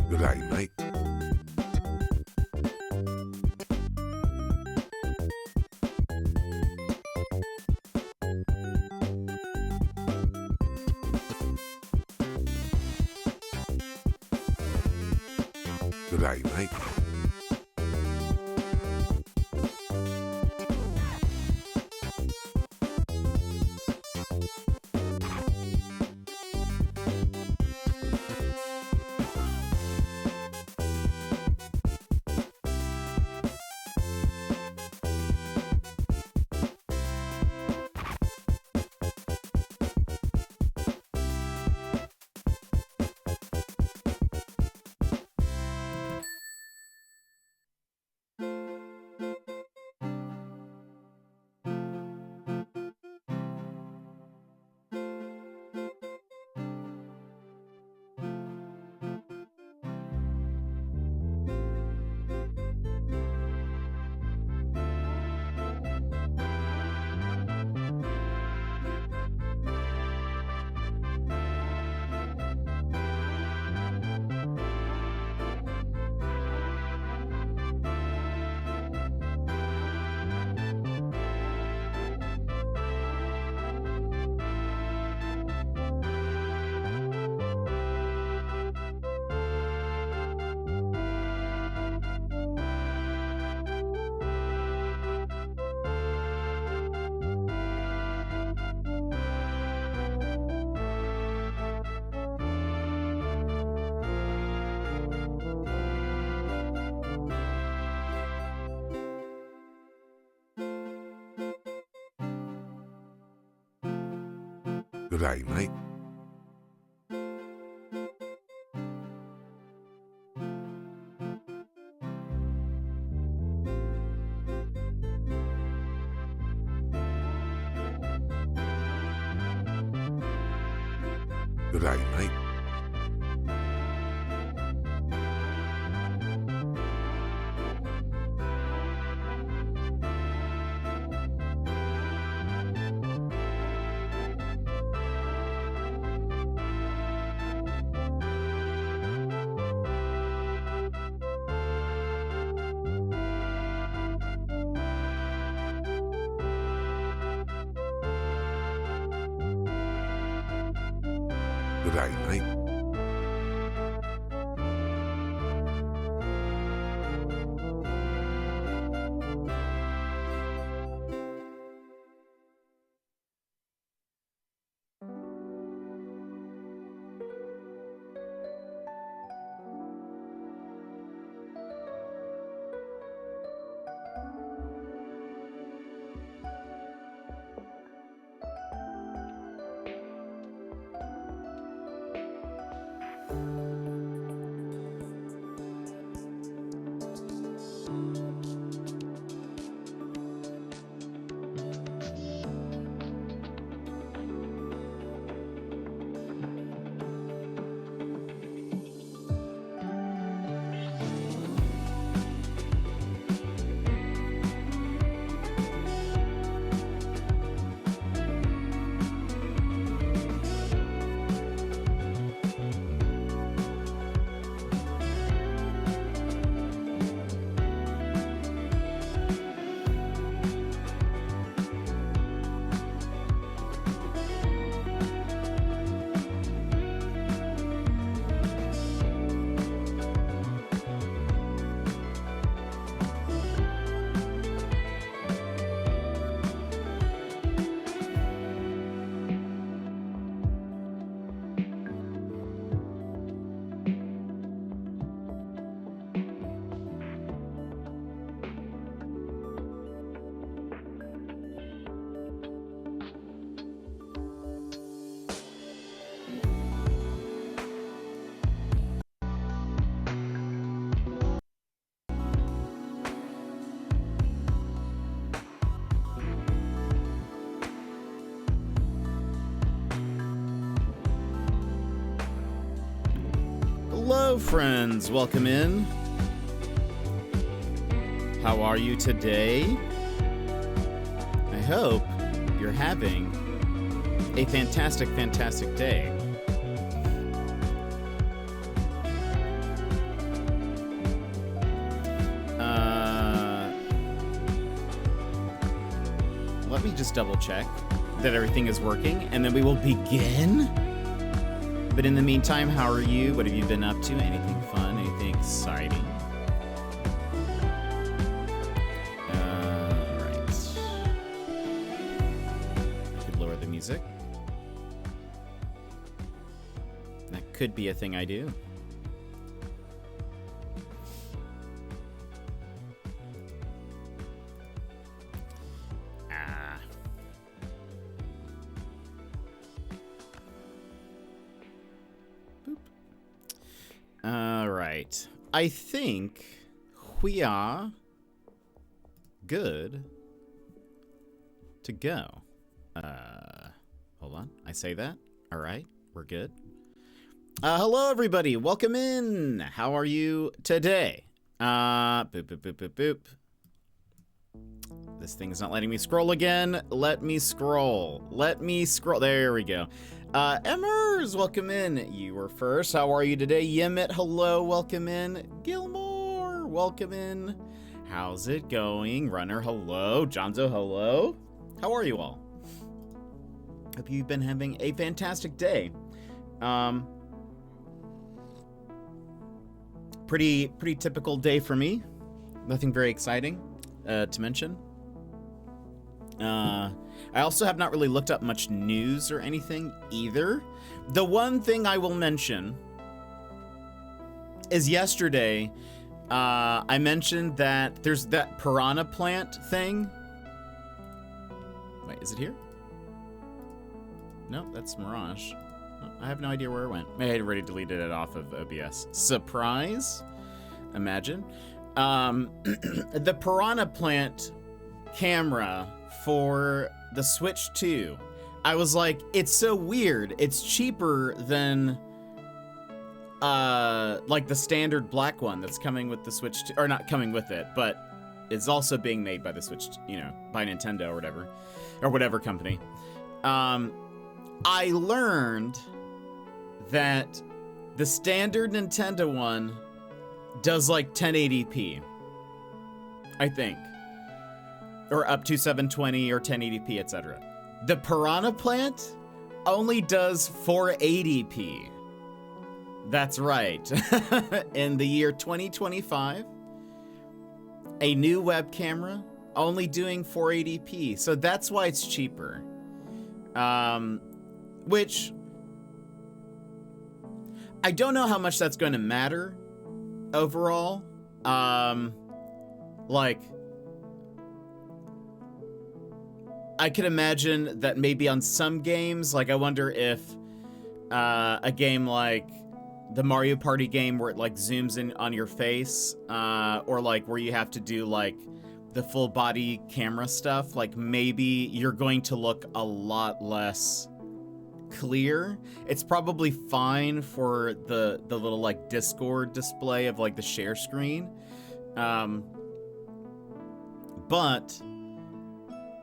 Good day, mate. Good day, mate. Good day, mate. Good day, mate. Good day, mate. Hello, friends. Welcome in. How are you today? I hope you're having a fantastic, fantastic day. let me just double check that everything is working, and then we will begin. But in the meantime, how are you? What have you been up to? Anything fun? Anything exciting? Right. I could lower the music. That could be a thing I do. Alright. I think we are good to go. Hold on. I say that? Alright. We're good. Hello, everybody. Welcome in. How are you today? Boop, boop, boop, boop, boop. This thing's not letting me scroll again. Let me scroll. Let me scroll. There we go. Emmers, welcome in. You were first. How are you today? Yemit, hello. Welcome in. Gilmore, welcome in. How's it going? Runner, hello. Jonzo, hello. How are you all? Hope you've been having a fantastic day. Pretty typical day for me. Nothing very exciting to mention. I also have not really looked up much news or anything either. The one thing I will mention is yesterday, I mentioned that there's that piranha plant thing. Wait, is it here? No, that's Mirage. Oh, I have no idea where it went. I had already deleted it off of OBS. Surprise? Imagine. The piranha plant camera for the Switch 2. I was like, it's so weird. It's cheaper than like the standard black one that's coming with the Switch 2, or not coming with it, but it's also being made by the Switch, you know, by Nintendo or whatever company. I learned that the standard Nintendo one does like 1080p, I think. Or up to 720 or 1080p, etc. The Piranha Plant only does 480p. That's right. In the year 2025, a new web camera only doing 480p. So that's why it's cheaper. Which I don't know how much that's going to matter overall. Like, I could imagine that maybe on some games, like I wonder if a game like the Mario Party game where it like zooms in on your face, or like where you have to do like the full body camera stuff, like maybe you're going to look a lot less clear. It's probably fine for the little like Discord display of like the share screen. But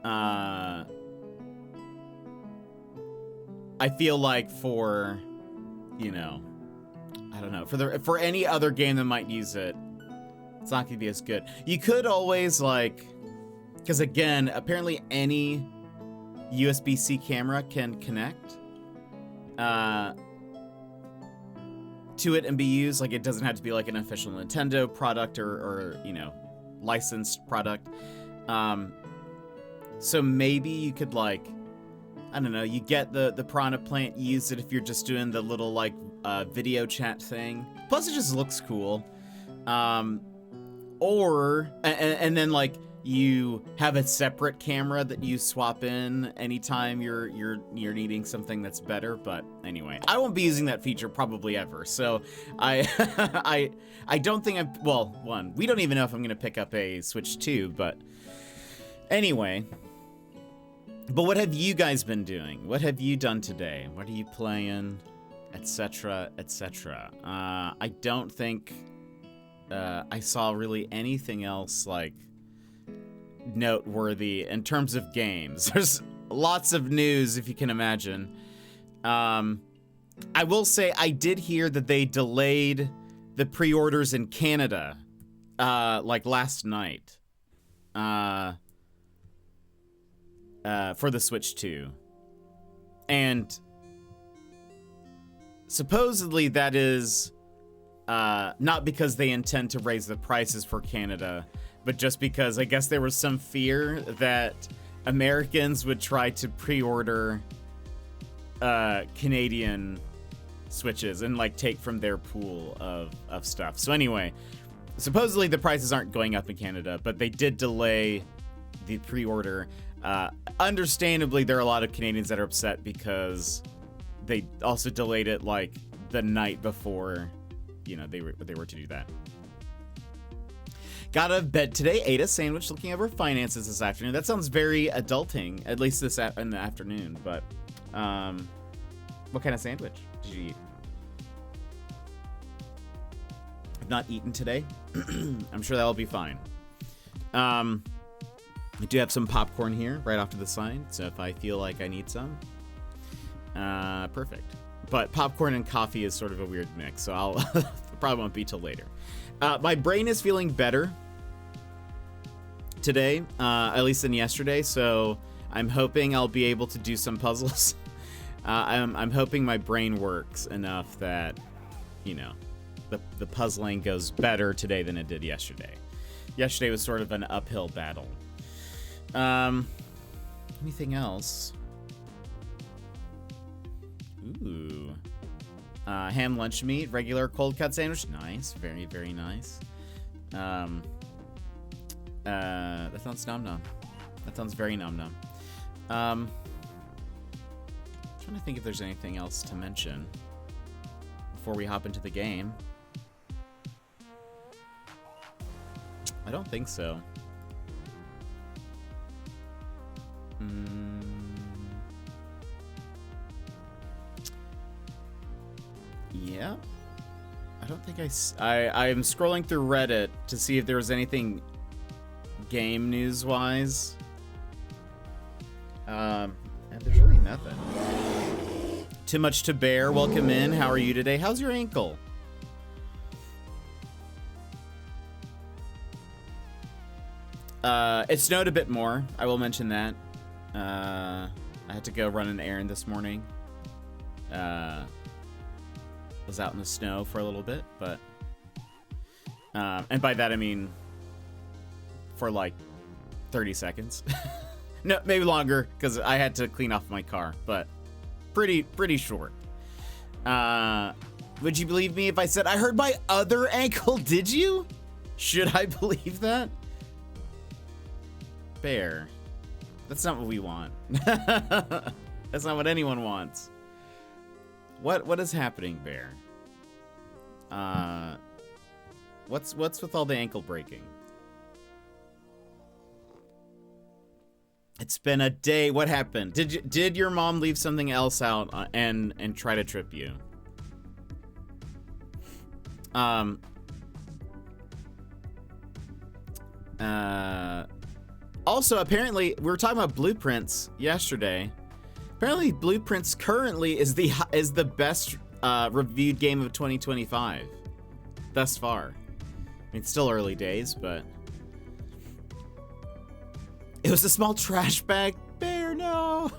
I feel like for, you know, I don't know, for any other game that might use it, it's not gonna be as good. You could always like, because again, apparently any USB-C camera can connect to it and be used. Like, it doesn't have to be like an official Nintendo product or you know, licensed product. So maybe you could like, I don't know, you get the Piranha Plant, you use it if you're just doing the little like video chat thing. Plus it just looks cool. Or and then like you have a separate camera that you swap in anytime you're needing something that's better. But anyway, I won't be using that feature probably ever. So I don't think we don't even know if I'm gonna pick up a Switch 2, but anyway. But what have you guys been doing? What have you done today? What are you playing? Etc. etc. I don't think I saw really anything else like noteworthy in terms of games. There's lots of news, if you can imagine. I will say I did hear that they delayed the pre-orders in Canada like last night. for the Switch 2. And supposedly that is not because they intend to raise the prices for Canada, but just because I guess there was some fear that Americans would try to pre-order Canadian Switches and like take from their pool of stuff. So anyway, supposedly the prices aren't going up in Canada, but they did delay the pre-order. Understandably, there are a lot of Canadians that are upset because they also delayed it like the night before, you know, they were to do that. Got out of bed today, ate a sandwich, looking over finances this afternoon. That sounds very adulting, at least in the afternoon. But what kind of sandwich did you eat? I've not eaten today. I'm sure that'll be fine. I do have some popcorn here right off to the side, so if I feel like I need some, perfect. But popcorn and coffee is sort of a weird mix, so I'll probably won't be till later. My brain is feeling better today, at least than yesterday, so I'm hoping I'll be able to do some puzzles. I'm hoping my brain works enough that, you know, the puzzling goes better today than it did yesterday. Yesterday was sort of an uphill battle. Anything else? Ooh. Ham lunch meat, regular cold cut sandwich. Nice. Very, very nice. That sounds nom-nom. That sounds very nom-nom. Trying to think if there's anything else to mention before we hop into the game. I don't think so. Yeah. I don't think I'm scrolling through Reddit to see if there was anything game news-wise. And there's really nothing. Too much to bear. Welcome in. How are you today? How's your ankle? It snowed a bit more. I will mention that. I had to go run an errand this morning. Was out in the snow for a little bit, but and by that I mean for like 30 seconds. No, maybe longer, because I had to clean off my car, but pretty short. Would you believe me if I said I hurt my other ankle? Did you? Should I believe that? Bear. That's not what we want. That's not what anyone wants. What is happening, Bear? What's with all the ankle breaking? It's been a day. What happened? Did your mom leave something else out and try to trip you? Also, apparently, we were talking about Blueprints yesterday. Apparently, Blueprints currently is the best reviewed game of 2025 thus far. I mean, it's still early days, but it was a small trash bag. Bear, no.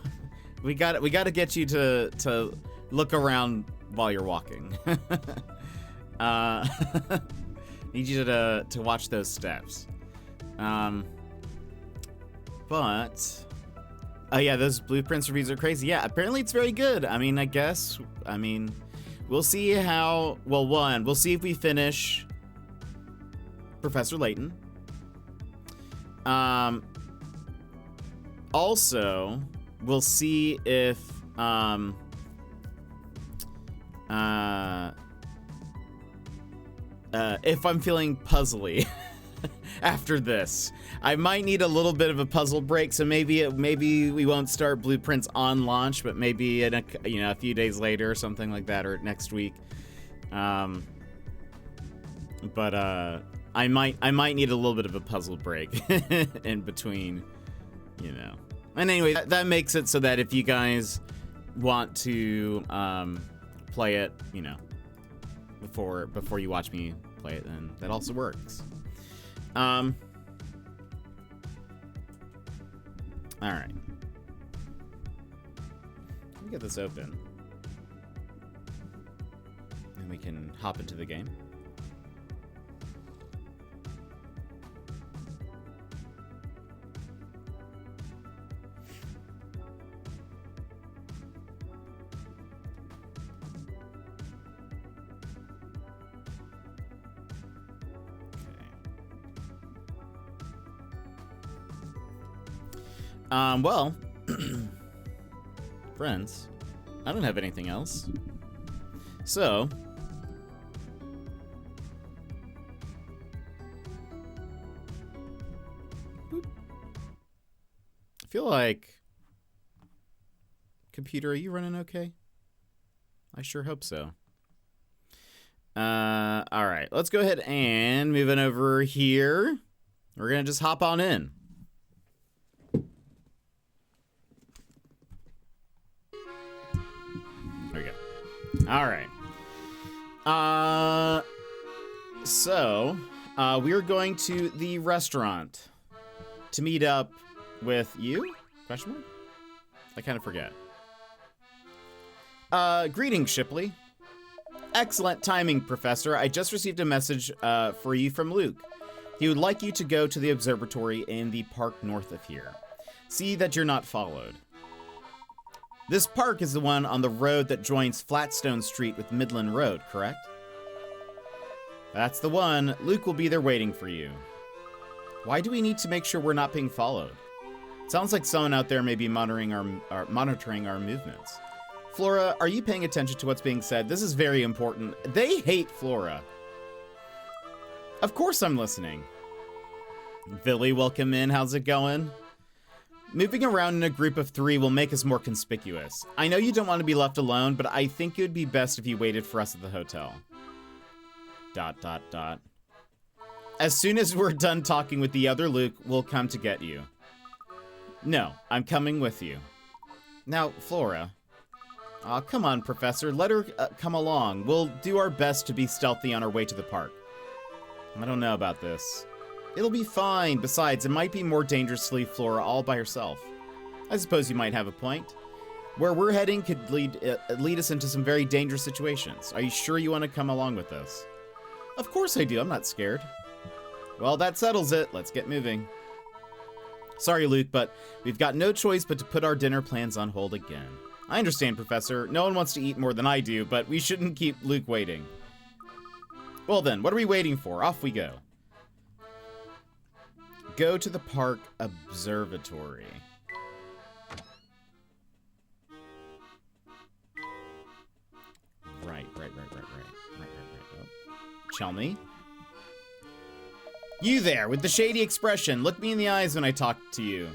We got to get you to look around while you're walking. Need you to watch those steps. But yeah, those Blueprints reviews are crazy. Yeah, apparently it's very good. I mean, we'll see how, well, we'll see if we finish Professor Layton. Also, we'll see if if I'm feeling puzzly after this. I might need a little bit of a puzzle break, so maybe we won't start Blueprints on launch, but maybe in a few days later or something like that, or next week. But I might need a little bit of a puzzle break in between, And anyway, that makes it so that if you guys want to play it, before you watch me play it, then that also works. All right. me get this open. And we can hop into the game. Well, friends, I don't have anything else. So, I feel like, computer, are you running okay? I sure hope so. All right, let's go ahead and move on over here. We're gonna just hop on in. There we go. All right. So, we're going to the restaurant to meet up with you? Question mark? I kind of forget. Greetings, Shipley. Excellent timing, Professor. I just received a message for you from Luke. He would like you to go to the observatory in the park north of here. See that you're not followed. This park is the one on the road that joins Flatstone Street with Midland Road, correct? That's the one. Luke will be there waiting for you. Why do we need to make sure we're not being followed? It sounds like someone out there may be monitoring our movements. Flora, are you paying attention to what's being said? This is very important. They hate Flora. Of course I'm listening. Billy, welcome in. How's it going? Moving around in a group of 3 will make us more conspicuous. I know you don't want to be left alone, but I think it would be best if you waited for us at the hotel. ... As soon as we're done talking with the other Luke, we'll come to get you. No, I'm coming with you. Now, Flora. Aw, come on, Professor. Let her come along. We'll do our best to be stealthy on our way to the park. I don't know about this. It'll be fine. Besides, it might be more dangerous to leave Flora all by herself. I suppose you might have a point. Where we're heading could lead us into some very dangerous situations. Are you sure you want to come along with us? Of course I do. I'm not scared. Well, that settles it. Let's get moving. Sorry, Luke, but we've got no choice but to put our dinner plans on hold again. I understand, Professor. No one wants to eat more than I do, but we shouldn't keep Luke waiting. Well then, what are we waiting for? Off we go. Go to the park observatory. Right. Oh. Chelmy? You there, with the shady expression. Look me in the eyes when I talk to you.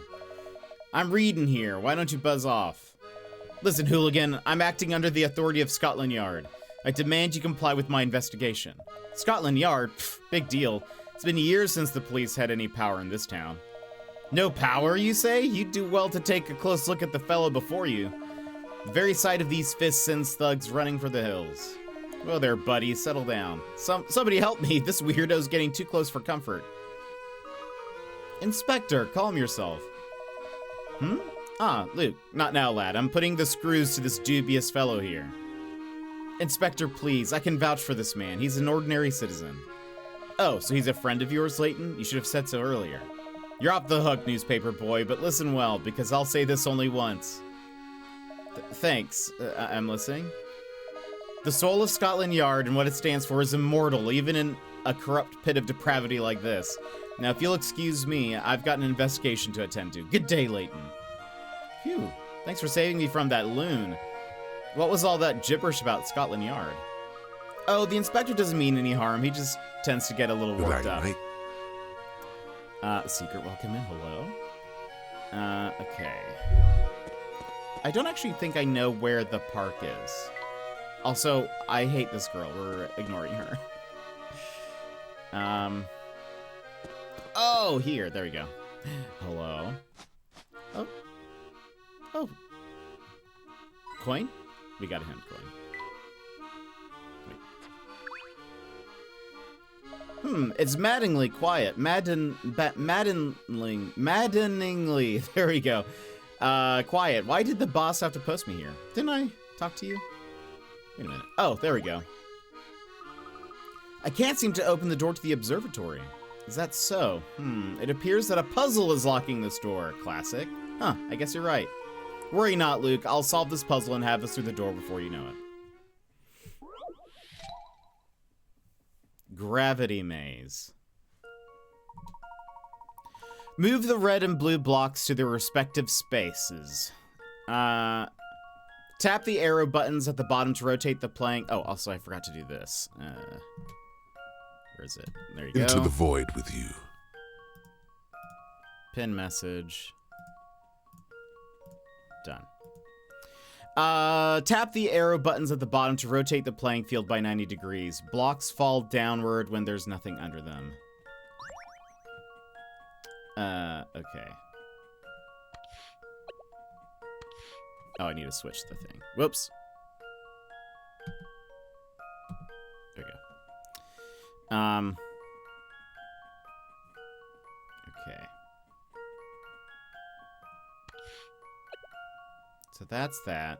I'm reading here. Why don't you buzz off? Listen, hooligan, I'm acting under the authority of Scotland Yard. I demand you comply with my investigation. Scotland Yard? Pfft, big deal. It's been years since the police had any power in this town. No power, you say? You'd do well to take a close look at the fellow before you. The very sight of these fists sends thugs running for the hills. Whoa there, buddy, settle down. Somebody help me, this weirdo's getting too close for comfort. Inspector, calm yourself. Ah, Luke, not now, lad. I'm putting the screws to this dubious fellow here. Inspector, please, I can vouch for this man. He's an ordinary citizen. Oh, so he's a friend of yours, Layton? You should have said so earlier. You're off the hook, newspaper boy, but listen well, because I'll say this only once. Thanks. I'm listening. The soul of Scotland Yard and what it stands for is immortal, even in a corrupt pit of depravity like this. Now, if you'll excuse me, I've got an investigation to attend to. Good day, Layton. Phew. Thanks for saving me from that loon. What was all that gibberish about Scotland Yard? Oh, the inspector doesn't mean any harm. He just tends to get a little worked up. Secret welcome in. Hello. Okay. I don't actually think I know where the park is. Also, I hate this girl. We're ignoring her. Oh, here. There we go. Hello. Oh. Coin? We got a hint coin. Wait. It's maddeningly quiet. Maddeningly. There we go. Quiet. Why did the boss have to post me here? Didn't I talk to you? Wait a minute. Oh, there we go. I can't seem to open the door to the observatory. Is that so? It appears that a puzzle is locking this door. Classic. Huh, I guess you're right. Worry not, Luke. I'll solve this puzzle and have us through the door before you know it. Gravity maze. Move the red and blue blocks to their respective spaces. Tap the arrow buttons at the bottom to rotate the playing... Oh, also I forgot to do this. Where is it? There you go. Into the void with you. Pin message. Done. Tap the arrow buttons at the bottom to rotate the playing field by 90 degrees. Blocks fall downward when there's nothing under them. Okay. Oh, I need to switch the thing. Whoops. There we go. Okay. So that's that.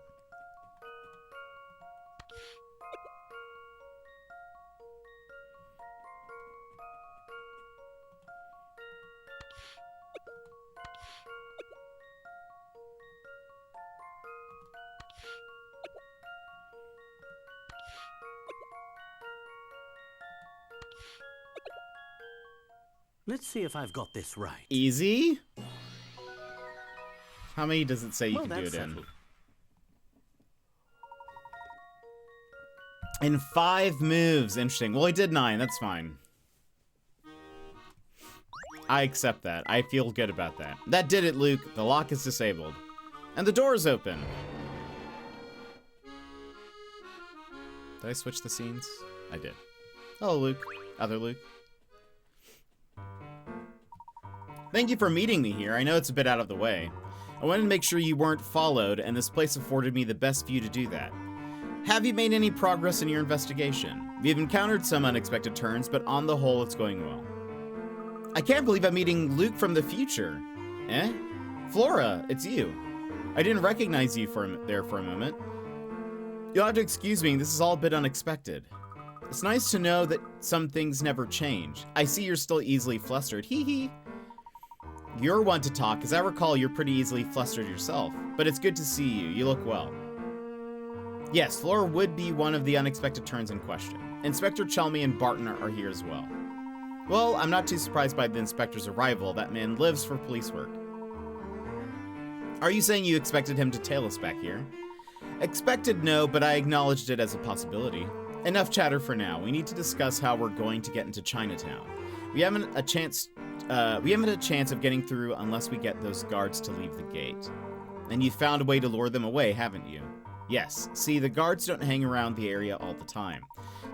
Let's see if I've got this right. Easy? How many does it say you Well, can do it that's in? settled. In 5 moves. Interesting. Well, he did 9. That's fine. I accept that. I feel good about that. That did it, Luke. The lock is disabled. And the door is open. Did I switch the scenes? I did. Hello, Luke. Other Luke. Thank you for meeting me here. I know it's a bit out of the way. I wanted to make sure you weren't followed, and this place afforded me the best view to do that. Have you made any progress in your investigation? We've encountered some unexpected turns, but on the whole, it's going well. I can't believe I'm meeting Luke from the future. Eh? Flora, it's you. I didn't recognize you there for a moment. You'll have to excuse me, this is all a bit unexpected. It's nice to know that some things never change. I see you're still easily flustered. Hee hee. You're one to talk. As I recall, you're pretty easily flustered yourself. But it's good to see you. You look well. Yes, Flora would be one of the unexpected turns in question. Inspector Chelmy and Barton are here as well. Well, I'm not too surprised by the inspector's arrival. That man lives for police work. Are you saying you expected him to tail us back here? Expected, no, but I acknowledged it as a possibility. Enough chatter for now. We need to discuss how we're going to get into Chinatown. We haven't a chance of getting through unless we get those guards to leave the gate. And you found a way to lure them away, haven't you? Yes. See, the guards don't hang around the area all the time.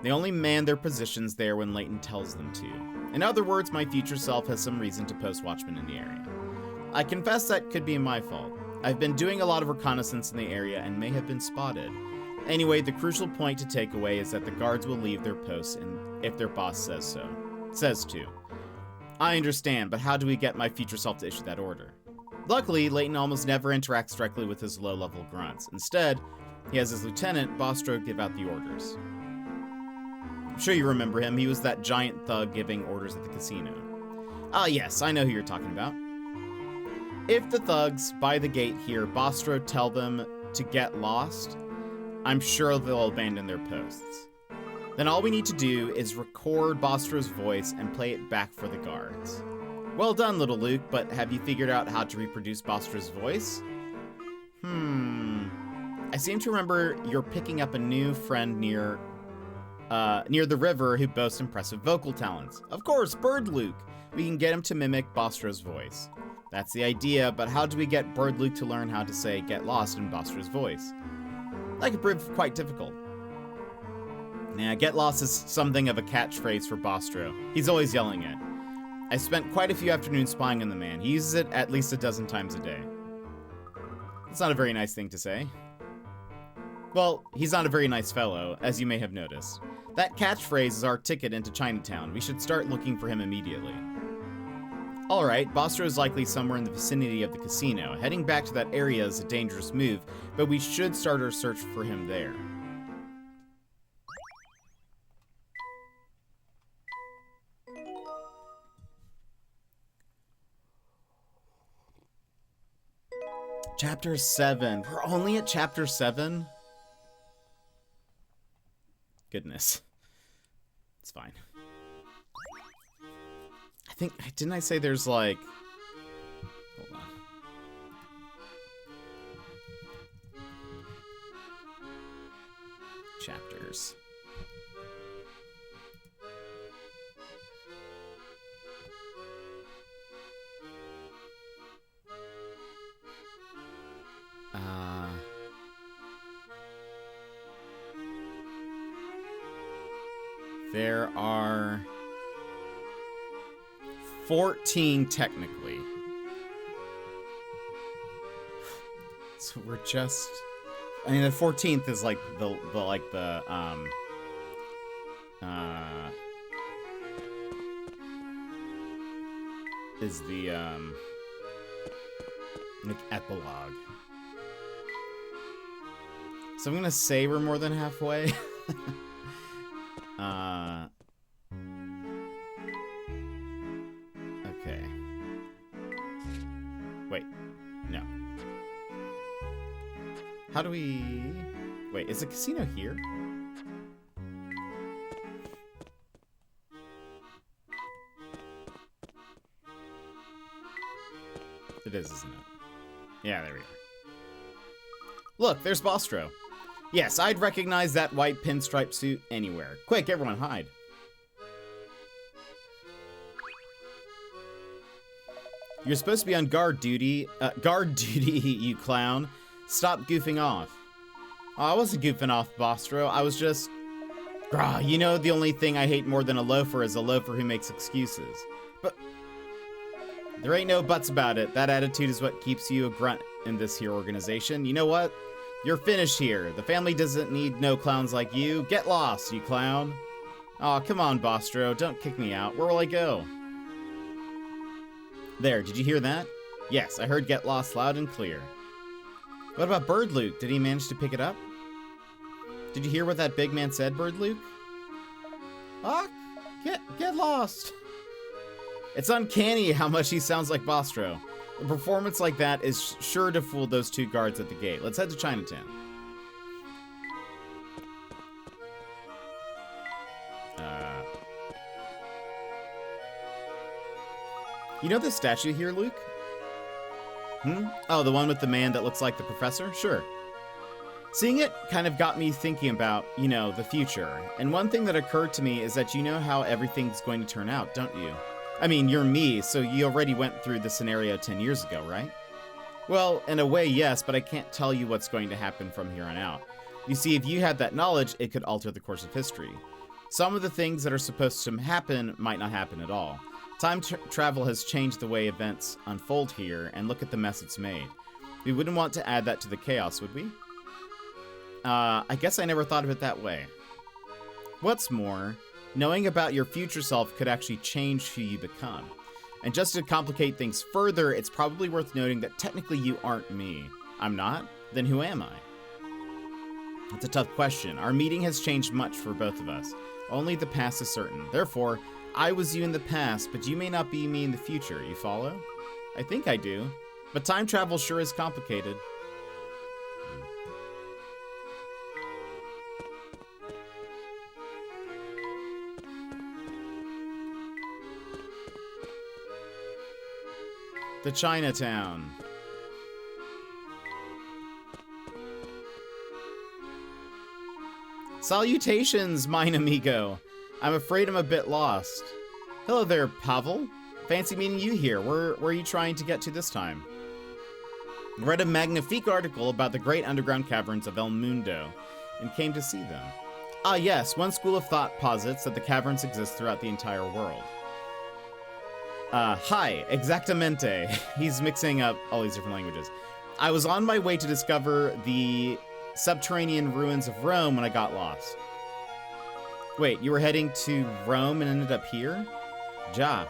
They only man their positions there when Layton tells them to. In other words, my future self has some reason to post watchmen in the area. I confess that could be my fault. I've been doing a lot of reconnaissance in the area and may have been spotted. Anyway, the crucial point to take away is that the guards will leave their posts if their boss says to. I understand, but how do we get my future self to issue that order? Luckily, Layton almost never interacts directly with his low-level grunts. Instead, he has his lieutenant, Bostro, give out the orders. I'm sure you remember him. He was that giant thug giving orders at the casino. Ah, yes, I know who you're talking about. If the thugs by the gate hear Bostro tell them to get lost, I'm sure they'll abandon their posts. Then all we need to do is record Bostro's voice and play it back for the guards. Well done, little Luke, but have you figured out how to reproduce Bostro's voice? I seem to remember you're picking up a new friend near the river who boasts impressive vocal talents. Of course, Bird Luke. We can get him to mimic Bostro's voice. That's the idea, but how do we get Bird Luke to learn how to say get lost in Bostro's voice? That could prove quite difficult. Nah, get lost is something of a catchphrase for Bostro. He's always yelling it. I spent quite a few afternoons spying on the man. He uses it at least a dozen times a day. It's not a very nice thing to say. Well, he's not a very nice fellow, as you may have noticed. That catchphrase is our ticket into Chinatown. We should start looking for him immediately. Alright, Bostro is likely somewhere in the vicinity of the casino. Heading back to that area is a dangerous move, but we should start our search for him there. Chapter 7. We're only at Chapter 7? Goodness. It's fine. I think, didn't I say there's like... Hold on. Chapters. There are 14 technically. So we're just, I mean, the 14th is like is the like epilogue. So I'm gonna say we're more than halfway. Okay. Wait, no. How do we... Wait, is the casino here? It is, isn't it? Yeah, there we are. Look, there's Bostro. Yes, I'd recognize that white pinstripe suit anywhere. Quick, everyone, hide. You're supposed to be on guard duty, you clown. Stop goofing off. Oh, I wasn't goofing off, Bostro. I was just... Grah, you know the only thing I hate more than a loafer is a loafer who makes excuses. But... there ain't no buts about it. That attitude is what keeps you a grunt in this here organization. You know what? You're finished here. The family doesn't need no clowns like you. Get lost, you clown. Aw, come on, Bostro. Don't kick me out. Where will I go? There, did you hear that? Yes, I heard get lost loud and clear. What about Bird Luke? Did he manage to pick it up? Did you hear what that big man said, Bird Luke? Ah, get lost. It's uncanny how much he sounds like Bostro. A performance like that is sure to fool those two guards at the gate. Let's head to Chinatown. You know this statue here, Luke? Oh, the one with the man that looks like the professor? Sure. Seeing it kind of got me thinking about, you know, the future. And one thing that occurred to me is that you know how everything's going to turn out, don't you? I mean, you're me, so you already went through the scenario 10 years ago, right? Well, in a way, yes, but I can't tell you what's going to happen from here on out. You see, if you had that knowledge, it could alter the course of history. Some of the things that are supposed to happen might not happen at all. Time travel has changed the way events unfold here, and look at the mess it's made. We wouldn't want to add that to the chaos, would we? I guess I never thought of it that way. What's more, knowing about your future self could actually change who you become. And just to complicate things further, it's probably worth noting that technically you aren't me. I'm not? Then who am I? It's a tough question. Our meeting has changed much for both of us. Only the past is certain. Therefore, I was you in the past, but you may not be me in the future. You follow? I think I do. But time travel sure is complicated. The Chinatown. Salutations, mine amigo. I'm afraid I'm a bit lost. Hello there, Pavel. Fancy meeting you here. Where are you trying to get to this time? Read a magnifique article about the great underground caverns of El Mundo and came to see them. Ah yes, one school of thought posits that the caverns exist throughout the entire world. Hi, exactamente. He's mixing up all these different languages. I was on my way to discover the subterranean ruins of Rome when I got lost. Wait, you were heading to Rome and ended up here? Ja.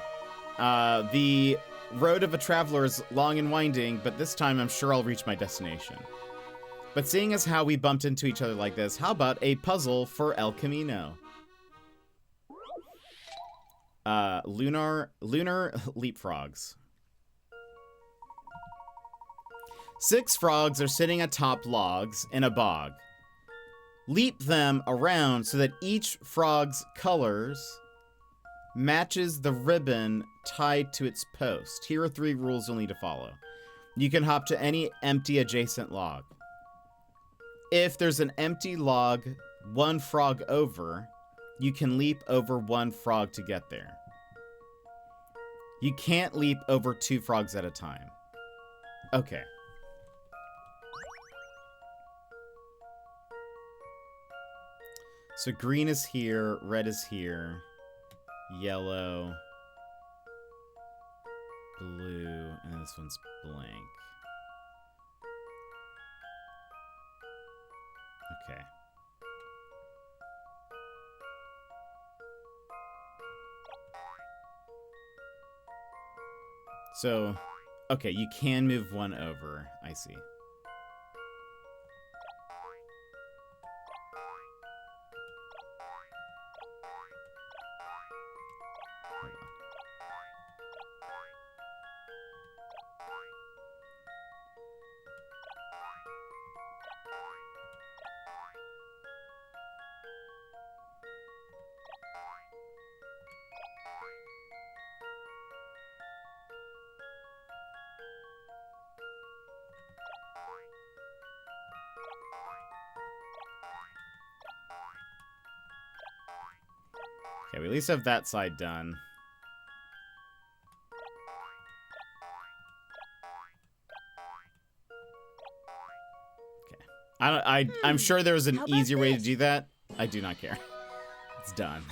The road of a traveler is long and winding, but this time I'm sure I'll reach my destination. But seeing as how we bumped into each other like this, how about a puzzle for El Camino? Lunar leapfrogs. 6 frogs are sitting atop logs in a bog. Leap them around so that each frog's colors matches the ribbon tied to its post. Here are 3 rules you'll need to follow. You can hop to any empty adjacent log. If there's an empty log 1 frog over, you can leap over 1 frog to get there. You can't leap over 2 frogs at a time. Okay. So green is here, red is here, yellow, blue, and this one's blank. Okay. So, okay, you can move 1 over. I see. Okay, we at least have that side done. Okay. I'm sure there was an easier way to do that. I do not care. It's done.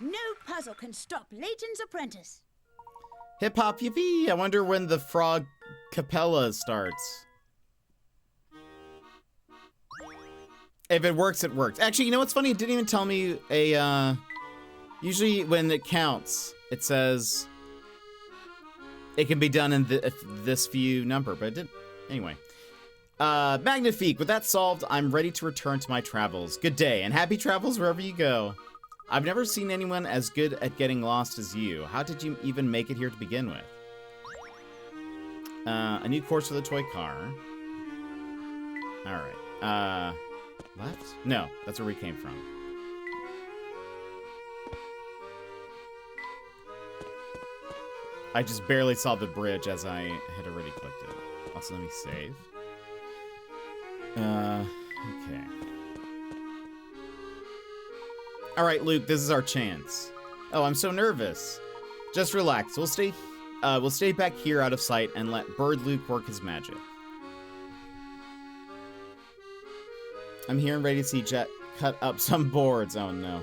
No puzzle can stop Layton's apprentice. Hip hop yippee! I wonder when the frog capella starts. If it works, it works. Actually, you know what's funny? It didn't even tell me a, usually when it counts, it says it can be done in this few number, but it didn't. Anyway. Magnifique, with that solved, I'm ready to return to my travels. Good day, and happy travels wherever you go. I've never seen anyone as good at getting lost as you. How did you even make it here to begin with? A new course for the toy car. Alright. Left? No, that's where we came from. I just barely saw the bridge as I had already clicked it. Also, let me save. Okay. Alright, Luke, this is our chance. Oh, I'm so nervous. Just relax. We'll stay back here out of sight and let Bird Luke work his magic. I'm here and ready to see Jet cut up some boards. Oh no.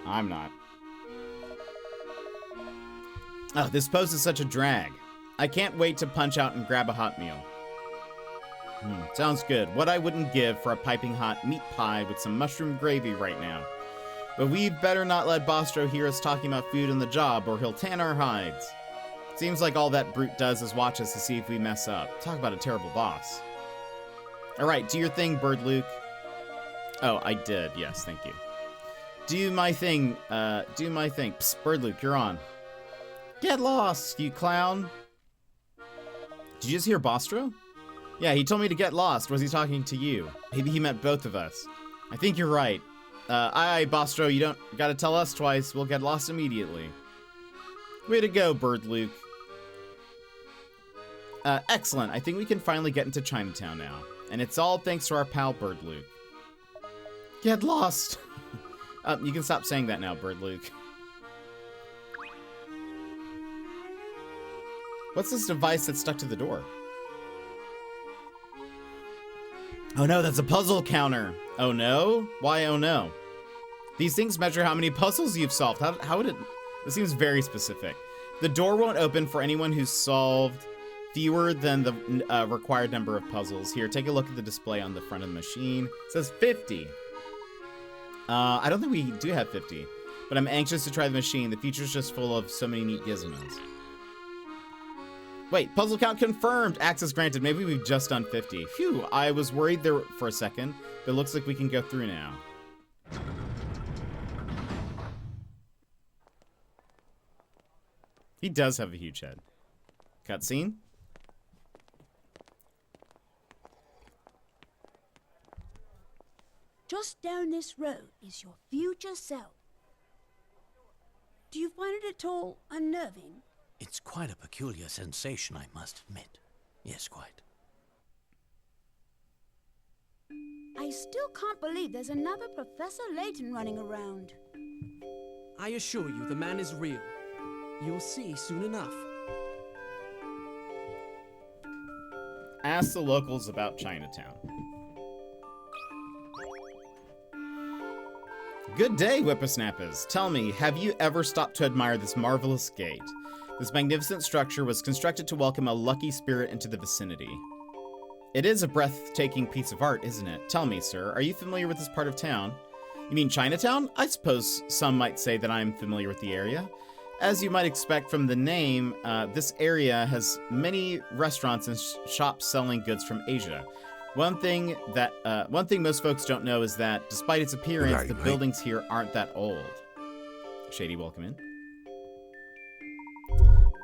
I'm not. Oh, this pose is such a drag. I can't wait to punch out and grab a hot meal. Sounds good. What I wouldn't give for a piping hot meat pie with some mushroom gravy right now. But we better not let Bostro hear us talking about food on the job or he'll tan our hides. Seems like all that brute does is watch us to see if we mess up. Talk about a terrible boss. Alright, do your thing, Bird Luke. Oh, I did. Yes, thank you. Do my thing. Do my thing. Psst, Bird Luke, you're on. Get lost, you clown. Did you just hear Bostro? Yeah, he told me to get lost. Was he talking to you? Maybe he meant both of us. I think you're right. Aye, Bostro, you don't gotta tell us twice. We'll get lost immediately. Way to go, Bird Luke. Excellent. I think we can finally get into Chinatown now. And it's all thanks to our pal, Bird Luke. Get lost. You can stop saying that now, Bird Luke. What's this device that's stuck to the door? Oh no, that's a puzzle counter. Oh no? Why oh no? These things measure how many puzzles you've solved. How would it... This seems very specific. The door won't open for anyone who's solved fewer than the required number of puzzles. Here, take a look at the display on the front of the machine. It says 50. I don't think we do have 50. but I'm anxious to try the machine. The feature's just full of so many neat gizmos. Wait, puzzle count confirmed. Access granted. Maybe we've just done 50. Phew, I was worried there for a second, but it looks like we can go through now. He does have a huge head. Cutscene? Just down this road is your future self. Do you find it at all unnerving? It's quite a peculiar sensation, I must admit. Yes, quite. I still can't believe there's another Professor Layton running around. I assure you, the man is real. You'll see soon enough. Ask the locals about Chinatown. Good day, whippersnappers. Tell me, have you ever stopped to admire this marvelous gate? This magnificent structure was constructed to welcome a lucky spirit into the vicinity. It is a breathtaking piece of art, isn't it? Tell me, sir, are you familiar with this part of town? You mean Chinatown? I suppose some might say that I'm familiar with the area. As you might expect from the name, this area has many restaurants and shops selling goods from Asia. One thing most folks don't know is that, despite its appearance, the buildings here aren't that old. Shady, welcome in.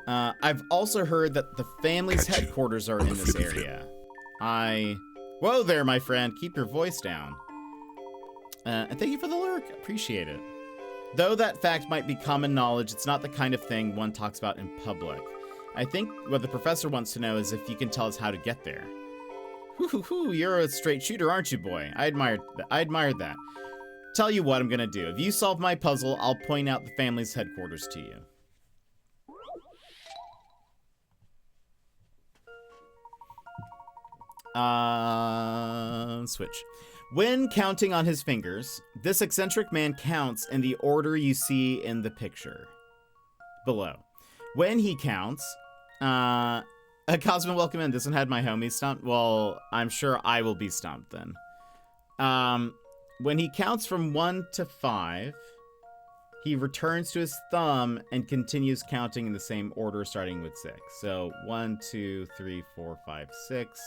I've also heard that the family's headquarters are in this area. Whoa there, my friend. Keep your voice down. And thank you for the lurk. Appreciate it. Though that fact might be common knowledge, it's not the kind of thing one talks about in public. I think what the professor wants to know is if you can tell us how to get there. Hoo, you're a straight shooter, aren't you, boy? I admired that. Tell you what I'm gonna do. If you solve my puzzle, I'll point out the family's headquarters to you. Switch. When counting on his fingers, this eccentric man counts in the order you see in the picture below. When he counts, Cosmo, welcome in. This one had my homie stumped. Well, I'm sure I will be stumped then. When he counts from 1 to 5, he returns to his thumb and continues counting in the same order, starting with 6. So 1, 2, 3, 4, 5, 6.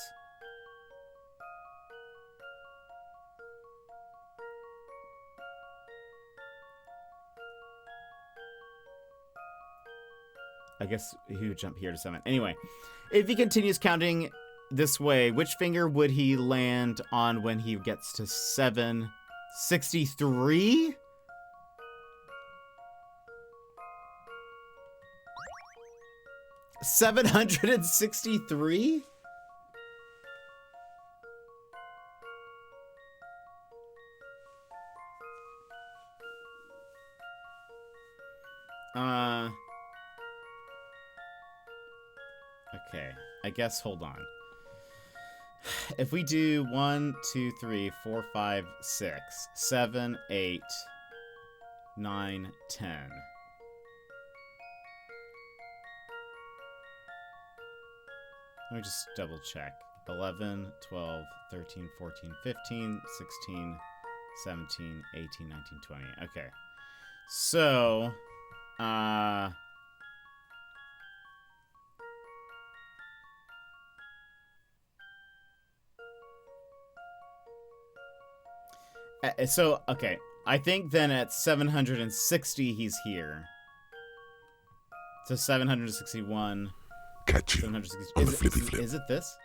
I guess he would jump here to 7. Anyway, if he continues counting this way, which finger would he land on when he gets to 763? $763? Okay, I guess hold on. If we do 1, 2, 3, 4, 5, 6, 7, 8, 9, 10. Let me just double check. 11, 12, 13, 14, 15, 16, 17, 18, 19, 20. Okay. So, okay. I think then at 760 he's here. So 761. Catch you 760. Is it this?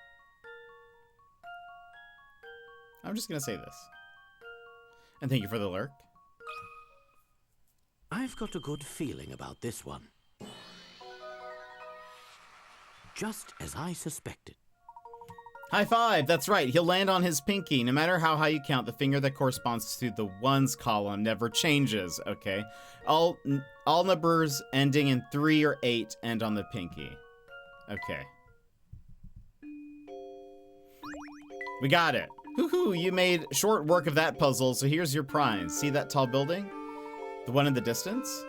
I'm just gonna say this. And thank you for the lurk. I've got a good feeling about this one. Just as I suspected. High five! That's right, he'll land on his pinky. No matter how high you count, the finger that corresponds to the ones column never changes, okay? All numbers ending in 3 or 8 end on the pinky. Okay. We got it. Hoo-hoo, you made short work of that puzzle, so here's your prize. See that tall building? The one in the distance?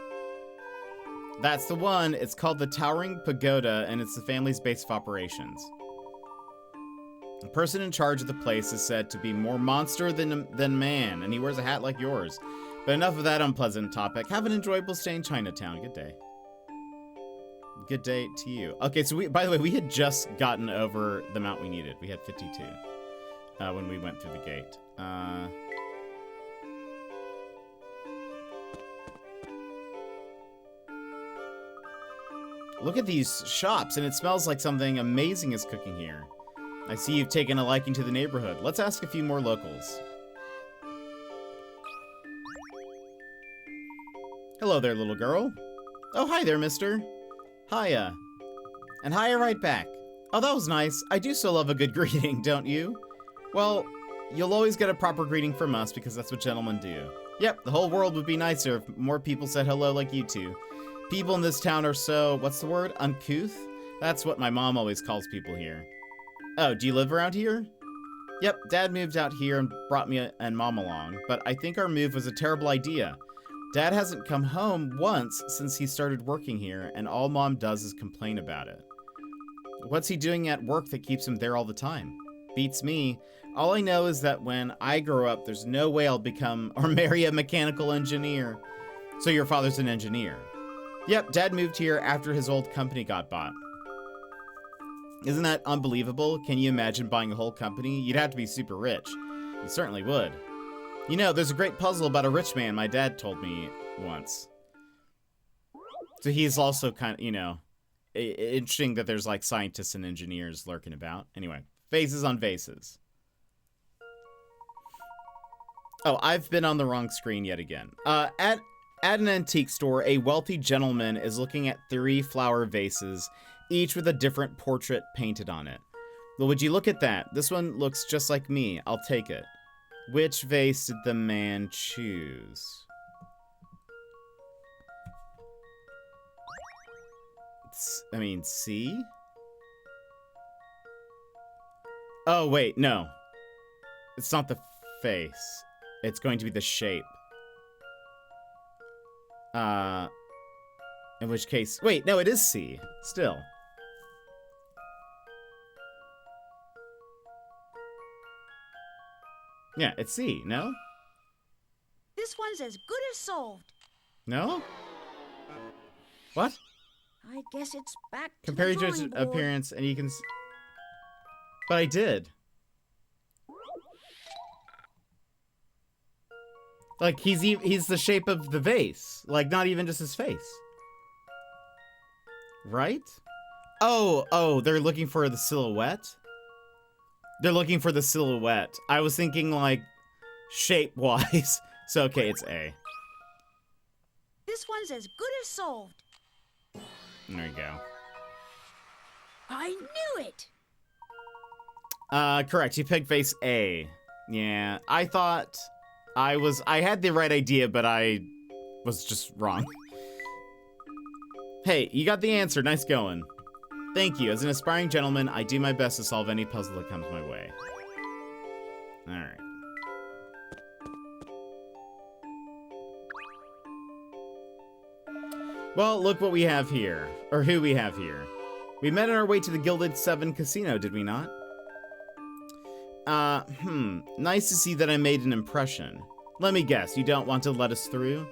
That's the one. It's called the Towering Pagoda, and it's the family's base of operations. The person in charge of the place is said to be more monster than man, and he wears a hat like yours. But enough of that unpleasant topic. Have an enjoyable stay in Chinatown. Good day. Good day to you. Okay, so by the way, we had just gotten over the amount we needed. We had 52 when we went through the gate. Look at these shops, and it smells like something amazing is cooking here. I see you've taken a liking to the neighborhood. Let's ask a few more locals. Hello there, little girl. Oh, hi there, mister. Hiya. And hiya right back. Oh, that was nice. I do so love a good greeting, don't you? Well, you'll always get a proper greeting from us because that's what gentlemen do. Yep, the whole world would be nicer if more people said hello like you two. People in this town are so, what's the word? Uncouth? That's what my mom always calls people here. Oh, do you live around here? Yep, Dad moved out here and brought me and Mom along, but I think our move was a terrible idea. Dad hasn't come home once since he started working here, and all Mom does is complain about it. What's he doing at work that keeps him there all the time? Beats me. All I know is that when I grow up, there's no way I'll become or marry a mechanical engineer. So your father's an engineer? Yep, Dad moved here after his old company got bought. Isn't that unbelievable? Can you imagine buying a whole company? You'd have to be super rich. You certainly would. You know, there's a great puzzle about a rich man my dad told me once. So he's also kind of, you know, interesting that there's like scientists and engineers lurking about. Anyway, faces on vases. Oh, I've been on the wrong screen yet again. At an antique store, a wealthy gentleman is looking at 3 flower vases, each with a different portrait painted on it. Well, would you look at that? This one looks just like me. I'll take it. Which vase did the man choose? I mean, C? Oh, wait, no. It's not the face. It's going to be the shape. In which case... Wait, no, it is C. Still. Yeah, it's C, no? This one's as good as solved. No? What? I guess it's back to Compare the each drawing board. appearance and you can... But I did. Like, he's the shape of the vase. Like, not even just his face. Right? Oh, they're looking for the silhouette? They're looking for the silhouette. I was thinking, like, shape-wise. So, okay, it's A. This one's as good as solved. There you go. I knew it! Correct. You picked face A. Yeah, I thought I had the right idea, but I was just wrong. Hey, you got the answer. Nice going. Thank you. As an aspiring gentleman, I do my best to solve any puzzle that comes my way. Alright. Well, look what we have here. Or who we have here. We met on our way to the Gilded 7 Casino, did we not? Nice to see that I made an impression. Let me guess, you don't want to let us through?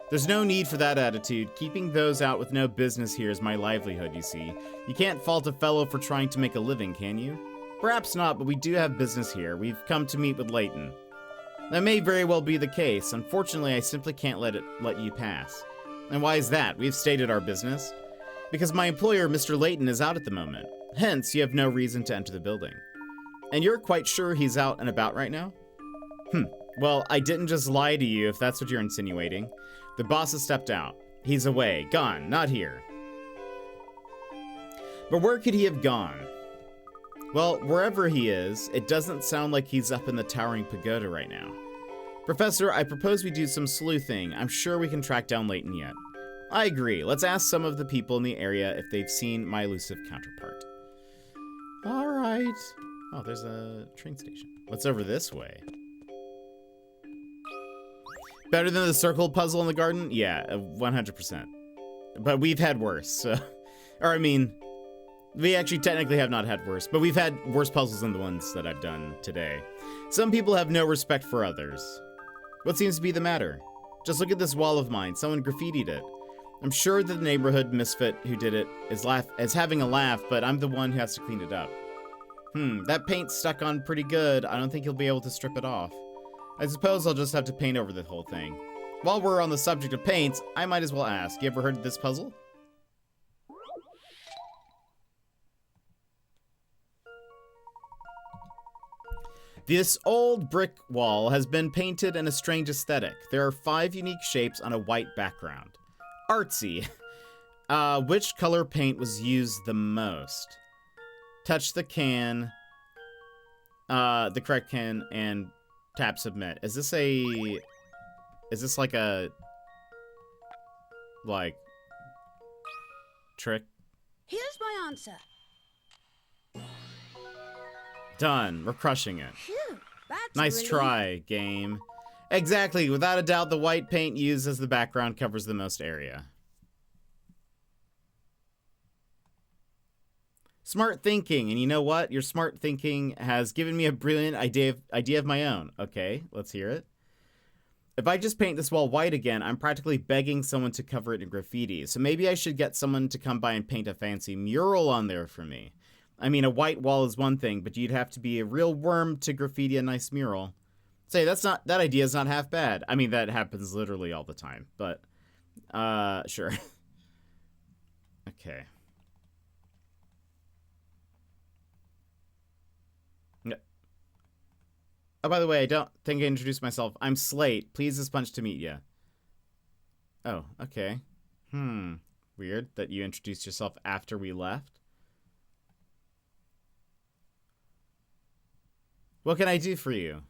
There's no need for that attitude. Keeping those out with no business here is my livelihood, you see. You can't fault a fellow for trying to make a living, can you? Perhaps not, but we do have business here. We've come to meet with Layton. That may very well be the case. Unfortunately, I simply can't let you pass. And why is that? We've stated our business. Because my employer, Mr. Layton, is out at the moment. Hence, you have no reason to enter the building. And you're quite sure he's out and about right now? Well, I didn't just lie to you if that's what you're insinuating. The boss has stepped out. He's away. Gone. Not here. But where could he have gone? Well, wherever he is, it doesn't sound like he's up in the towering pagoda right now. Professor, I propose we do some sleuthing. I'm sure we can track down Layton yet. I agree. Let's ask some of the people in the area if they've seen my elusive counterpart. All right. Oh, there's a train station. What's over this way? Better than the circle puzzle in the garden? Yeah, 100%. But we've had worse, so... Or, I mean, we actually technically have not had worse, but we've had worse puzzles than the ones that I've done today. Some people have no respect for others. What seems to be the matter? Just look at this wall of mine. Someone graffitied it. I'm sure that the neighborhood misfit who did it is having a laugh, but I'm the one who has to clean it up. That paint's stuck on pretty good. I don't think you'll be able to strip it off. I suppose I'll just have to paint over the whole thing. While we're on the subject of paints, I might as well ask, you ever heard of this puzzle? This old brick wall has been painted in a strange aesthetic. There are 5 unique shapes on a white background. Artsy. Which color paint was used the most? Touch the can, the correct can, and tap submit. Is this like a, trick? Here's my answer. Done. We're crushing it. Phew, that's Nice really... try, game. Exactly. Without a doubt, the white paint used as the background covers the most area. Smart thinking. And you know what? Your smart thinking has given me a brilliant idea of my own. Okay, let's hear it. If I just paint this wall white again, I'm practically begging someone to cover it in graffiti. So maybe I should get someone to come by and paint a fancy mural on there for me. I mean, a white wall is one thing, but you'd have to be a real worm to graffiti a nice mural. Say, that idea is not half bad. I mean, that happens literally all the time, but, sure. Okay. Oh, by the way, I don't think I introduced myself. I'm Slate. Pleased as punch to meet you. Oh, okay. Weird that you introduced yourself after we left. What can I do for you?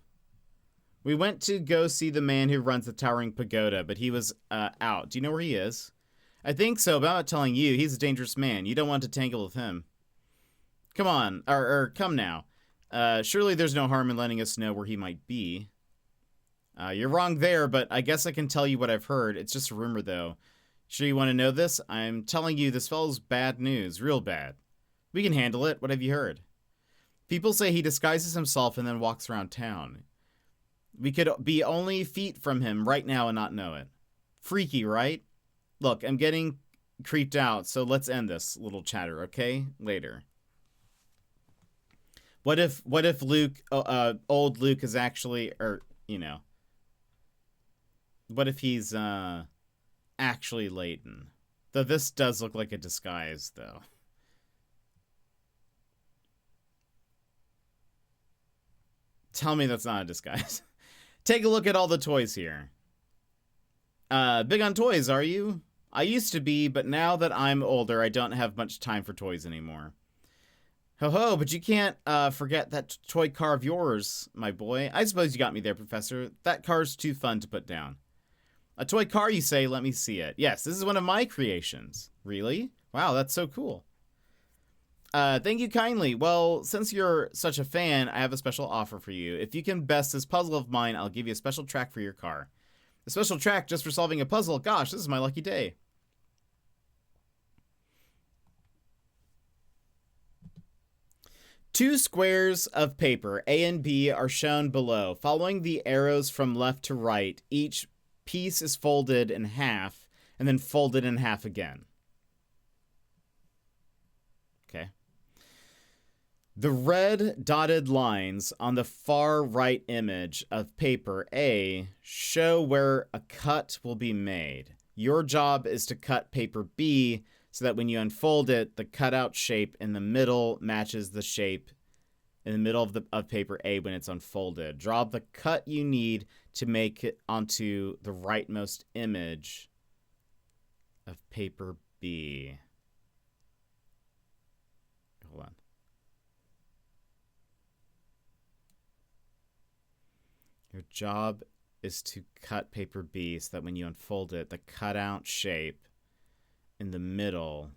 We went to go see the man who runs the towering pagoda, but he was out. Do you know where he is? I think so, but I'm not telling you. He's a dangerous man. You don't want to tangle with him. Come on, or come now. Surely there's no harm in letting us know where he might be. You're wrong there, but I guess I can tell you what I've heard. It's just a rumor, though. Sure you want to know this? I'm telling you, this fellow's bad news. Real bad. We can handle it. What have you heard? People say he disguises himself and then walks around town. We could be only feet from him right now and not know it. Freaky, right? Look, I'm getting creeped out, so let's end this little chatter, okay? Later. What if Luke, old Luke is actually, or, you know. What if he's, actually Layton? Though this does look like a disguise, though. Tell me that's not a disguise. Take a look at all the toys here. Big on toys, are you? I used to be, but now that I'm older, I don't have much time for toys anymore. Ho-ho, but you can't forget that toy car of yours, my boy. I suppose you got me there, Professor. That car's too fun to put down. A toy car, you say? Let me see it. Yes, this is one of my creations. Really? Wow, that's so cool. Thank you kindly. Well, since you're such a fan, I have a special offer for you. If you can best this puzzle of mine, I'll give you a special track for your car. A special track just for solving a puzzle? Gosh, this is my lucky day. Two squares of paper, A and B, are shown below. Following the arrows from left to right, each piece is folded in half and then folded in half again. Okay. The red dotted lines on the far right image of paper A show where a cut will be made. Your job is to cut paper B so that when you unfold it, the cutout shape in the middle matches the shape in the middle of paper A when it's unfolded. Draw the cut you need to make it onto the rightmost image of paper B. Hold on. Your job is to cut paper B so that when you unfold it, the cutout shape in the middle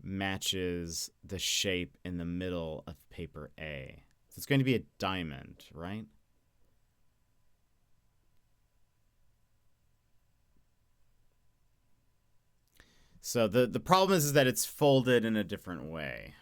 matches the shape in the middle of paper A. So it's going to be a diamond, right? So the problem is that it's folded in a different way.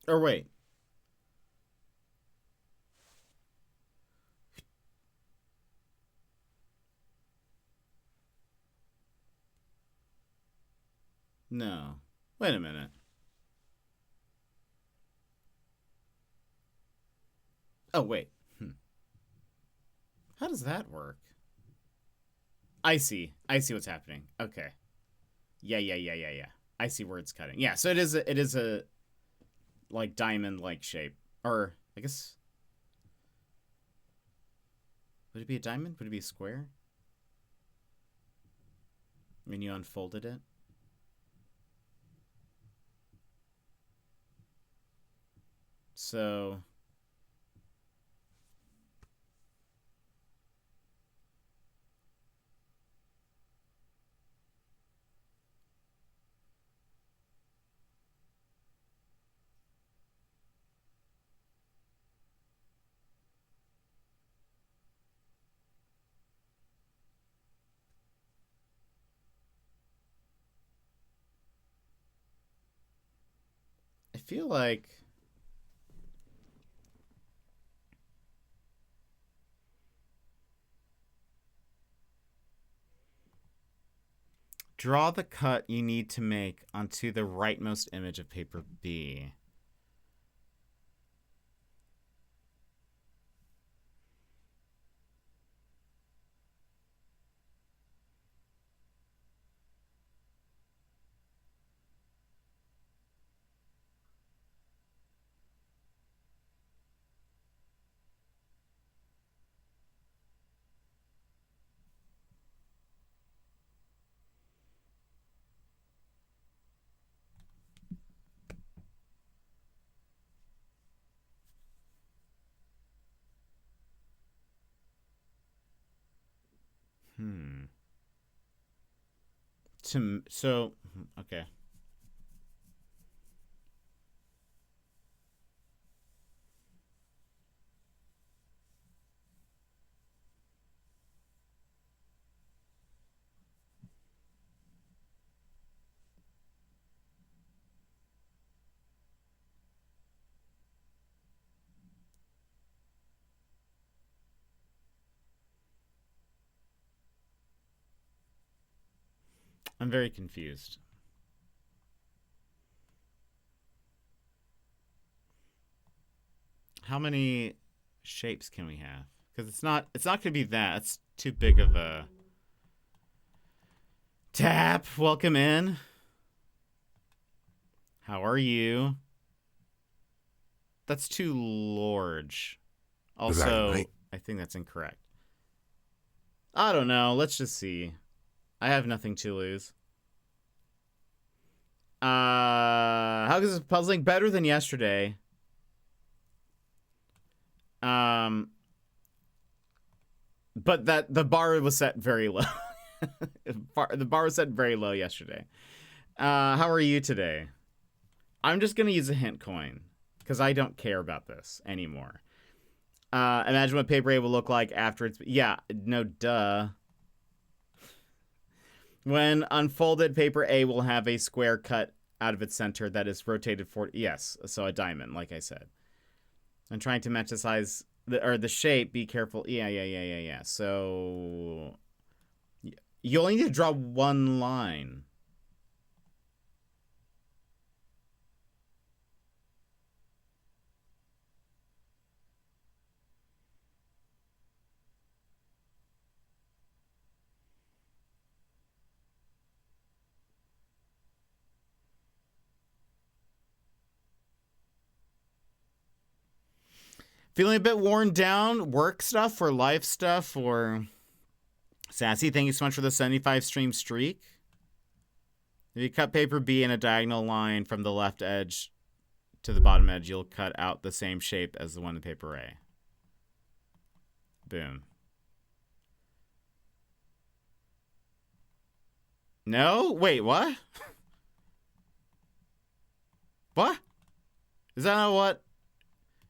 Or wait. No. Wait a minute. Oh, wait. How does that work? I see. I see what's happening. Okay. Yeah. I see where it's cutting. Yeah, so it is a like diamond-like shape. Or I guess would it be a diamond? Would it be a square? When you unfolded it? So I feel like draw the cut you need to make onto the rightmost image of paper B. So okay. I'm very confused. How many shapes can we have? Because it's not going to be that. It's too big of a tap. Welcome in. How are you? That's too large. Also, I think that's incorrect. I don't know. Let's just see. I have nothing to lose. How is this puzzling better than yesterday? But that the bar was set very low. The bar was set very low yesterday. How are you today? I'm just gonna use a hint coin because I don't care about this anymore. Imagine what paper A will look like after it's... Yeah, no, duh. When unfolded, paper A will have a square cut out of its center that is rotated for... Yes, so a diamond, like I said. I'm trying to match the size... the shape, be careful. Yeah. So... You only need to draw one line. Feeling a bit worn down? Work stuff or life stuff or... Sassy, thank you so much for the 75 stream streak. If you cut paper B in a diagonal line from the left edge to the bottom edge, you'll cut out the same shape as the one in paper A. Boom. No? Wait, what? What? Is that not what?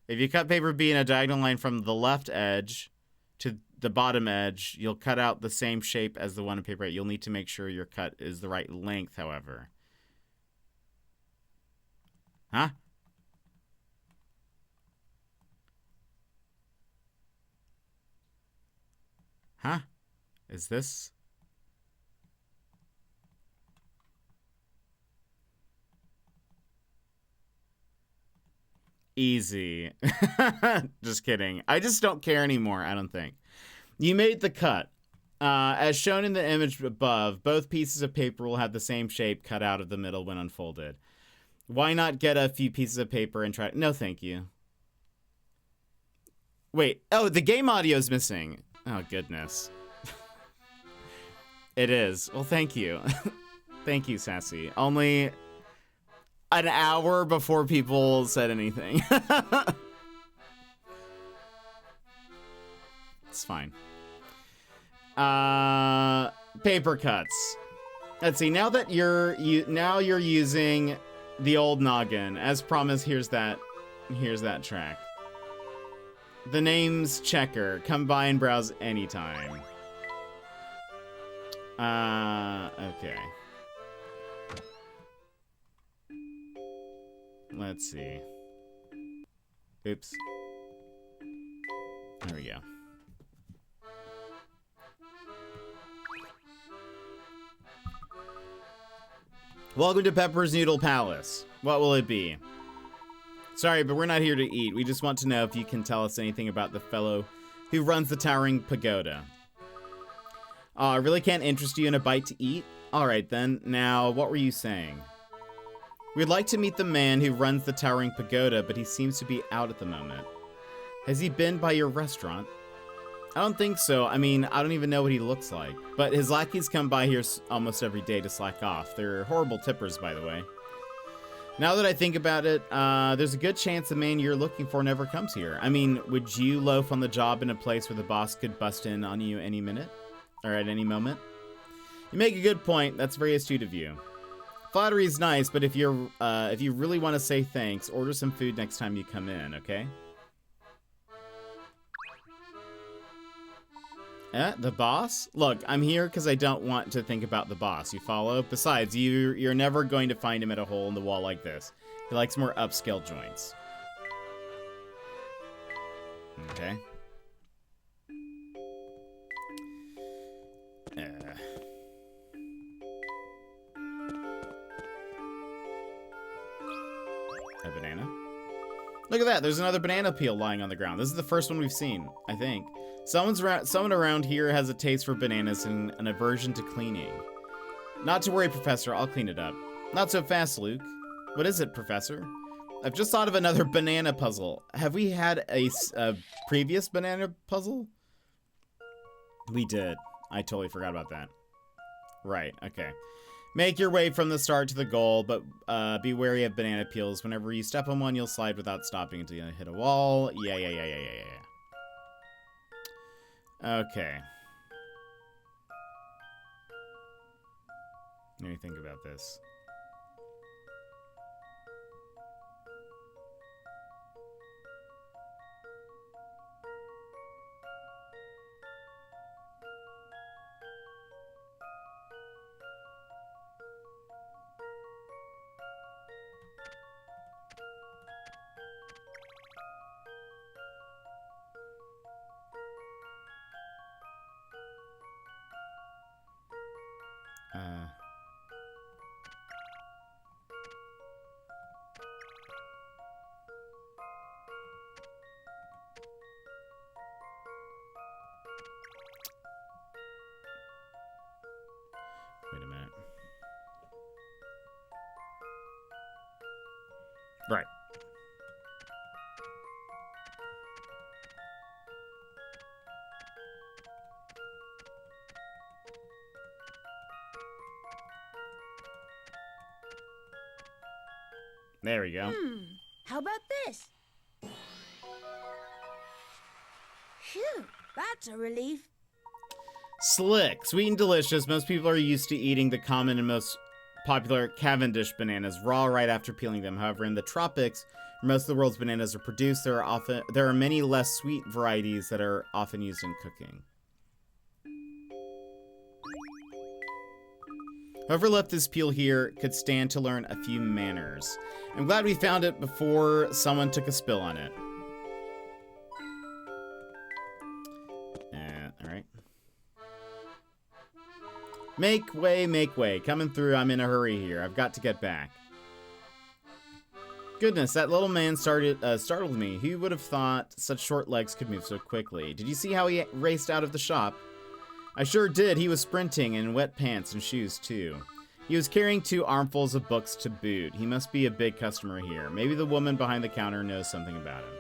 If you cut paper B in a diagonal line from the left edge to the bottom edge, you'll cut out the same shape as the one in paper A. You'll need to make sure your cut is the right length, however. Huh? Huh? Is this? Easy. Just kidding. I just don't care anymore, I don't think. You made the cut. As shown in the image above, both pieces of paper will have the same shape cut out of the middle when unfolded. Why not get a few pieces of paper and try... No, thank you. Wait. Oh, the game audio is missing. Oh, goodness. It is. Well, thank you. Thank you, Sassy. Only an hour before people said anything. It's fine. Paper cuts. Let's see. Now that you're using the old noggin, as promised. Here's that track. The name's Checker. Come by and browse anytime. Okay. Let's see. Oops. There we go. Welcome to Pepper's Noodle Palace. What will it be? Sorry, but we're not here to eat. We just want to know if you can tell us anything about the fellow who runs the towering pagoda. I really can't interest you in a bite to eat? Alright then, now, what were you saying? We'd like to meet the man who runs the towering pagoda, but he seems to be out at the moment. Has he been by your restaurant? I don't think so. I mean, I don't even know what he looks like. But his lackeys come by here almost every day to slack off. They're horrible tippers, by the way. Now that I think about it, there's a good chance the man you're looking for never comes here. I mean, would you loaf on the job in a place where the boss could bust in on you any minute? Or at any moment? You make a good point. That's very astute of you. Flattery is nice, but if you really want to say thanks, order some food next time you come in, okay? The boss? Look, I'm here because I don't want to think about the boss, you follow? Besides, you're never going to find him at a hole in the wall like this. He likes more upscale joints. Okay. A banana? Look at that, there's another banana peel lying on the ground. This is the first one we've seen, I think. Someone around here has a taste for bananas and an aversion to cleaning. Not to worry, Professor, I'll clean it up. Not so fast, Luke. What is it, Professor? I've just thought of another banana puzzle. Have we had a previous banana puzzle? We did. I totally forgot about that. Right, okay. Make your way from the start to the goal, but be wary of banana peels. Whenever you step on one, you'll slide without stopping until you hit a wall. Yeah. Okay. Let me think about this. Wait a minute. Right. There we go. How about this? Phew, that's a relief. Slick, sweet and delicious. Most people are used to eating the common and most popular Cavendish bananas raw right after peeling them. However, in the tropics, where most of the world's bananas are produced, there are many less sweet varieties that are often used in cooking. Whoever left this peel here could stand to learn a few manners. I'm glad we found it before someone took a spill on it. Alright. Make way, make way. Coming through, I'm in a hurry here. I've got to get back. Goodness, that little man startled me. Who would have thought such short legs could move so quickly? Did you see how he raced out of the shop? I sure did. He was sprinting in wet pants and shoes, too. He was carrying 2 armfuls of books to boot. He must be a big customer here. Maybe the woman behind the counter knows something about him.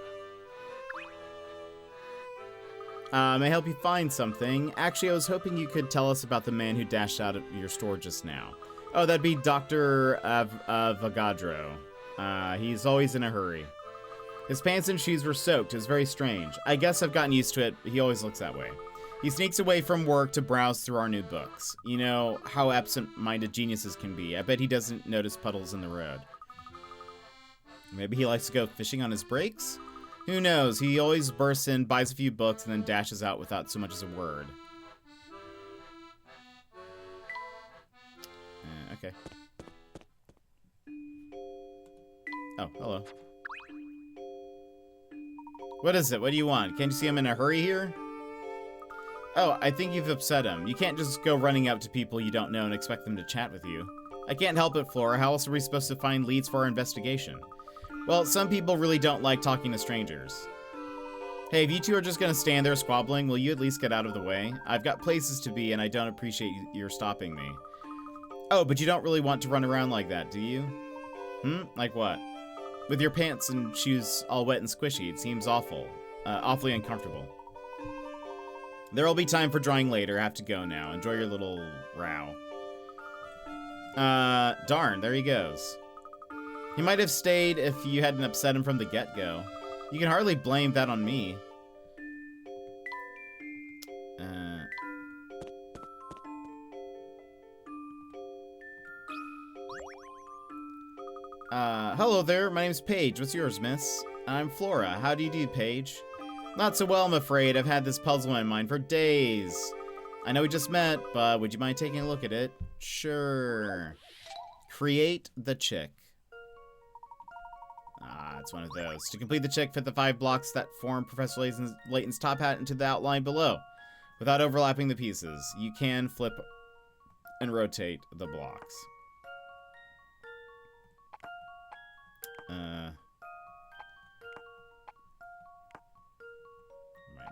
May I help you find something? Actually, I was hoping you could tell us about the man who dashed out of your store just now. Oh, that'd be Dr. Avogadro. He's always in a hurry. His pants and shoes were soaked. It was very strange. I guess I've gotten used to it. He always looks that way. He sneaks away from work to browse through our new books. You know how absent-minded geniuses can be. I bet he doesn't notice puddles in the road. Maybe he likes to go fishing on his breaks? Who knows? He always bursts in, buys a few books, and then dashes out without so much as a word. Okay. Oh, hello. What is it? What do you want? Can't you see I'm in a hurry here? Oh, I think you've upset him. You can't just go running up to people you don't know and expect them to chat with you. I can't help it, Flora. How else are we supposed to find leads for our investigation? Well, some people really don't like talking to strangers. Hey, if you two are just gonna stand there squabbling, will you at least get out of the way? I've got places to be, and I don't appreciate your stopping me. Oh, but you don't really want to run around like that, do you? Like what? With your pants and shoes all wet and squishy, it seems awful. Awfully uncomfortable. There'll be time for drawing later. I have to go now. Enjoy your little row. Darn, there he goes. He might have stayed if you hadn't upset him from the get-go. You can hardly blame that on me. Hello there. My name's Paige. What's yours, miss? I'm Flora. How do you do, Paige? Not so well, I'm afraid. I've had this puzzle in my mind for days. I know we just met, but would you mind taking a look at it? Sure. Create the chick. Ah, it's one of those. To complete the chick, fit the 5 blocks that form Professor Layton's top hat into the outline below. Without overlapping the pieces, you can flip and rotate the blocks. Remind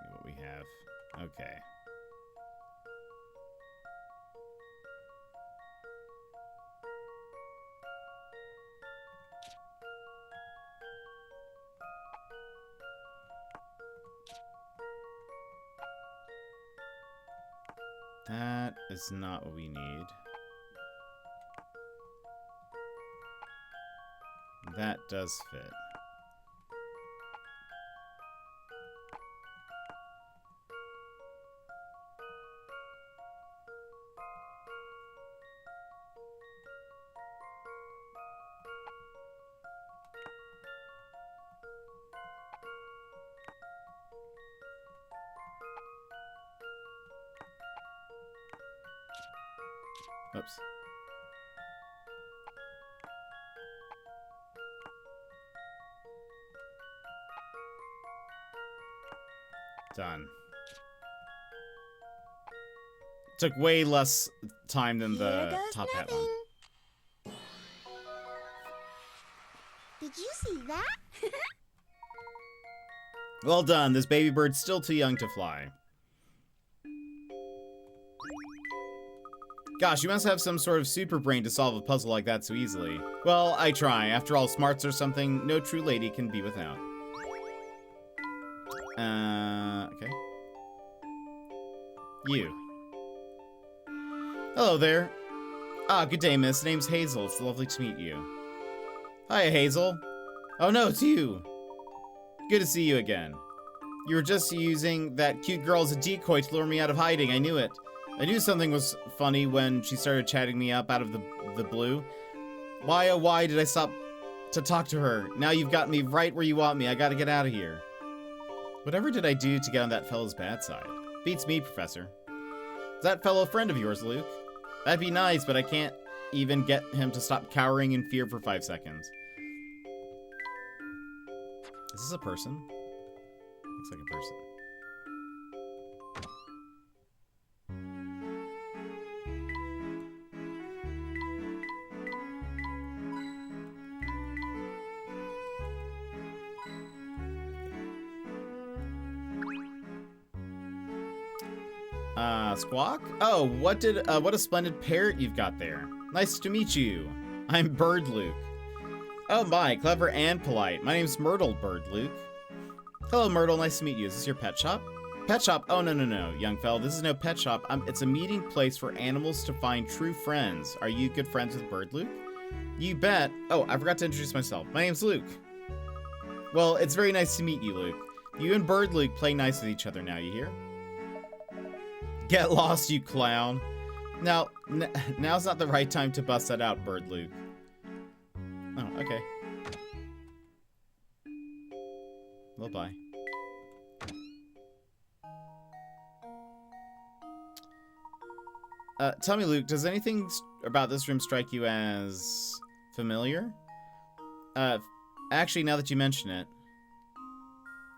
me what we have. Okay. That is not what we need. That does fit. Oops. Done. Took way less time than the top hat one. Did you see that? Well done. This baby bird's still too young to fly. Gosh, you must have some sort of super brain to solve a puzzle like that so easily. Well, I try. After all, smarts are something no true lady can be without. Okay. You. Hello there. Ah, good day, miss. Name's Hazel. It's lovely to meet you. Hi, Hazel. Oh no, it's you. Good to see you again. You were just using that cute girl as a decoy to lure me out of hiding. I knew it. I knew something was funny when she started chatting me up out of the blue. Why, oh why did I stop to talk to her? Now you've got me right where you want me. I gotta get out of here. Whatever did I do to get on that fellow's bad side? Beats me, Professor. Is that fellow a friend of yours, Luke? That'd be nice, but I can't even get him to stop cowering in fear for 5 seconds. Is this a person? Looks like a person. Squawk? Oh, what a splendid parrot you've got there. Nice to meet you. I'm Bird Luke. Oh my, clever and polite. My name's Myrtle, Bird Luke. Hello, Myrtle, nice to meet you. Is this your pet shop? Pet shop? Oh, no, young fella. This is no pet shop. It's a meeting place for animals to find true friends. Are you good friends with Bird Luke? You bet. Oh, I forgot to introduce myself. My name's Luke. Well, it's very nice to meet you, Luke. You and Bird Luke play nice with each other now, you hear? Get lost, you clown. Now, now's not the right time to bust that out, Bird Luke. Oh, okay. Well, bye. Tell me, Luke, does anything about this room strike you as familiar? Actually, now that you mention it,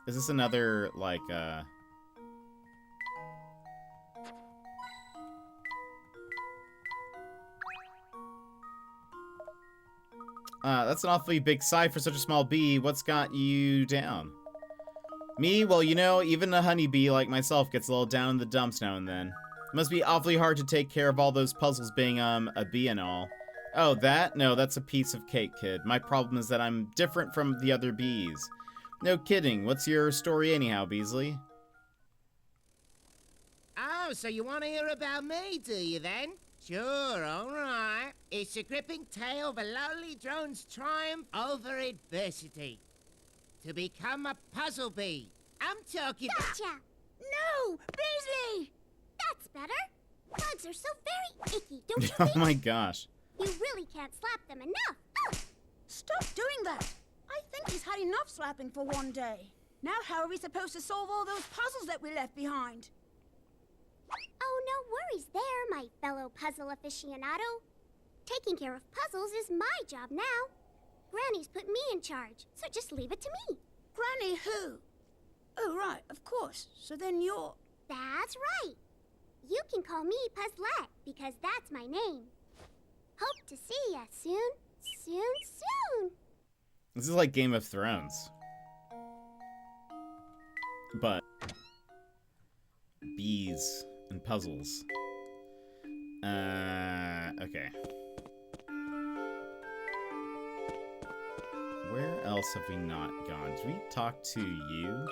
is this another, like, that's an awfully big sigh for such a small bee. What's got you down? Me? Well, you know, even a honeybee like myself gets a little down in the dumps now and then. It must be awfully hard to take care of all those puzzles being, a bee and all. Oh, that? No, that's a piece of cake, kid. My problem is that I'm different from the other bees. No kidding. What's your story anyhow, Beasley? Oh, so you want to hear about me, do you then? Sure, all right. It's a gripping tale of a lowly drone's triumph over adversity. To become a puzzle bee. I'm talking... Gotcha! No! Beasley! That's better. Bugs are so very icky, don't you Oh think? my gosh. You really can't slap them enough. Ugh. Stop doing that. I think he's had enough slapping for one day. Now how are we supposed to solve all those puzzles that we left behind? Oh, no worries there, my fellow puzzle aficionado. Taking care of puzzles is my job now. Granny's put me in charge, so just leave it to me. Granny who? Oh, right, of course. So then you're... That's right. You can call me Puzzlette, because that's my name. Hope to see ya soon, soon. This is like Game of Thrones. But bees and puzzles. Okay. Where else have we not gone? Did we talk to you?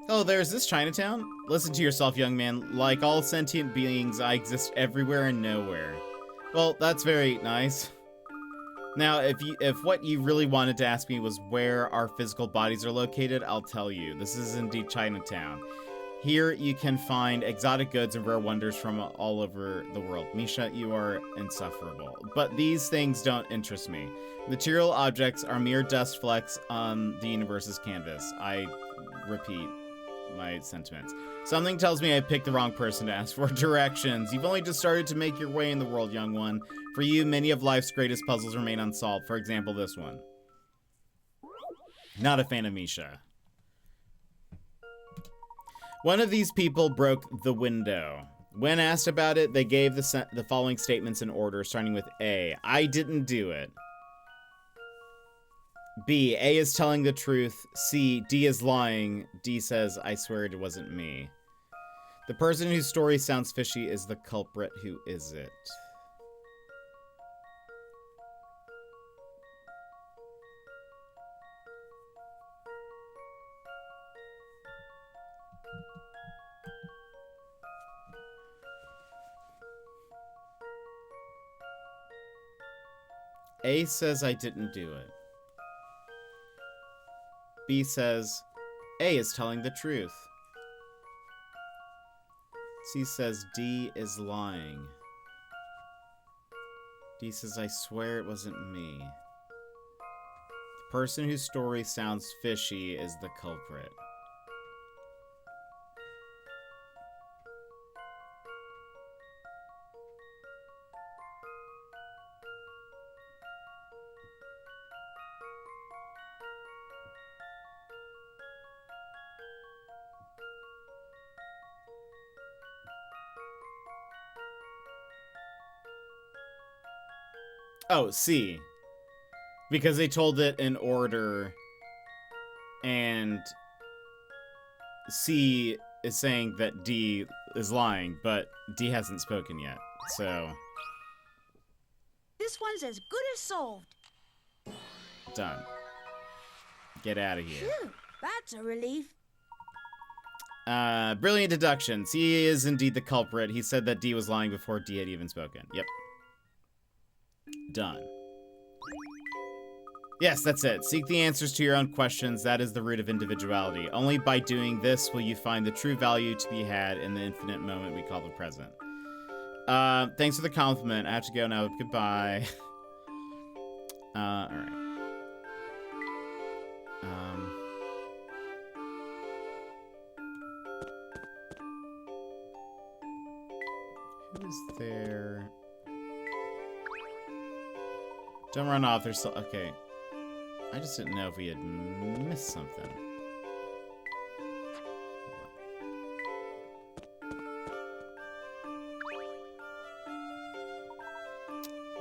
Oh, there's this Chinatown? Listen to yourself, young man. Like all sentient beings, I exist everywhere and nowhere. Well, that's very nice. Now, if what you really wanted to ask me was where our physical bodies are located, I'll tell you. This is indeed Chinatown. Here you can find exotic goods and rare wonders from all over the world. Misha, you are insufferable. But these things don't interest me. Material objects are mere dust flecks on the universe's canvas. I repeat my sentiments. Something tells me I picked the wrong person to ask for directions. You've only just started to make your way in the world, young one. For you, many of life's greatest puzzles remain unsolved. For example, this one. Not a fan of Misha. One of these people broke the window. When asked about it, they gave the following statements in order, starting with A. I didn't do it. B. A is telling the truth. C. D is lying. D says, I swear it wasn't me. The person whose story sounds fishy is the culprit. Who is it? A says I didn't do it. B says A is telling the truth. C says D is lying. D says I swear it wasn't me. The person whose story sounds fishy is the culprit. Oh, C. Because they told it in order, and C is saying that D is lying, but D hasn't spoken yet, so... This one's as good as solved. Done. Get out of here. Phew, that's a relief. Brilliant deductions. He is indeed the culprit. He said that D was lying before D had even spoken. Yep. Done. Yes, that's it. Seek the answers to your own questions. That is the root of individuality. Only by doing this will you find the true value to be had in the infinite moment we call the present. Thanks for the compliment. I have to go now. Goodbye. Alright. Who's there? Don't run off. There's still... Okay. I just didn't know if we had missed something.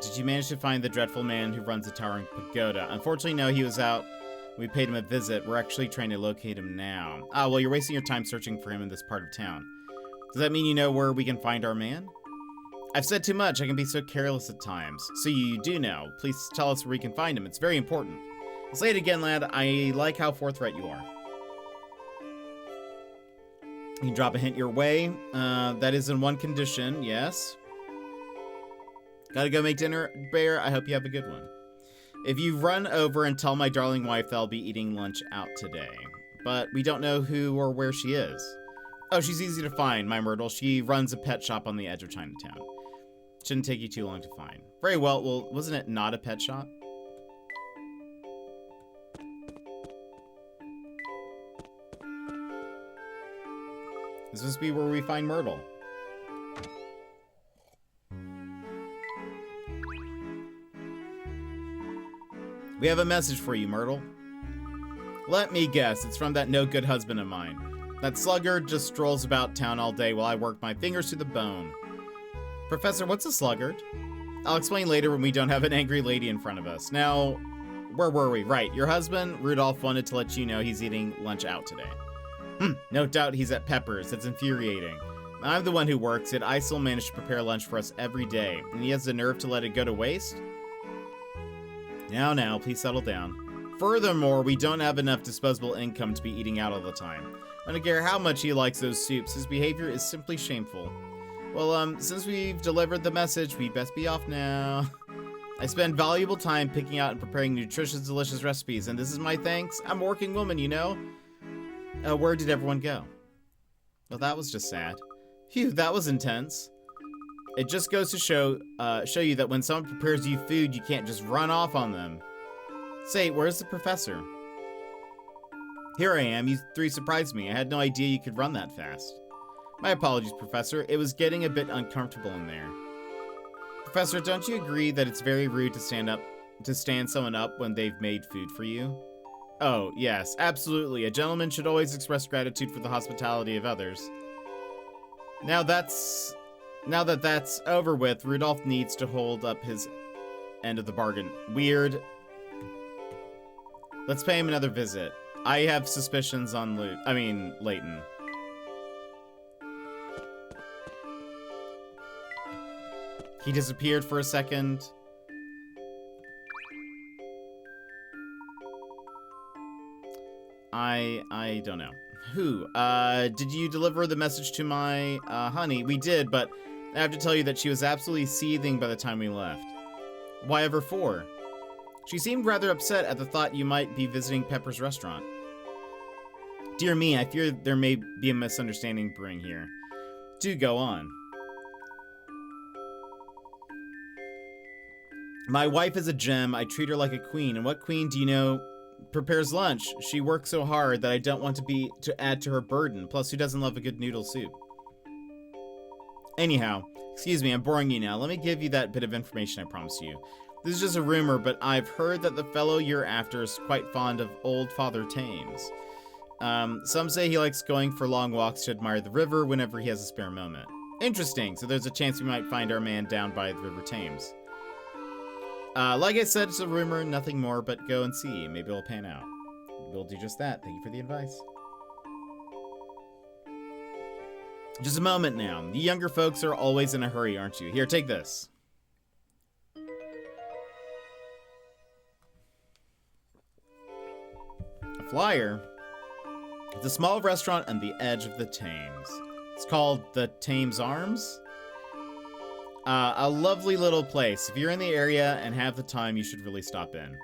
Did you manage to find the dreadful man who runs the towering pagoda? Unfortunately, no, he was out. We paid him a visit. We're actually trying to locate him now. Ah, well, you're wasting your time searching for him in this part of town. Does that mean you know where we can find our man? I've said too much. I can be so careless at times. So you do know. Please tell us where we can find him. It's very important. I'll say it again, lad. I like how forthright you are. You can drop a hint your way. That is in one condition, yes. Gotta go make dinner, Bear. I hope you have a good one. If you run over and tell my darling wife that I'll be eating lunch out today. But we don't know who or where she is. Oh, she's easy to find, my Myrtle. She runs a pet shop on the edge of Chinatown. Shouldn't take you too long to find. Very well. Well, wasn't it not a pet shop? This must be where we find Myrtle. We have a message for you, Myrtle. Let me guess, it's from that no-good husband of mine. That sluggard just strolls about town all day while I work my fingers to the bone. Professor, what's a sluggard? I'll explain later when we don't have an angry lady in front of us. Now, where were we? Right, your husband, Rudolph, wanted to let you know he's eating lunch out today. No doubt he's at Pepper's. That's infuriating. I'm the one who works it. I still manage to prepare lunch for us every day, and he has the nerve to let it go to waste? Now, please settle down. Furthermore, we don't have enough disposable income to be eating out all the time. I don't care how much he likes those soups, his behavior is simply shameful. Well, since we've delivered the message, we best be off now. I spend valuable time picking out and preparing nutritious, delicious recipes, and this is my thanks. I'm a working woman, you know? Where did everyone go? Well, that was just sad. Phew, that was intense. It just goes to show you that when someone prepares you food, you can't just run off on them. Say, where's the professor? Here I am. You three surprised me. I had no idea you could run that fast. My apologies, Professor. It was getting a bit uncomfortable in there. Professor, don't you agree that it's very rude to stand someone up when they've made food for you? Oh, yes, absolutely. A gentleman should always express gratitude for the hospitality of others. Now that that's over with, Rudolph needs to hold up his end of the bargain. Weird. Let's pay him another visit. I have suspicions on Layton. He disappeared for a second. I don't know. Who? Did you deliver the message to my, honey? We did, but I have to tell you that she was absolutely seething by the time we left. Why ever for? She seemed rather upset at the thought you might be visiting Pepper's restaurant. Dear me, I fear there may be a misunderstanding brewing here. Do go on. My wife is a gem. I treat her like a queen. And what queen do you know prepares lunch? She works so hard that I don't want to add to her burden. Plus, who doesn't love a good noodle soup? Anyhow, excuse me, I'm boring you now. Let me give you that bit of information I promised you. This is just a rumor, but I've heard that the fellow you're after is quite fond of old Father Thames. Some say he likes going for long walks to admire the river whenever he has a spare moment. Interesting, so there's a chance we might find our man down by the River Thames. Like I said, it's a rumor, nothing more, but go and see. Maybe it'll pan out. We'll do just that. Thank you for the advice. Just a moment now. You younger folks are always in a hurry, aren't you? Here, take this. A flyer. It's a small restaurant on the edge of the Thames. It's called the Thames Arms. A lovely little place. If you're in the area and have the time, you should really stop in.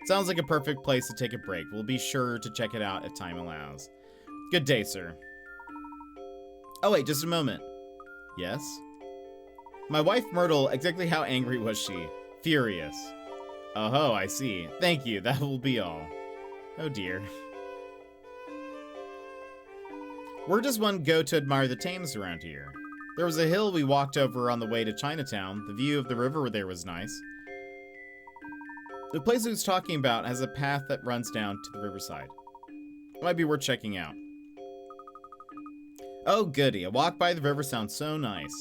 Sounds like a perfect place to take a break. We'll be sure to check it out if time allows. Good day, sir. Oh, wait, just a moment. Yes? My wife, Myrtle, exactly how angry was she? Furious. Oh, I see. Thank you, that will be all. Oh, dear. Where does one go to admire the Thames around here? There was a hill we walked over on the way to Chinatown. The view of the river there was nice. The place I was talking about has a path that runs down to the riverside. It might be worth checking out. Oh, goody. A walk by the river sounds so nice.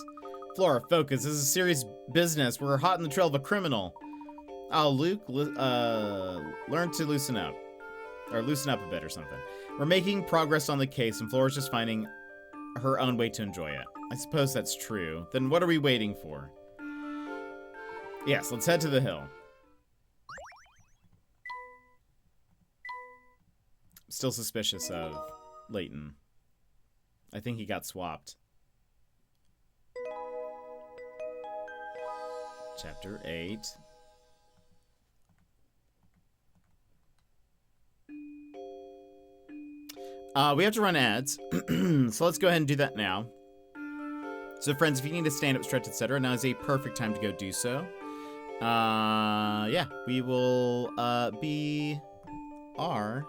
Flora, focus. This is serious business. We're hot in the trail of a criminal. Oh, Luke, learn to loosen up. Or loosen up a bit or something. We're making progress on the case, and Flora's just finding her own way to enjoy it. I suppose that's true. Then what are we waiting for? Yes, let's head to the hill. Still suspicious of Layton. I think he got swapped. Chapter 8. We have to run ads, so let's go ahead and do that now. So friends, if you need to stand up, stretch, etc., now is a perfect time to go do so. Yeah, we will be our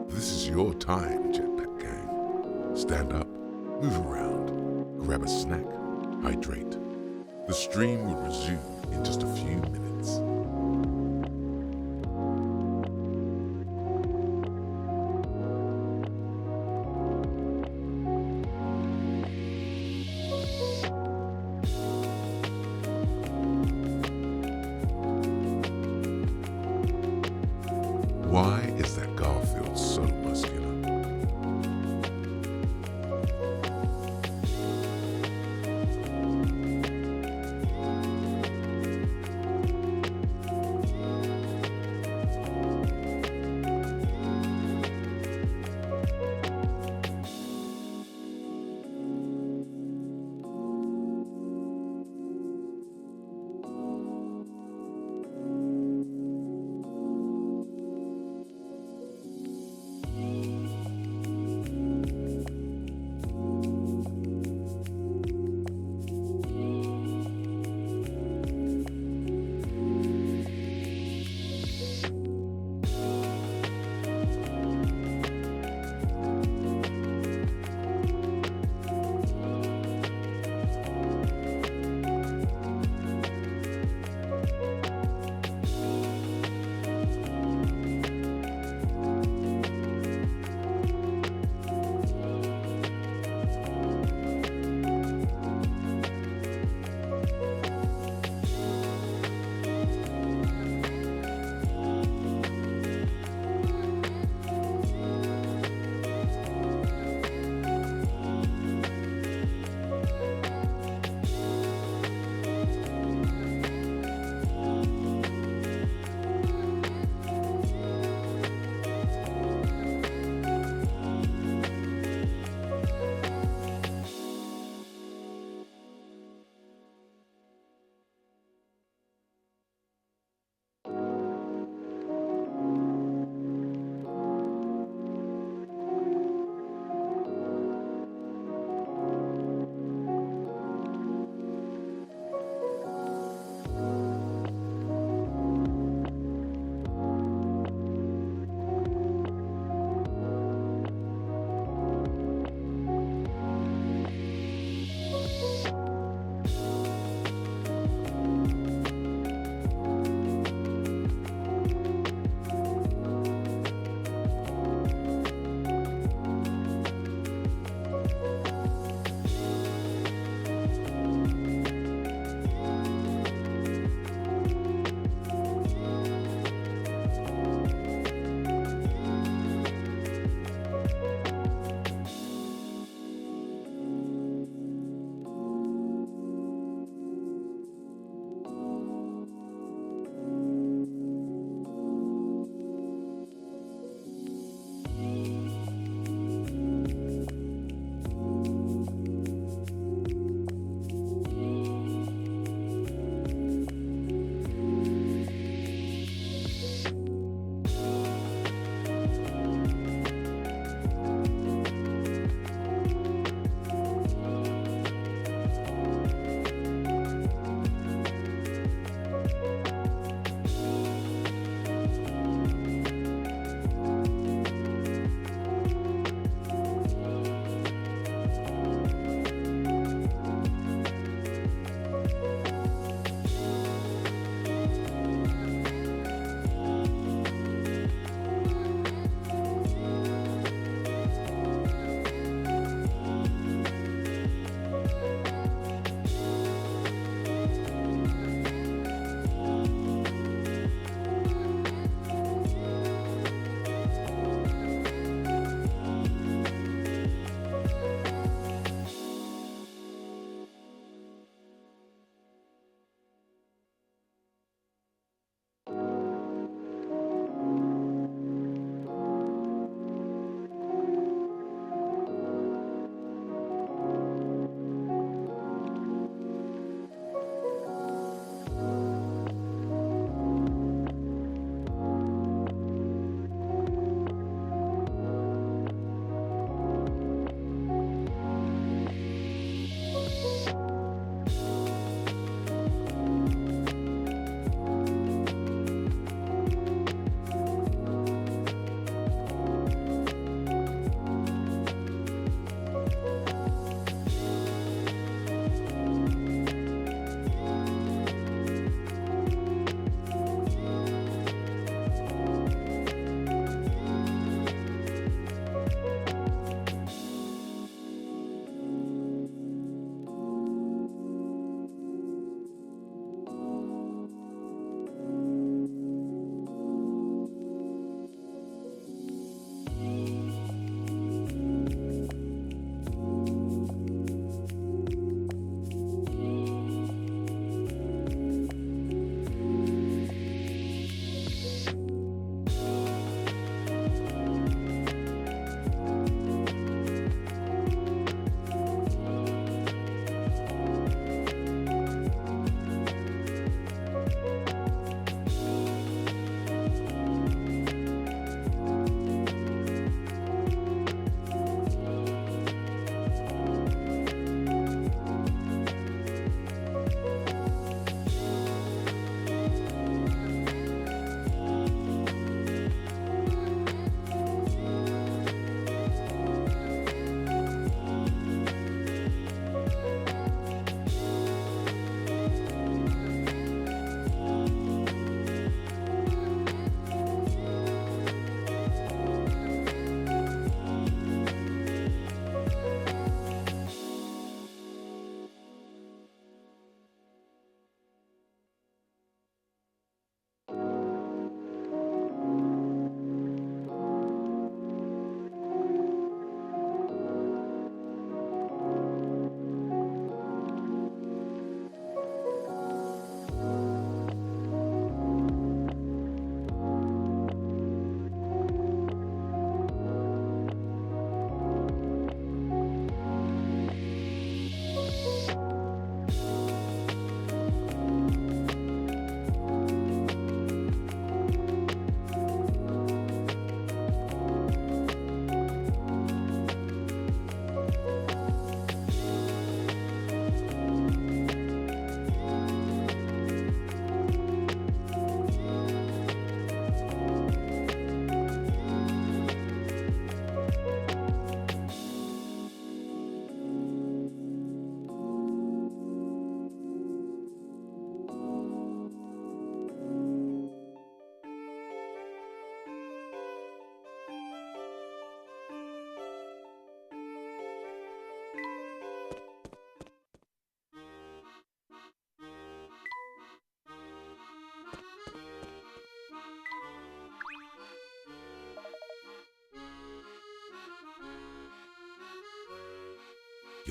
This is your time, Jetpack Gang. Stand up, move around, grab a snack, hydrate. The stream will resume in just a few minutes. Why is that Garfield so muscular?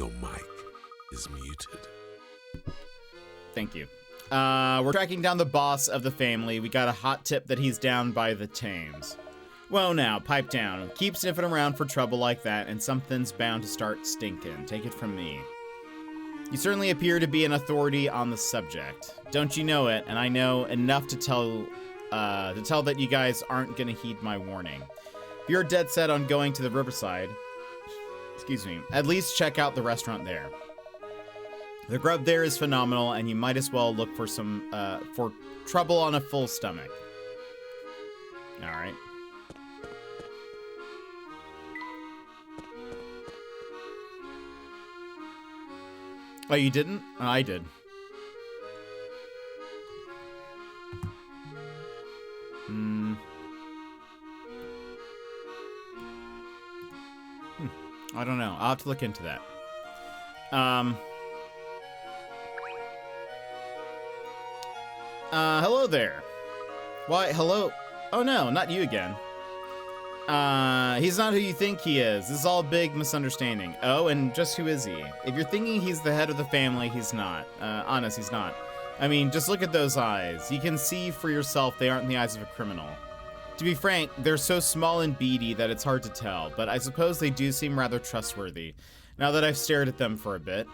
Your mic is muted. Thank you. We're tracking down the boss of the family. We got a hot tip that he's down by the Thames. Whoa now, pipe down. Keep sniffing around for trouble like that, and something's bound to start stinking. Take it from me. You certainly appear to be an authority on the subject. Don't you know it? And I know enough to tell that you guys aren't gonna heed my warning. If you're dead set on going to the riverside, excuse me, at least check out the restaurant there. The grub there is phenomenal, and you might as well look for some for trouble on a full stomach. All right. Oh, you didn't? Oh, I did. I don't know. I'll have to look into that. Hello there. Why, hello? Oh no, not you again. He's not who you think he is. This is all a big misunderstanding. Oh, and just who is he? If you're thinking he's the head of the family, he's not. Honest, he's not. I mean, just look at those eyes. You can see for yourself they aren't in the eyes of a criminal. To be frank, they're so small and beady that it's hard to tell, but I suppose they do seem rather trustworthy, now that I've stared at them for a bit.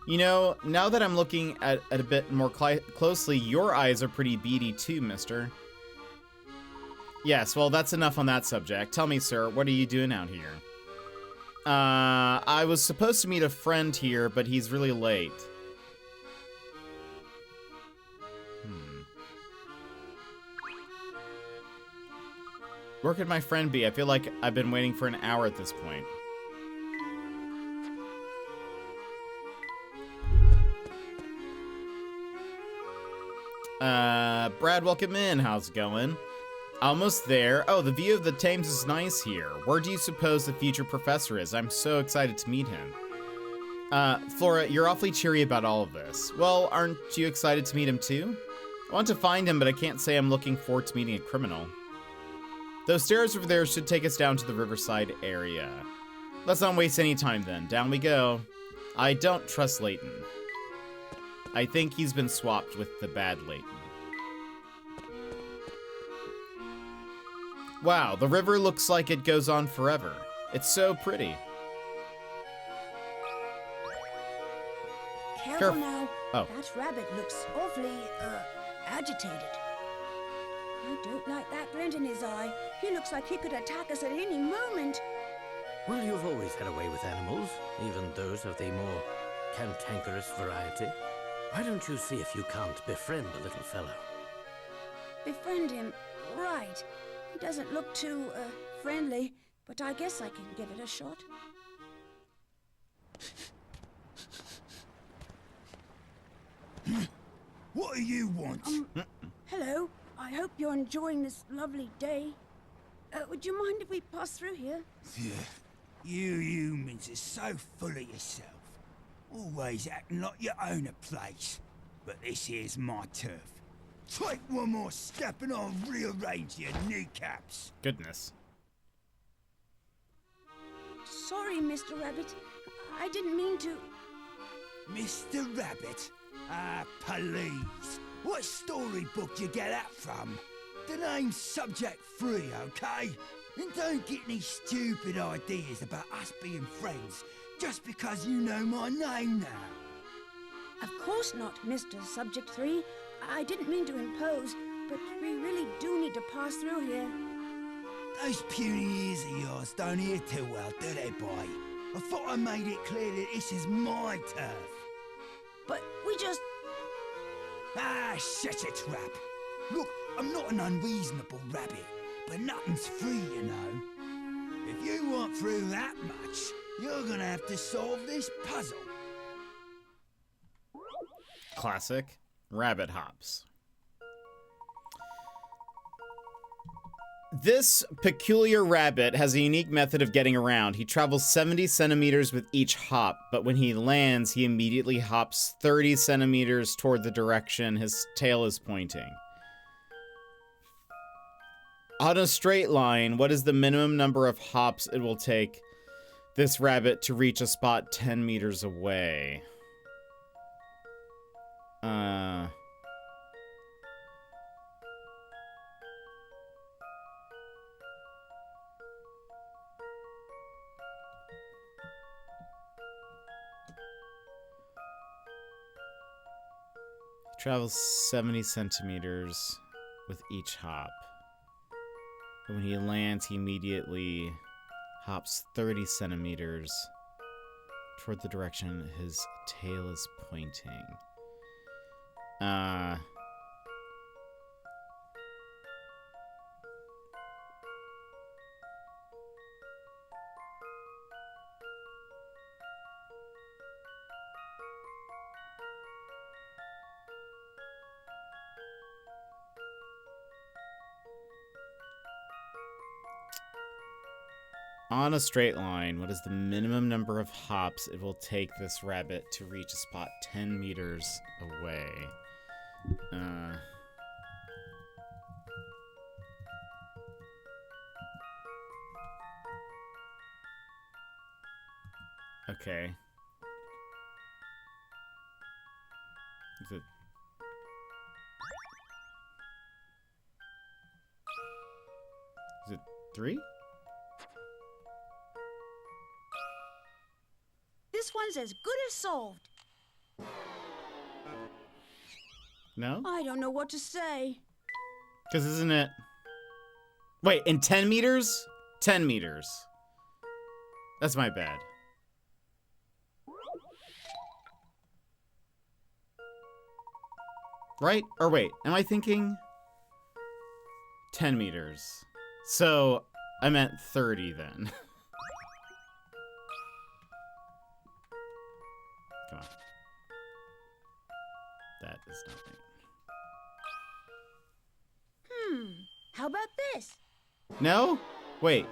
You know, now that I'm looking at a bit more closely, your eyes are pretty beady too, mister. Yes, well, that's enough on that subject. Tell me, sir, what are you doing out here? I was supposed to meet a friend here, but he's really late. Where could my friend be? I feel like I've been waiting for an hour at this point. Brad, welcome in. How's it going? Almost there. Oh, the view of the Thames is nice here. Where do you suppose the future professor is? I'm so excited to meet him. Flora, you're awfully cheery about all of this. Well, aren't you excited to meet him too? I want to find him, but I can't say I'm looking forward to meeting a criminal. Those stairs over there should take us down to the riverside area. Let's not waste any time then. Down we go. I don't trust Layton. I think he's been swapped with the bad Layton. Wow, the river looks like it goes on forever. It's so pretty. Careful now. Oh. That rabbit looks awfully, agitated. I don't like that glint in his eye. He looks like he could attack us at any moment. Well, you've always had a way with animals, even those of the more cantankerous variety. Why don't you see if you can't befriend the little fellow? Befriend him? Right. He doesn't look too, friendly, but I guess I can give it a shot. What do you want? Hello. I hope you're enjoying this lovely day. Would you mind if we pass through here? Yeah, you humans are so full of yourself. Always acting like you own a place. But this here's my turf. Take one more step and I'll rearrange your kneecaps. Goodness. Sorry, Mr. Rabbit. I didn't mean to... Mr. Rabbit? Ah, please. What storybook you get that from? The name's Subject Free, okay? And don't get any stupid ideas about us being friends just because you know my name now. Of course not, Mr. Subject 3. I didn't mean to impose, but we really do need to pass through here. Those puny ears of yours don't hear too well, do they, boy? I thought I made it clear that this is my turf. But we just... Ah, shut your trap. Look, I'm not an unreasonable rabbit, but nothing's free, you know. If you want through that much, you're gonna have to solve this puzzle. Classic. Rabbit hops. This peculiar rabbit has a unique method of getting around. He travels 70 centimeters with each hop, but when he lands, he immediately hops 30 centimeters toward the direction his tail is pointing. On a straight line, what is the minimum number of hops it will take this rabbit to reach a spot 10 meters away. Travels 70 centimeters with each hop. But when he lands, he immediately hops 30 centimeters toward the direction his tail is pointing. On a straight line, what is the minimum number of hops it will take this rabbit to reach a spot 10 meters away? Okay. Is it 3? This one's as good as solved. No? I don't know what to say. Because isn't it... Wait, in 10 meters? 10 meters. That's my bad. Right? Or wait, am I thinking 10 meters? So, I meant 30 then. Come on. That is not right. How about this? No? Wait.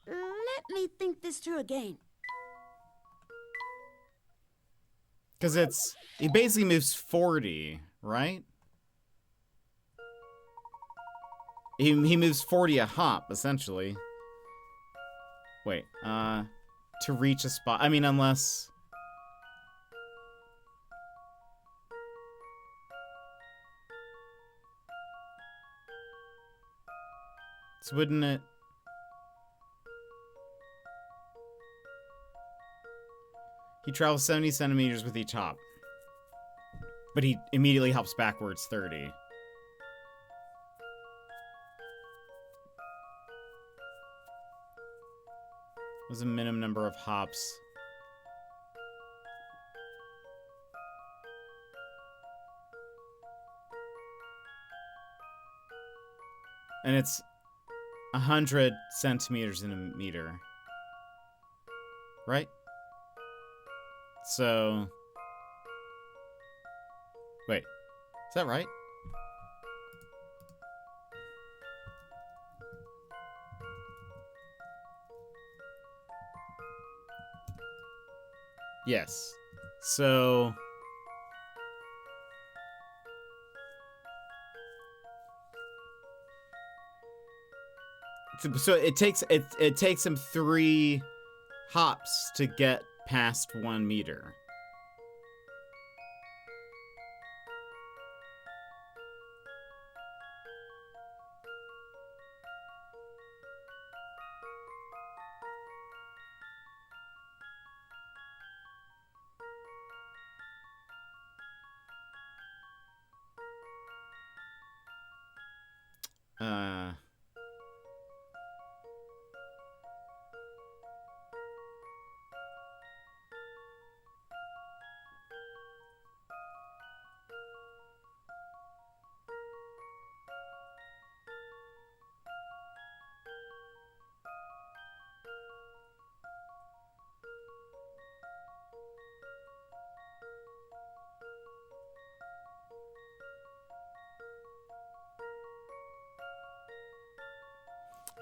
Let me think this through again. Because he basically moves 40, right? He moves 40 a hop, essentially. Wait, to reach a spot. I mean, unless... So wouldn't it... He travels 70 centimeters with each hop. But he immediately hops backwards 30. What's the minimum number of hops? And it's 100 centimeters in a meter. Right? So... Wait. Is that right? Yes. So... So it takes him 3 hops to get past 1 meter.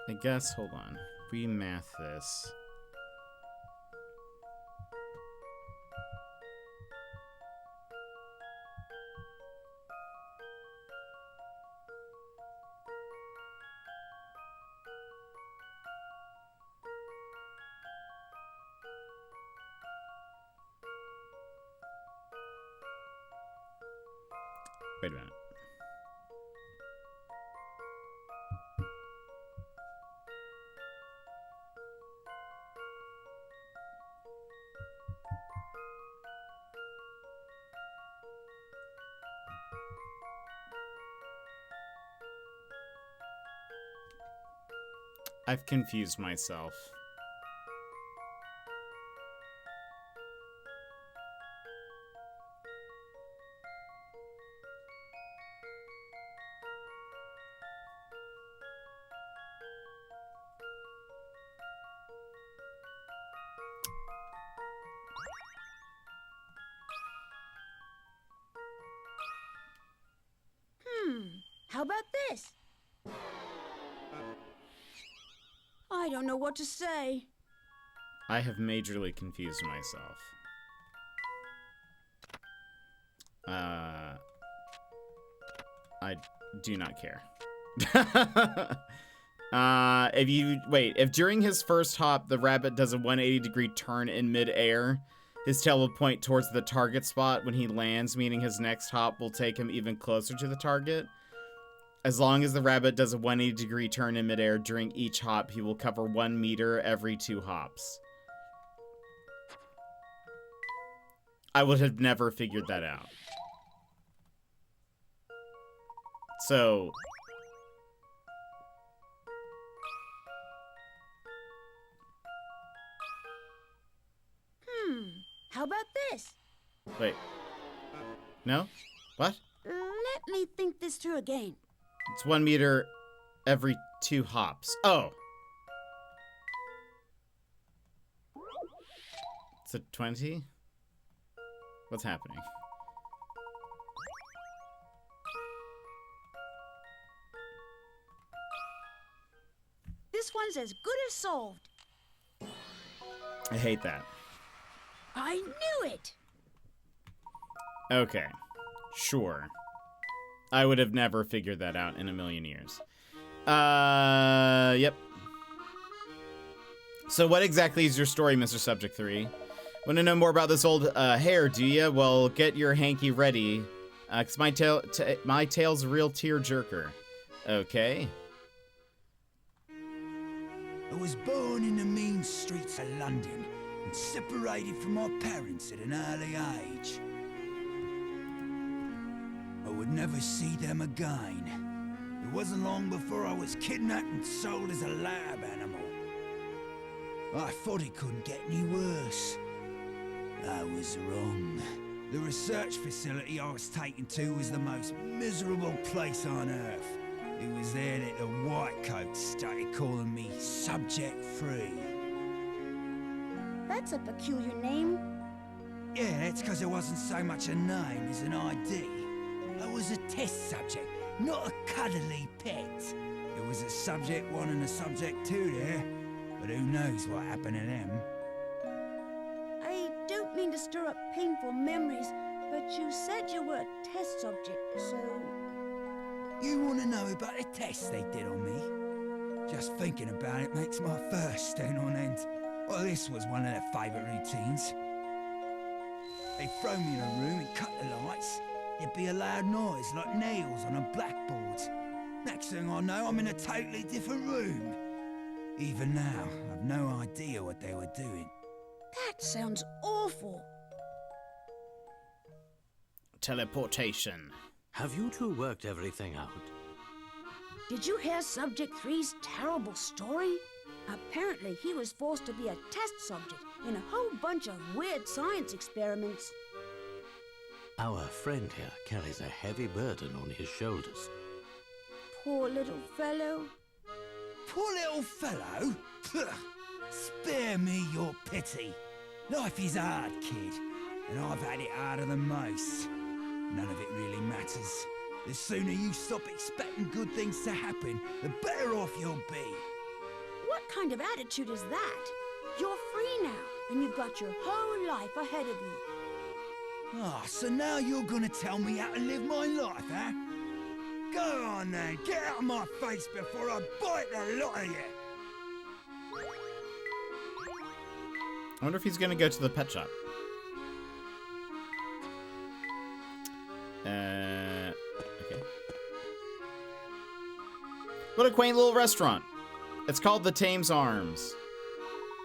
I guess, hold on. If we math this. Wait a minute. I've confused myself. How about this? I don't know what to say. I have majorly confused myself. I do not care. If during his first hop, the rabbit does a 180-degree turn in mid-air, his tail will point towards the target spot when he lands, meaning his next hop will take him even closer to the target. As long as the rabbit does a 180-degree turn in midair during each hop, he will cover 1 meter every 2 hops. I would have never figured that out. So... How about this? Wait. No? What? Let me think this through again. It's 1 meter every 2 hops. Oh. It's a 20? What's happening? This one's as good as solved. I hate that. I knew it! Okay. Sure. I would have never figured that out in a million years. Yep. So what exactly is your story, Mr. Subject 3? Want to know more about this old hair, do ya? Well, get your hanky ready, cause my tail's a real tear-jerker. Okay. I was born in the mean streets of London and separated from my parents at an early age. I would never see them again. It wasn't long before I was kidnapped and sold as a lab animal. I thought it couldn't get any worse. I was wrong. The research facility I was taken to was the most miserable place on Earth. It was there that the whitecoats started calling me Subject 3. That's a peculiar name. Yeah, that's because it wasn't so much a name as an ID. I was a test subject, not a cuddly pet. There was a Subject 1 and a Subject 2 there, but who knows what happened to them. I don't mean to stir up painful memories, but you said you were a test subject, so... You want to know about the test they did on me? Just thinking about it makes my fur stand on end. Well, this was one of their favourite routines. They'd throw me in a room and cut the lights. There'd be a loud noise like nails on a blackboard. Next thing I know, I'm in a totally different room. Even now, I've no idea what they were doing. That sounds awful. Teleportation. Have you two worked everything out? Did you hear Subject 3's terrible story? Apparently, he was forced to be a test subject in a whole bunch of weird science experiments. Our friend here carries a heavy burden on his shoulders. Poor little fellow. Poor little fellow? Spare me your pity. Life is hard, kid, and I've had it harder than most. None of it really matters. The sooner you stop expecting good things to happen, the better off you'll be. What kind of attitude is that? You're free now, and you've got your whole life ahead of you. Ah, so now you're gonna tell me how to live my life, huh? Go on then, get out of my face before I bite the lot of you! I wonder if he's gonna go to the pet shop. What a quaint little restaurant. It's called the Thames Arms.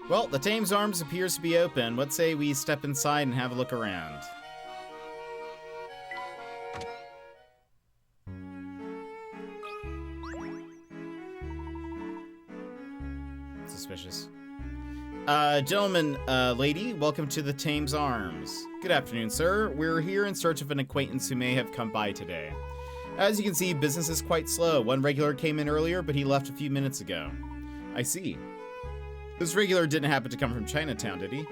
Well, the Thames Arms appears to be open. What say we step inside and have a look around? Suspicious. Gentlemen, lady, welcome to the Thames Arms. Good afternoon, sir. We're here in search of an acquaintance who may have come by today. As you can see, business is quite slow. One regular came in earlier, but he left a few minutes ago. I see. This regular didn't happen to come from Chinatown, did he?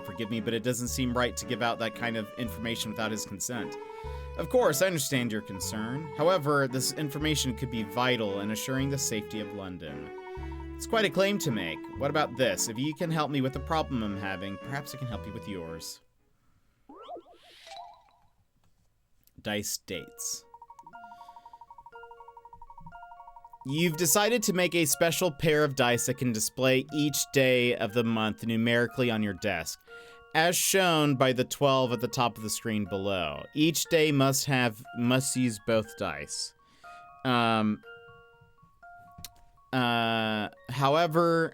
Forgive me, but it doesn't seem right to give out that kind of information without his consent. Of course, I understand your concern. However, this information could be vital in assuring the safety of London. It's quite a claim to make. What about this? If you can help me with the problem I'm having, perhaps I can help you with yours. Dice dates. You've decided to make a special pair of dice that can display each day of the month numerically on your desk, as shown by the 12 at the top of the screen below. Each day must use both dice. However,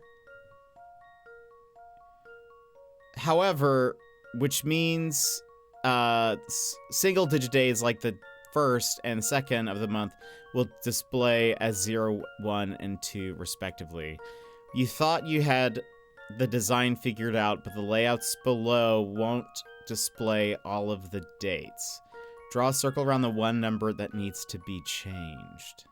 which means single digit days like the 1st and 2nd of the month will display as 0, 1, and 2 respectively. You thought you had the design figured out, but the layouts below won't display all of the dates. Draw a circle around the one number that needs to be changed.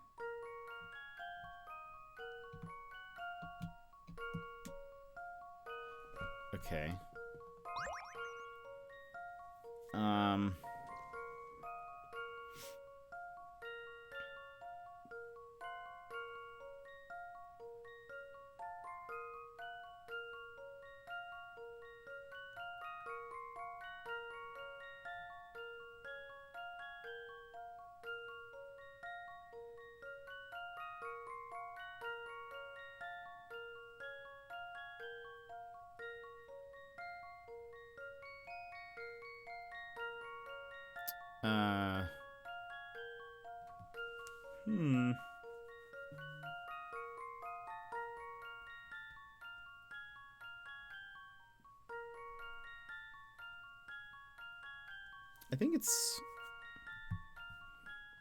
Okay. I think it's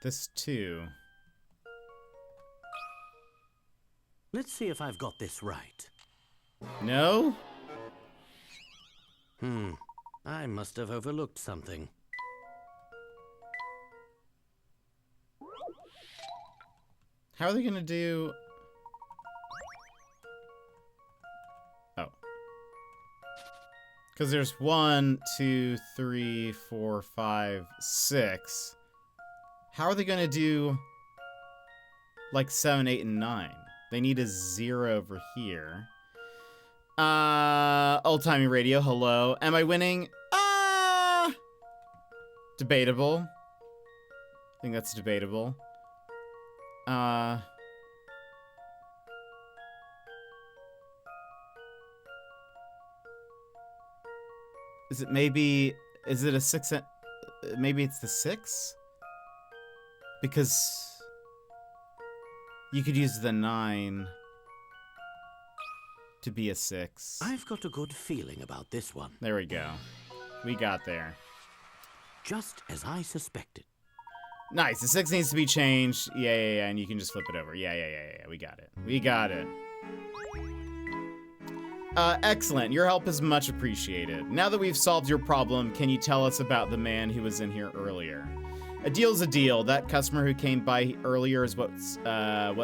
this too. Let's see if I've got this right. No? I must have overlooked something. How are they gonna do... Oh. Because there's 1, 2, 3, 4, 5, 6. How are they gonna do... like 7, 8, and 9? They need a 0 over here. Old-timey radio, hello. Am I winning? Debatable. I think that's debatable. Is it maybe... Is it a 6? Maybe it's the 6? Because... you could use the 9 to be a 6. I've got a good feeling about this one. There we go. We got there. Just as I suspected. Nice. The 6 needs to be changed. Yeah. And you can just flip it over. Yeah. We got it. We got it. Excellent. Your help is much appreciated. Now that we've solved your problem, can you tell us about the man who was in here earlier? A deal's a deal. That customer who came by earlier is what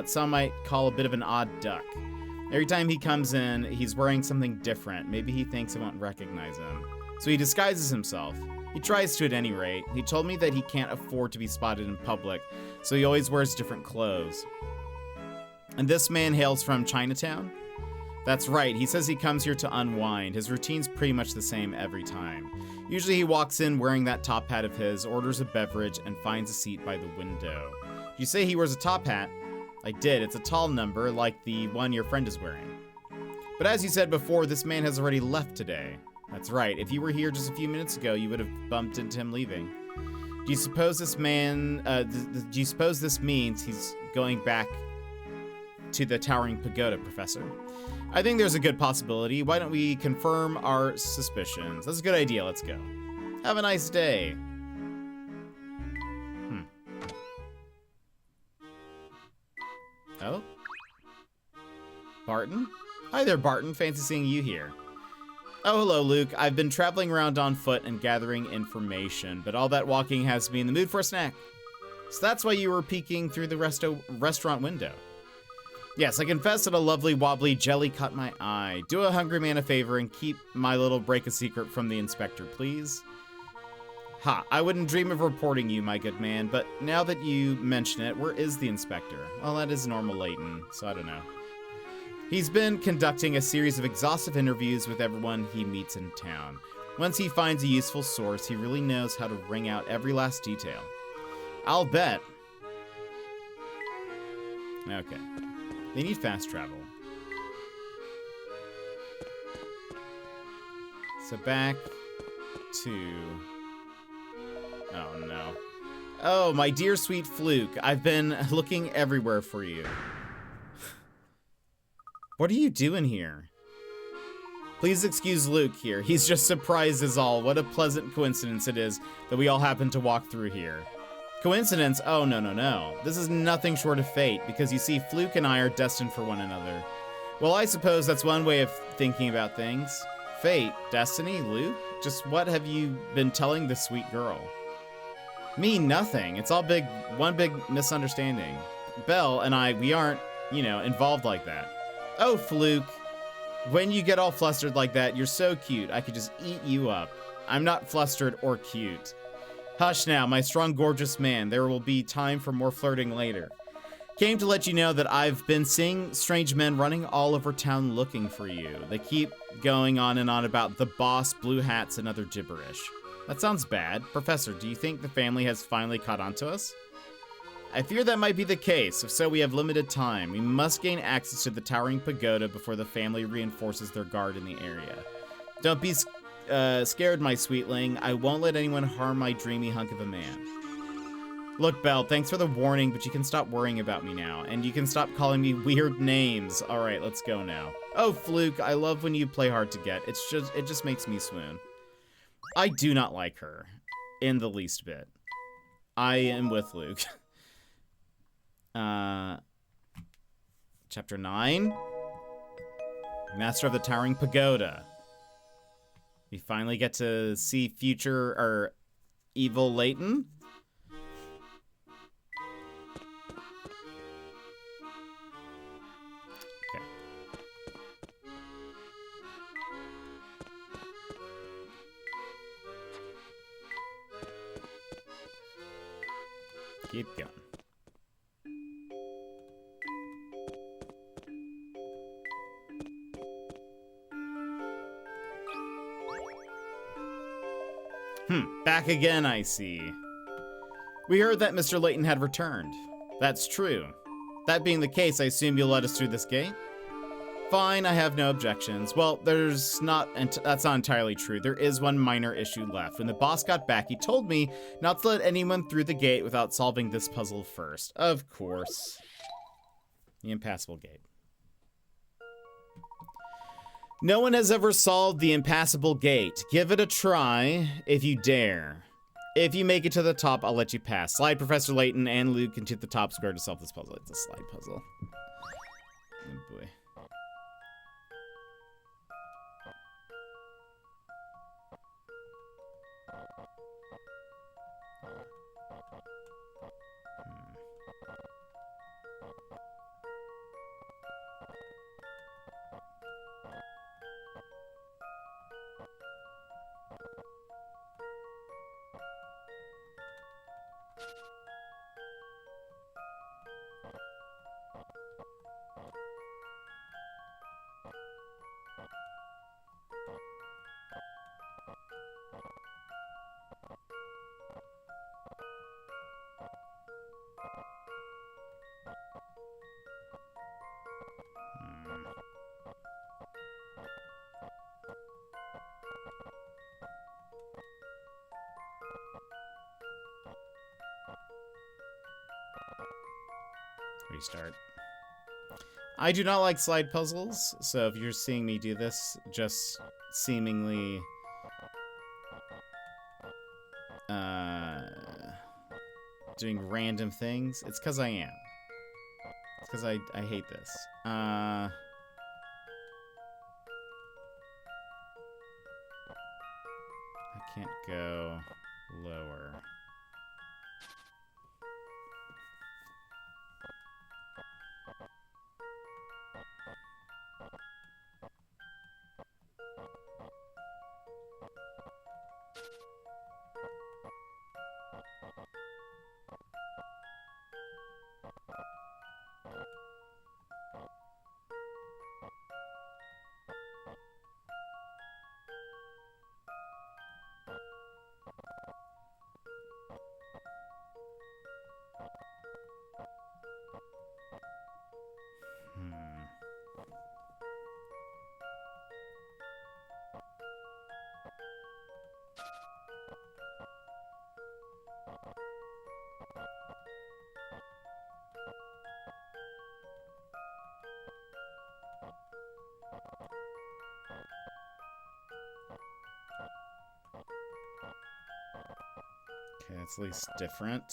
some might call a bit of an odd duck. Every time he comes in, he's wearing something different. Maybe he thinks I won't recognize him. So he disguises himself. He tries to at any rate. He told me that he can't afford to be spotted in public, so he always wears different clothes. And this man hails from Chinatown? That's right, he says he comes here to unwind. His routine's pretty much the same every time. Usually he walks in wearing that top hat of his, orders a beverage, and finds a seat by the window. You say he wears a top hat? I did. It's a tall number, like the one your friend is wearing. But as you said before, this man has already left today. That's right. If you were here just a few minutes ago, you would have bumped into him leaving. Do you suppose this man... do you suppose this means he's going back to the Towering Pagoda, Professor. I think there's a good possibility. Why don't we confirm our suspicions? That's a good idea. Let's go. Have a nice day. Oh? Barton? Hi there, Barton. Fancy seeing you here. Oh, hello, Luke. I've been traveling around on foot and gathering information, but all that walking has me in the mood for a snack. So that's why you were peeking through the restaurant window. Yes, I confess that a lovely wobbly jelly caught my eye. Do a hungry man a favor and keep my little break a secret from the inspector, please. Ha, I wouldn't dream of reporting you, my good man, but now that you mention it, where is the inspector? Well, that is normal Layton, so I don't know. He's been conducting a series of exhaustive interviews with everyone he meets in town. Once he finds a useful source, he really knows how to wring out every last detail. I'll bet. Okay. They need fast travel. So back to... Oh, no. Oh, my dear sweet Fluke. I've been looking everywhere for you. What are you doing here? Please excuse Luke here. He's just surprised as all. What a pleasant coincidence it is that we all happen to walk through here. Coincidence? Oh, no, no, no. This is nothing short of fate, because you see, Fluke and I are destined for one another. Well, I suppose that's one way of thinking about things. Fate? Destiny? Luke? Just what have you been telling this sweet girl? Me, nothing. It's all one big misunderstanding. Belle and I, we aren't, involved like that. Oh, Fluke. When you get all flustered like that, you're so cute. I could just eat you up. I'm not flustered or cute. Hush now, my strong, gorgeous man. There will be time for more flirting later. Came to let you know that I've been seeing strange men running all over town looking for you. They keep going on and on about the boss, blue hats, and other gibberish. That sounds bad. Professor, do you think the family has finally caught on to us? I fear that might be the case. If so, we have limited time. We must gain access to the Towering Pagoda before the family reinforces their guard in the area. Don't be scared, my sweetling. I won't let anyone harm my dreamy hunk of a man. Look, Belle, thanks for the warning, but you can stop worrying about me now, and you can stop calling me weird names. All right, let's go now. Oh, Fluke, I love when you play hard to get. It just makes me swoon. I do not like her in the least bit. I am with Luke. Chapter 9. Master of the Towering Pagoda. We finally get to see future or evil Layton. Okay. Keep going. Back again, I see. We heard that Mr. Layton had returned. That's true. That being the case, I assume you'll let us through this gate? Fine, I have no objections. Well, that's not entirely true. There is one minor issue left. When the boss got back, he told me not to let anyone through the gate without solving this puzzle first. Of course. The impassable gate. No one has ever solved the impassable gate. Give it a try if you dare. If you make it to the top, I'll let you pass. Slide Professor Layton and Luke into the top square to solve this puzzle. It's a slide puzzle. Oh boy. restart. I do not like slide puzzles, so if you're seeing me do this, just seemingly doing random things, it's because I am. It's because I hate this. I can't go lower. Okay, that's at least different.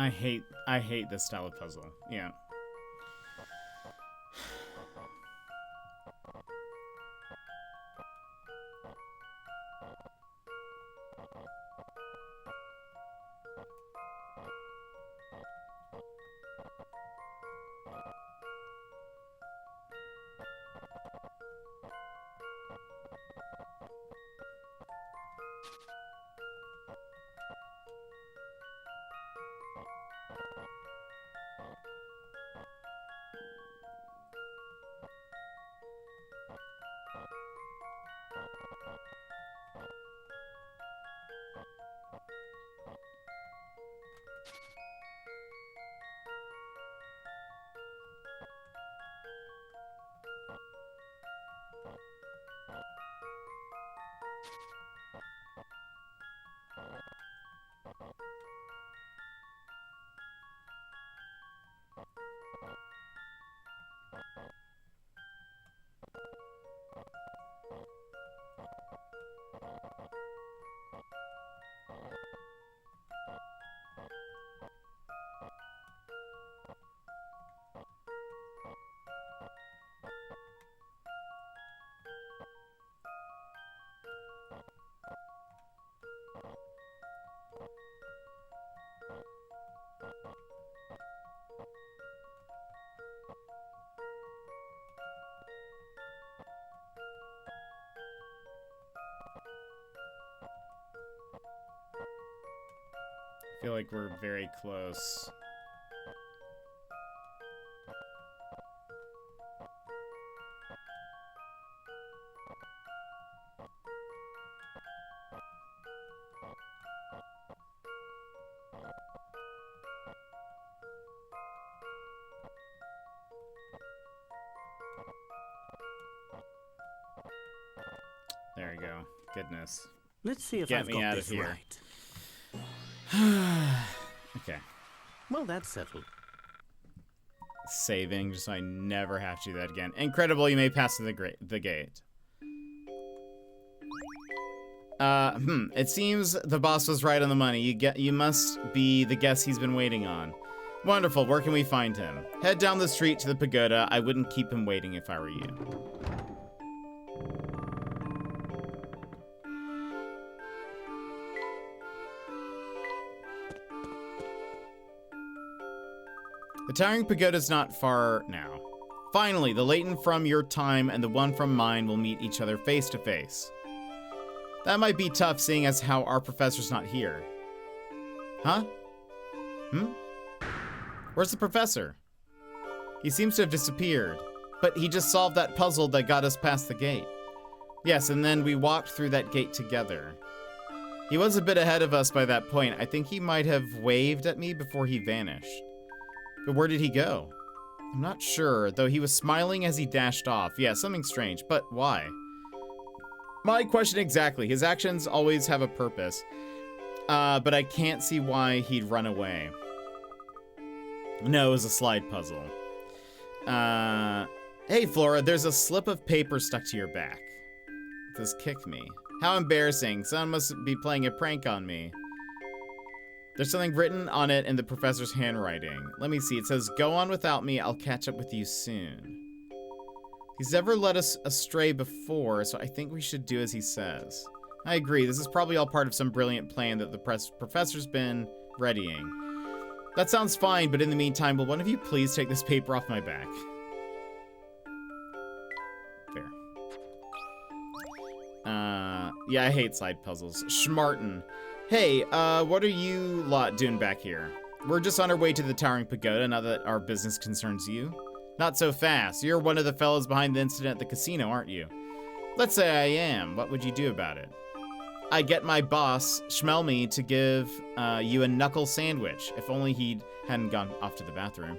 I hate this style of puzzle. Yeah. I feel like we're very close. There you go. Goodness. Let's see if Get I've me got out of this here. right. Okay. Well, that's settled. Saving, just so I never have to do that again. Incredible, you may pass through the gate. It seems the boss was right on the money. You must be the guest he's been waiting on. Wonderful, where can we find him? Head down the street to the pagoda. I wouldn't keep him waiting if I were you. The towering pagoda's not far now. Finally, the Layton from your time and the one from mine will meet each other face to face. That might be tough, seeing as how our professor's not here. Huh? Where's the professor? He seems to have disappeared, but he just solved that puzzle that got us past the gate. Yes, and then we walked through that gate together. He was a bit ahead of us by that point. I think he might have waved at me before he vanished. But where did he go? I'm not sure, though he was smiling as he dashed off. Yeah, something strange, but why? My question exactly. His actions always have a purpose, but I can't see why he'd run away. No, it was a slide puzzle. Hey, Flora, there's a slip of paper stuck to your back. It says, kick me. How embarrassing. Someone must be playing a prank on me. There's something written on it in the professor's handwriting. Let me see. It says, go on without me. I'll catch up with you soon. He's never led us astray before, so I think we should do as he says. I agree. This is probably all part of some brilliant plan that the professor's been readying. That sounds fine, but in the meantime, will one of you please take this paper off my back? Fair. Yeah, I hate slide puzzles. Schmartin. Hey, what are you lot doing back here? We're just on our way to the Towering Pagoda, now that our business concerns you. Not so fast. You're one of the fellows behind the incident at the casino, aren't you? Let's say I am. What would you do about it? I'd get my boss, Schmelmy, to give you a knuckle sandwich. If only he hadn't gone off to the bathroom.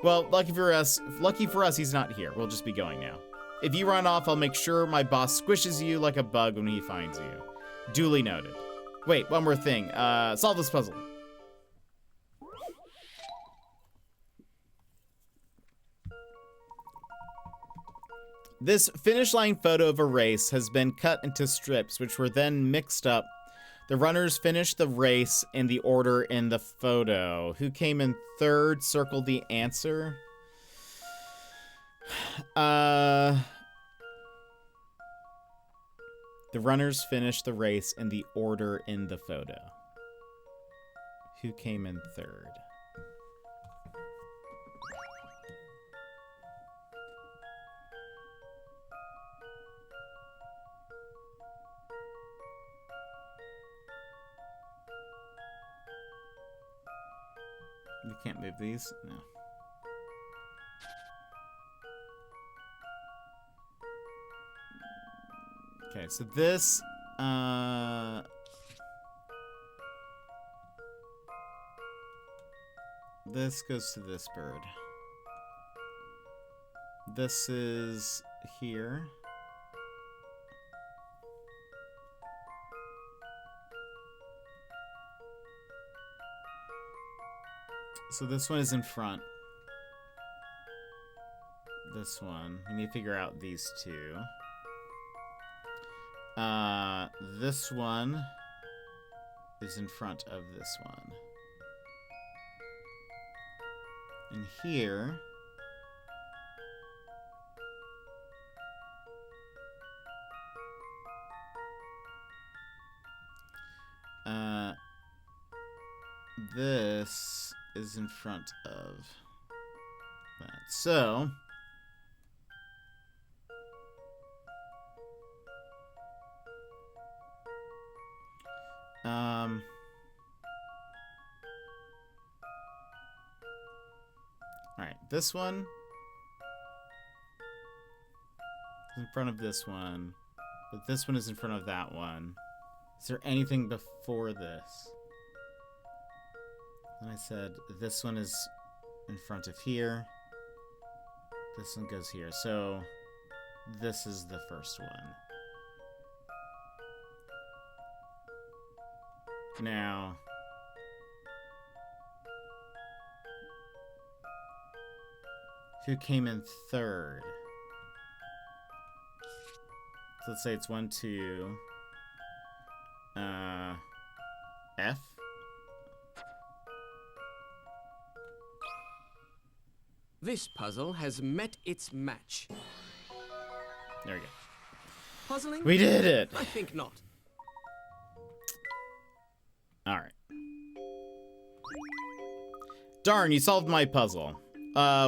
Well, lucky for us, he's not here. We'll just be going now. If you run off, I'll make sure my boss squishes you like a bug when he finds you. Duly noted. Wait, one more thing. Solve this puzzle. This finish line photo of a race has been cut into strips, which were then mixed up. The runners finished the race in the order in the photo. Who came in third? Circle the answer. The runners finished the race in the order in the photo. Who came in third? We can't move these? No. Okay, so this, this goes to this bird. This is here. So this one is in front. This one. We need to figure out these two. This one is in front of this one. And here... this is in front of that. So... Alright, this one is in front of this one, but this one is in front of that one. Is there anything before this? And I said this one is in front of here. This one goes here. So this is the first one. Now... who came in third? So let's say it's 1, 2... F? This puzzle has met its match. There we go. Puzzling? We did it! I think not. Alright. Darn, you solved my puzzle.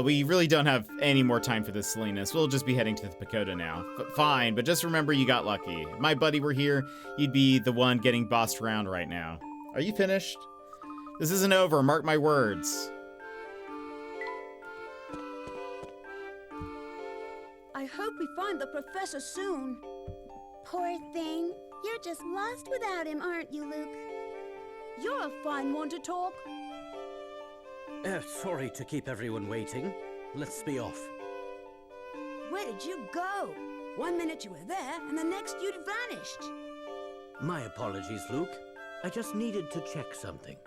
We really don't have any more time for this silliness. We'll just be heading to the pagoda now. Fine, but just remember you got lucky. If my buddy were here, you'd be the one getting bossed around right now. Are you finished? This isn't over, mark my words. I hope we find the professor soon. Poor thing. You're just lost without him, aren't you, Luke? You're a fine one to talk. Sorry to keep everyone waiting. Let's be off. Where did you go? 1 minute you were there, and the next you'd vanished. My apologies, Luke. I just needed to check something.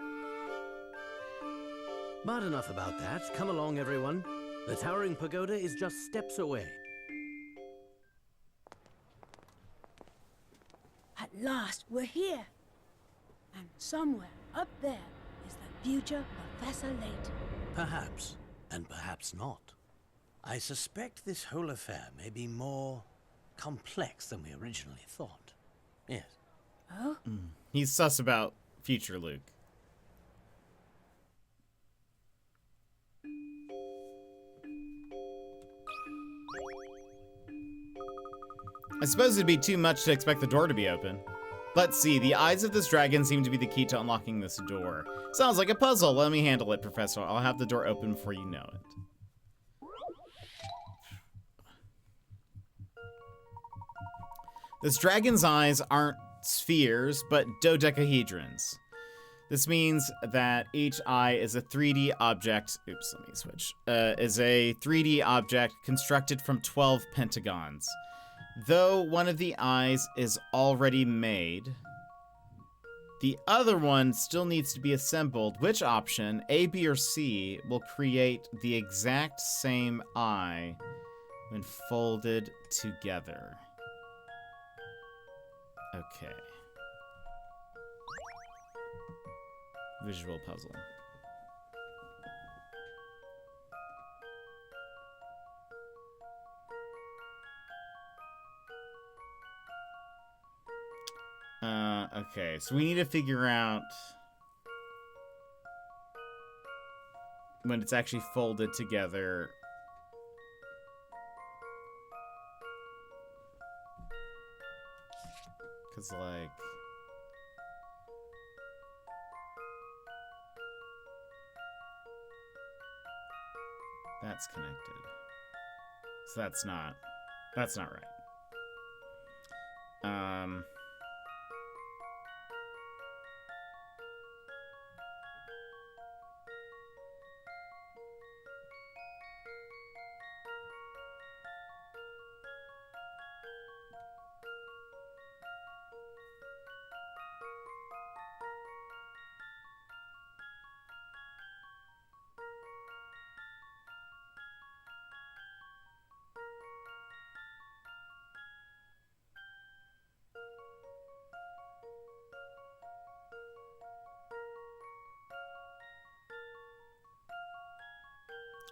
But enough about that. Come along, everyone. The towering pagoda is just steps away. At last, we're here. And somewhere up there is the future Professor Layton. Perhaps, and perhaps not. I suspect this whole affair may be more complex than we originally thought. Yes. Oh? He's sus about future Luke. I suppose it'd be too much to expect the door to be open. Let's see, the eyes of this dragon seem to be the key to unlocking this door. Sounds like a puzzle. Let me handle it, Professor. I'll have the door open before you know it. This dragon's eyes aren't spheres, but dodecahedrons. This means that each eye is a 3D object. Oops, let me switch. Is a 3D object constructed from 12 pentagons. Though one of the eyes is already made, the other one still needs to be assembled. Which option, A, B, or C, will create the exact same eye when folded together? Okay. Visual puzzle. Okay, so we need to figure out when it's actually folded together. Cause like that's connected. So that's not right.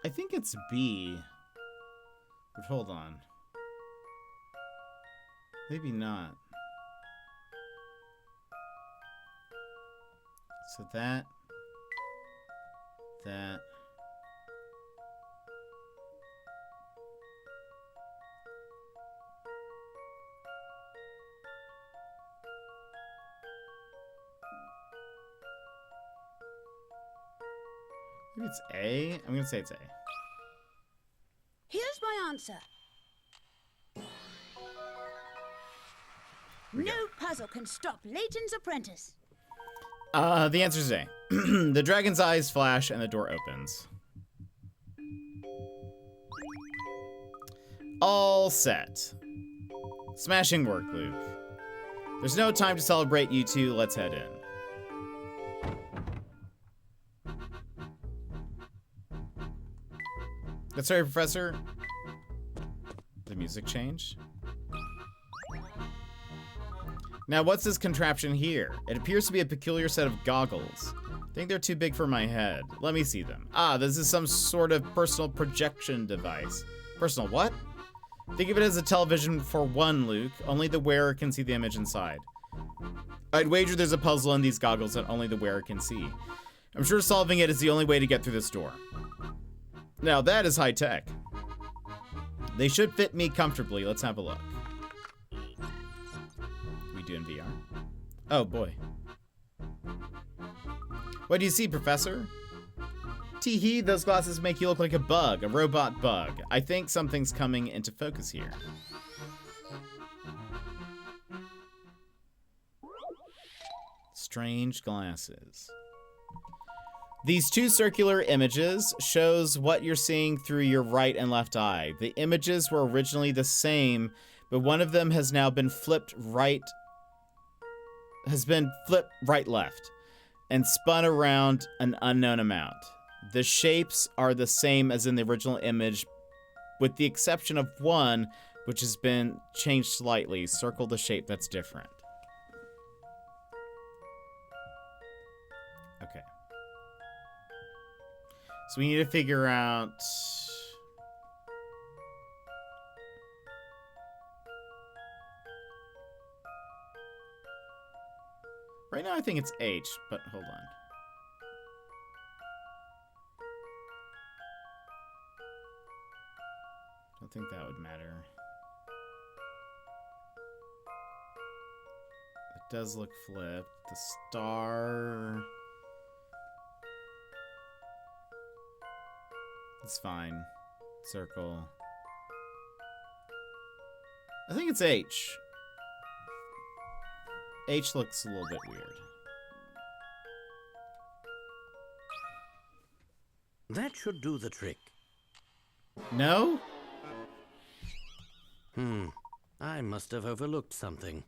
I think it's B. But hold on. Maybe not. So that. Maybe it's A? I'm gonna say it's A. Here's my answer. No puzzle can stop Layton's apprentice. The answer is A. The dragon's eyes flash and the door opens. All set. Smashing work, Luke. There's no time to celebrate, you two. Let's head in. That's right, Professor. The music changed. Now, what's this contraption here? It appears to be a peculiar set of goggles. I think they're too big for my head. Let me see them. Ah, this is some sort of personal projection device. Personal what? Think of it as a television for one, Luke. Only the wearer can see the image inside. I'd wager there's a puzzle in these goggles that only the wearer can see. I'm sure solving it is the only way to get through this door. Now, that is high tech. They should fit me comfortably. Let's have a look. We do in VR. Oh, boy. What do you see, Professor? Tee-hee, those glasses make you look like a bug, a robot bug. I think something's coming into focus here. Strange glasses. These two circular images shows what you're seeing through your right and left eye. The images were originally the same, but one of them has now been flipped right left and spun around an unknown amount. The shapes are the same as in the original image, with the exception of one, which has been changed slightly. Circle the shape that's different. Okay. So we need to figure out... Right now I think it's H, but hold on. I don't think that would matter. It does look flipped. The star... It's fine. Circle. I think it's H. H looks a little bit weird. That should do the trick. No? I must have overlooked something.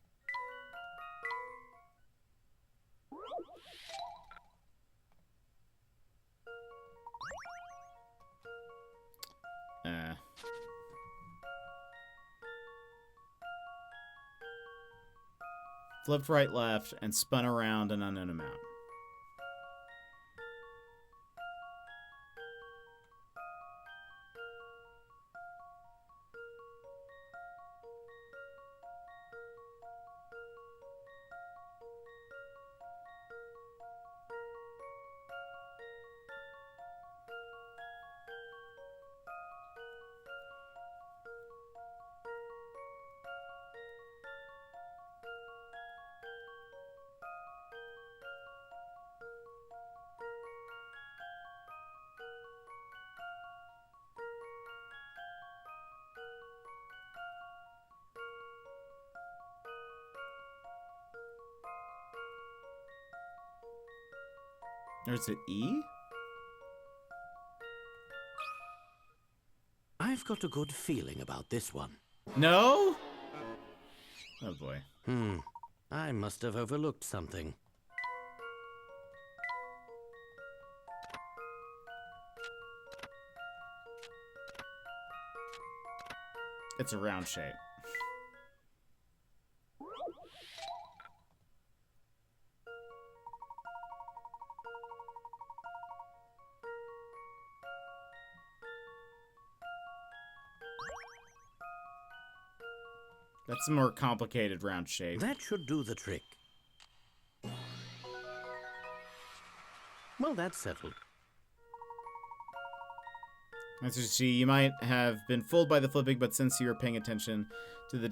Flipped right, left, and spun around an unknown amount. Or is it E? I've got a good feeling about this one. No? Oh boy. I must have overlooked something. It's a round shape. That's a more complicated round shape. That should do the trick. Well, that's settled. Answer C, you might have been fooled by the flipping, but since you were paying attention to the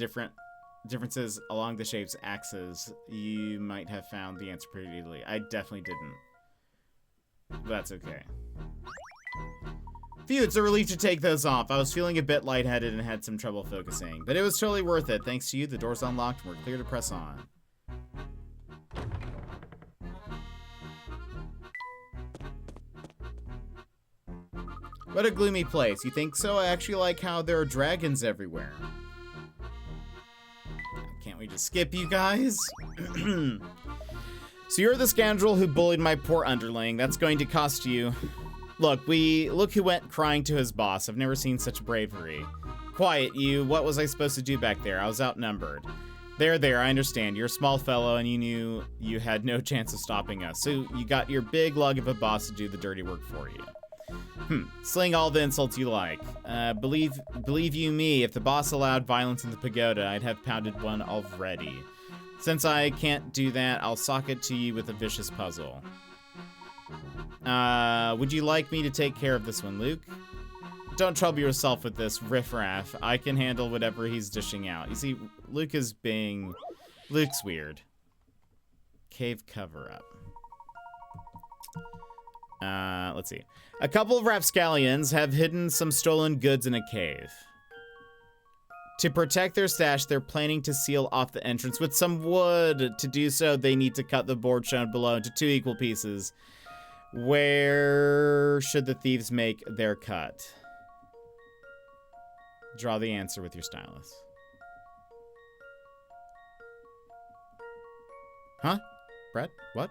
differences along the shape's axis, you might have found the answer pretty easily. I definitely didn't. But that's okay. Phew, it's a relief to take those off. I was feeling a bit lightheaded and had some trouble focusing. But it was totally worth it. Thanks to you, the door's unlocked and we're clear to press on. What a gloomy place. You think so? I actually like how there are dragons everywhere. Can't we just skip you guys? So you're the scoundrel who bullied my poor underling. That's going to cost you... Look who went crying to his boss. I've never seen such bravery. Quiet, you. What was I supposed to do back there? I was outnumbered. There, I understand. You're a small fellow, and you knew you had no chance of stopping us. So you got your big lug of a boss to do the dirty work for you. Sling all the insults you like. Believe you me, if the boss allowed violence in the pagoda, I'd have pounded one already. Since I can't do that, I'll sock it to you with a vicious puzzle. Would you like me to take care of this one, Luke? Don't trouble yourself with this riffraff. I can handle whatever he's dishing out. You see, Luke's weird. Cave cover-up. Let's see. A couple of rapscallions have hidden some stolen goods in a cave. To protect their stash, they're planning to seal off the entrance with some wood. To do so, they need to cut the board shown below into 2 equal pieces. Where should the thieves make their cut? Draw the answer with your stylus. Huh? Brett? What?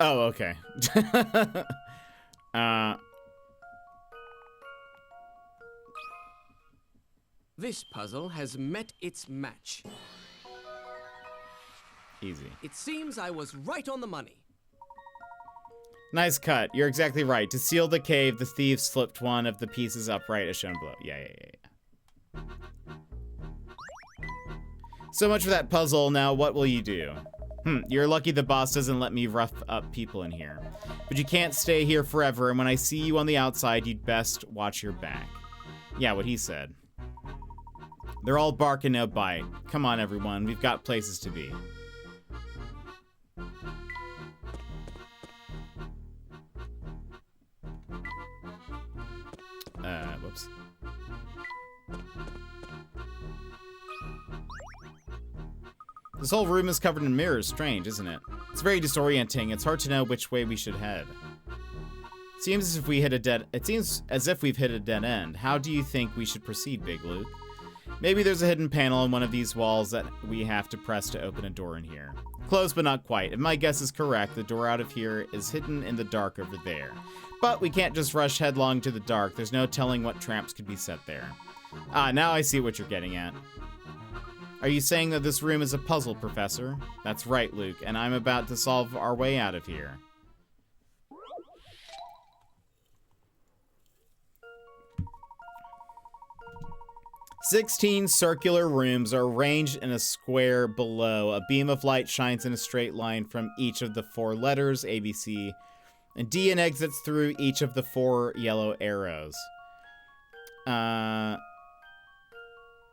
Oh, okay. This puzzle has met its match. Easy. It seems I was right on the money. Nice cut. You're exactly right. To seal the cave, the thieves flipped one of the pieces upright as shown below. Yeah. So much for that puzzle. Now, what will you do? You're lucky the boss doesn't let me rough up people in here. But you can't stay here forever, and when I see you on the outside, you'd best watch your back. Yeah, what he said. They're all bark and no bite. Come on, everyone. We've got places to be. Whoops. This whole room is covered in mirrors. Strange, isn't it? It's very disorienting. It's hard to know which way we should head. It seems as if we've hit a dead end. How do you think we should proceed, Big Luke? Maybe there's a hidden panel in one of these walls that we have to press to open a door in here. Close, but not quite. If my guess is correct, the door out of here is hidden in the dark over there. But we can't just rush headlong to the dark. There's no telling what traps could be set there. Ah, now I see what you're getting at. Are you saying that this room is a puzzle, Professor? That's right, Luke, and I'm about to solve our way out of here. "16 circular rooms are arranged in a square below. A beam of light shines in a straight line from each of the 4 letters, A, B, C, and D, and exits through each of the 4 yellow arrows."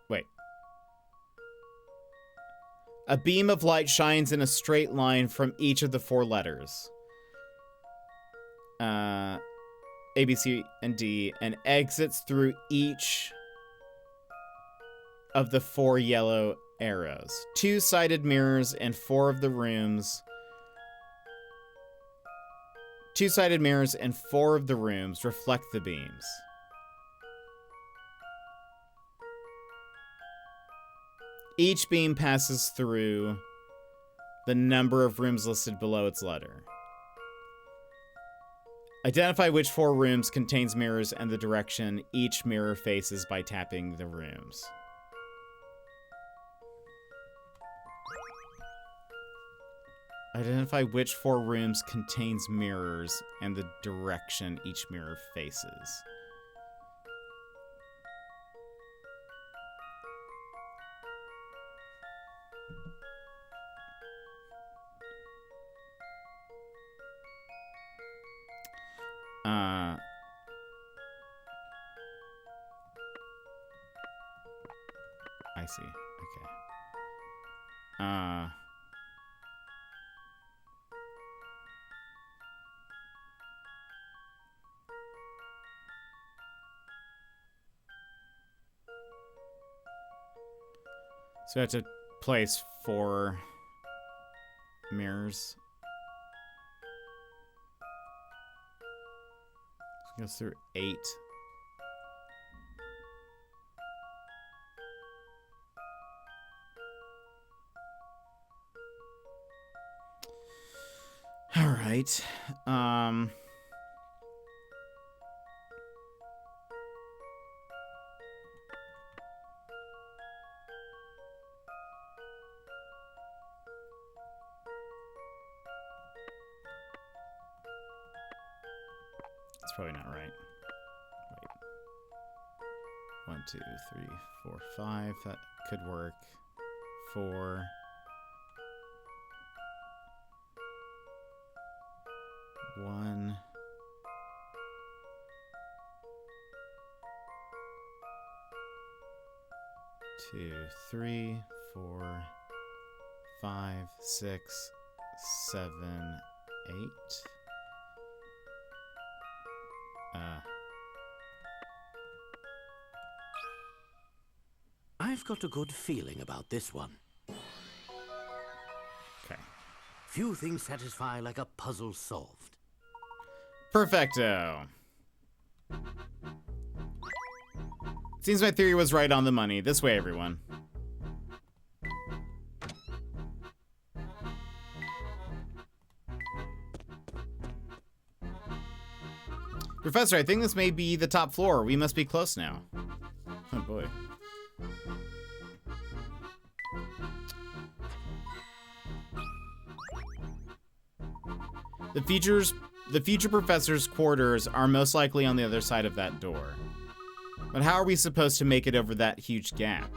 Wait. A beam of light shines in a straight line from each of the 4 letters. A, B, C, and D, and exits through each of the 4 yellow arrows. 2-sided mirrors in 4 of the rooms. 2-sided mirrors in 4 of the rooms reflect the beams. Each beam passes through the number of rooms listed below its letter. Identify which 4 rooms contains mirrors and the direction each mirror faces by tapping the rooms. Identify which 4 rooms contains mirrors and the direction each mirror faces. I see. Okay. So I have to place 4 mirrors. Goes through 8. All right. That's probably not right. Wait. 1, 2, 3, 4, 5. That could work. 4. 1. 2, 3, 4, 5, 6, 7, 8. I've got a good feeling about this one. Okay. Few things satisfy like a puzzle solved. Perfecto. Seems my theory was right on the money. This way, everyone. Professor, I think this may be the top floor. We must be close now. Oh boy. The future professor's quarters are most likely on the other side of that door. But how are we supposed to make it over that huge gap?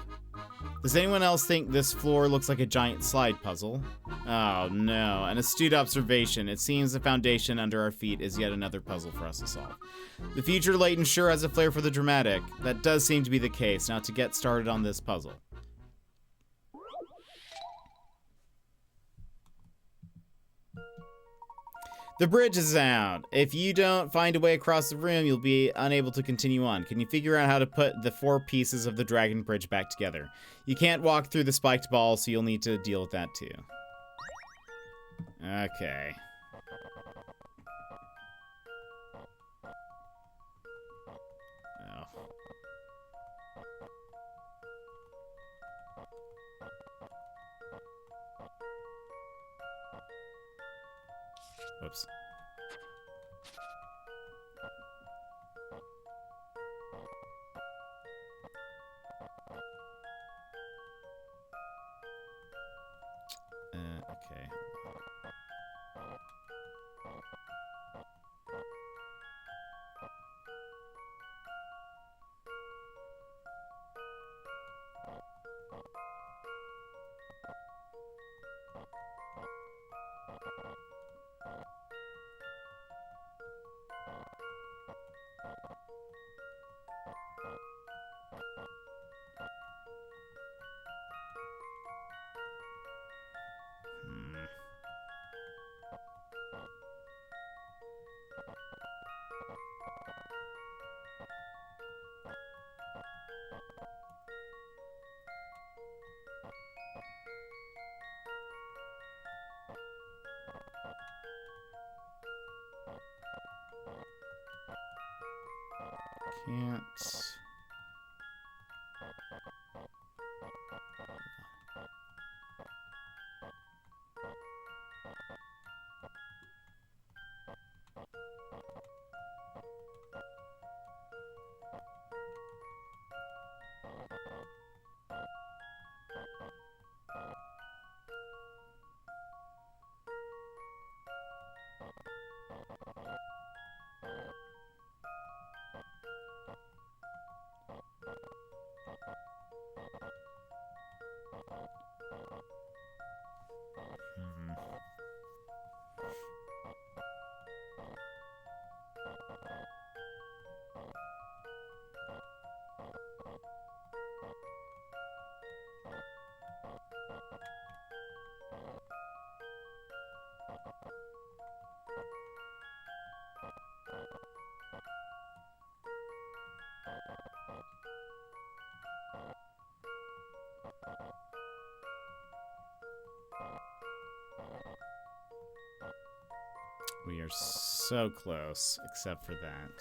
Does anyone else think this floor looks like a giant slide puzzle? Oh no, an astute observation. It seems the foundation under our feet is yet another puzzle for us to solve. The future Layton sure has a flair for the dramatic. That does seem to be the case. Now to get started on this puzzle. The bridge is out. If you don't find a way across the room, you'll be unable to continue on. Can you figure out how to put the 4 pieces of the dragon bridge back together? You can't walk through the spiked ball, so you'll need to deal with that too. Okay. Oh. Whoops. Okay. Can't. We are so close, except for that.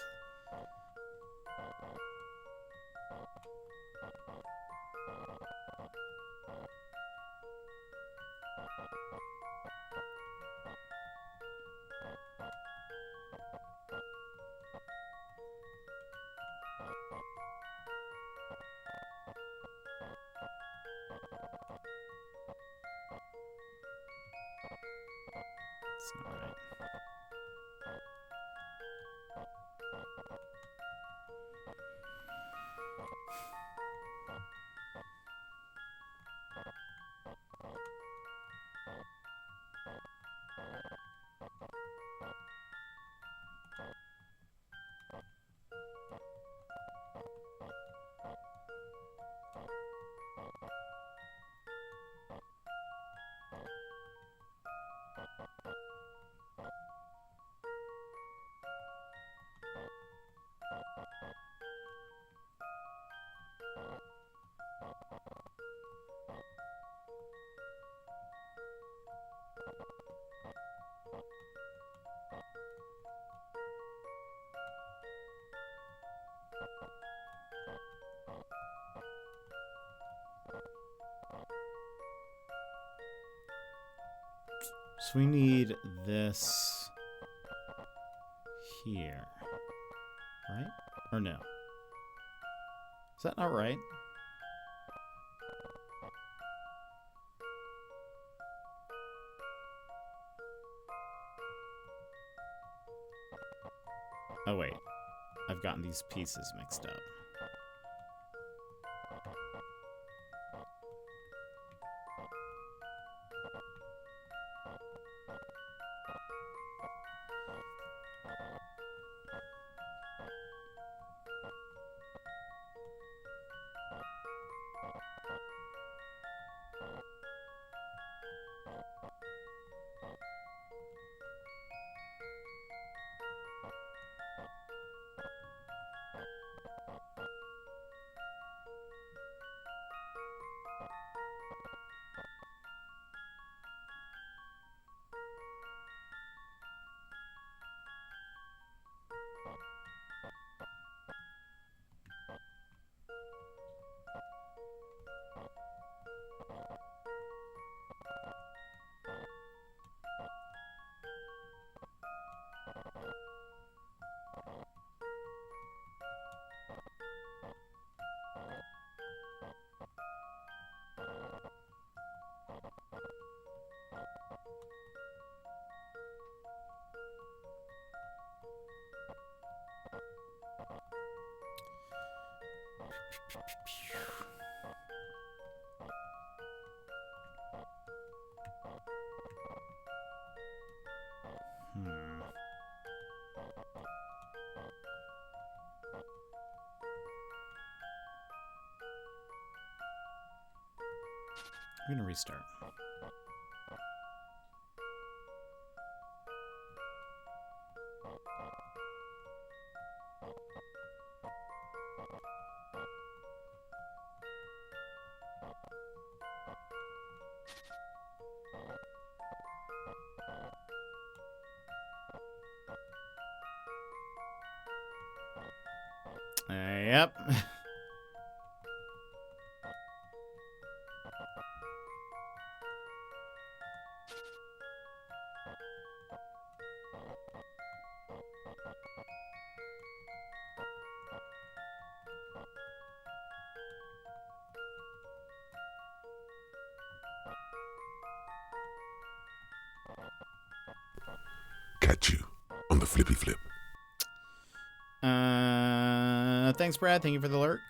So we need this here, right? Or no? Is that not right? Oh wait, I've gotten these pieces mixed up. I'm gonna restart. Yep. Catch you on the flippy flip. Thanks, Brad. Thank you for the lurk.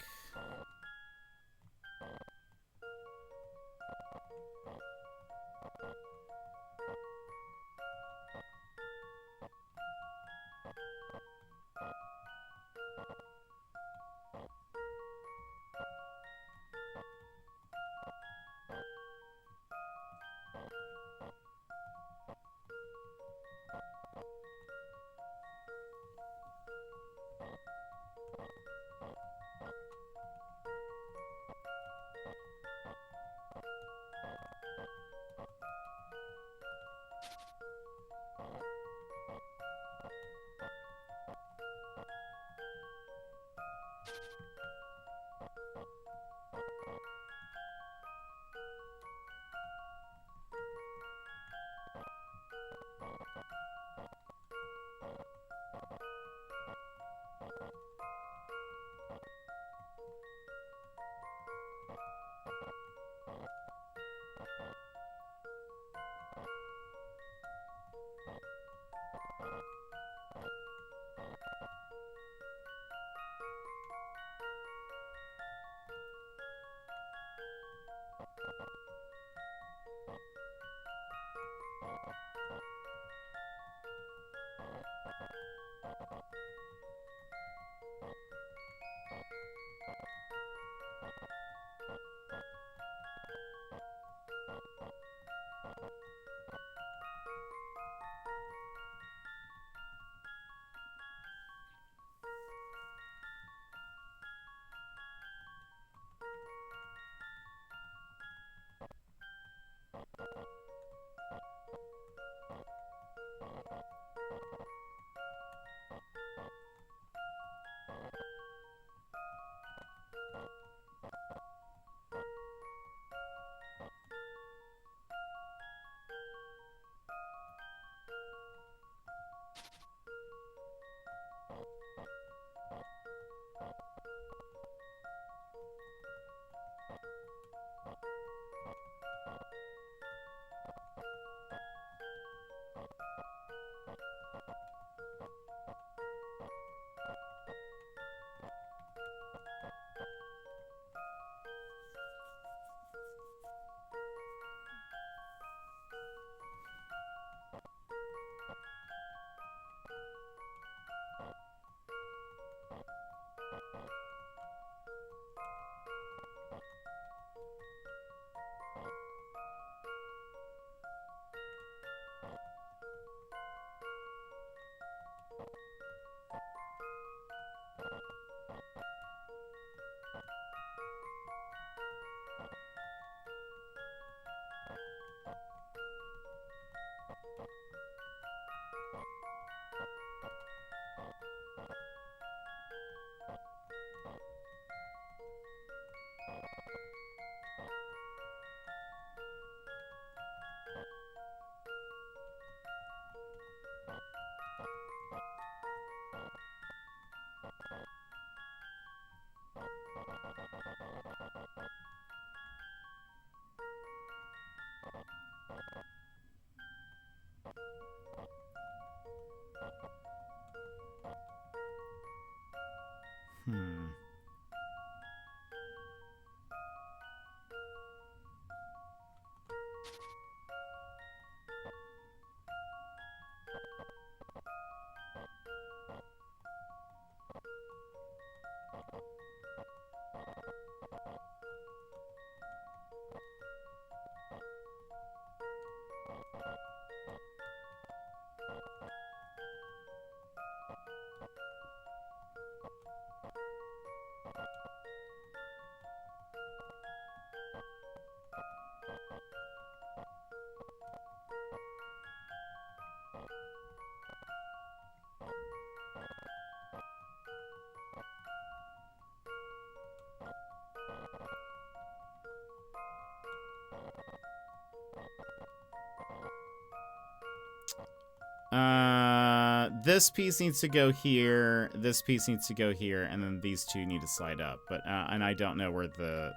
This piece needs to go here. This piece needs to go here, and then these two need to slide up. But and I don't know where the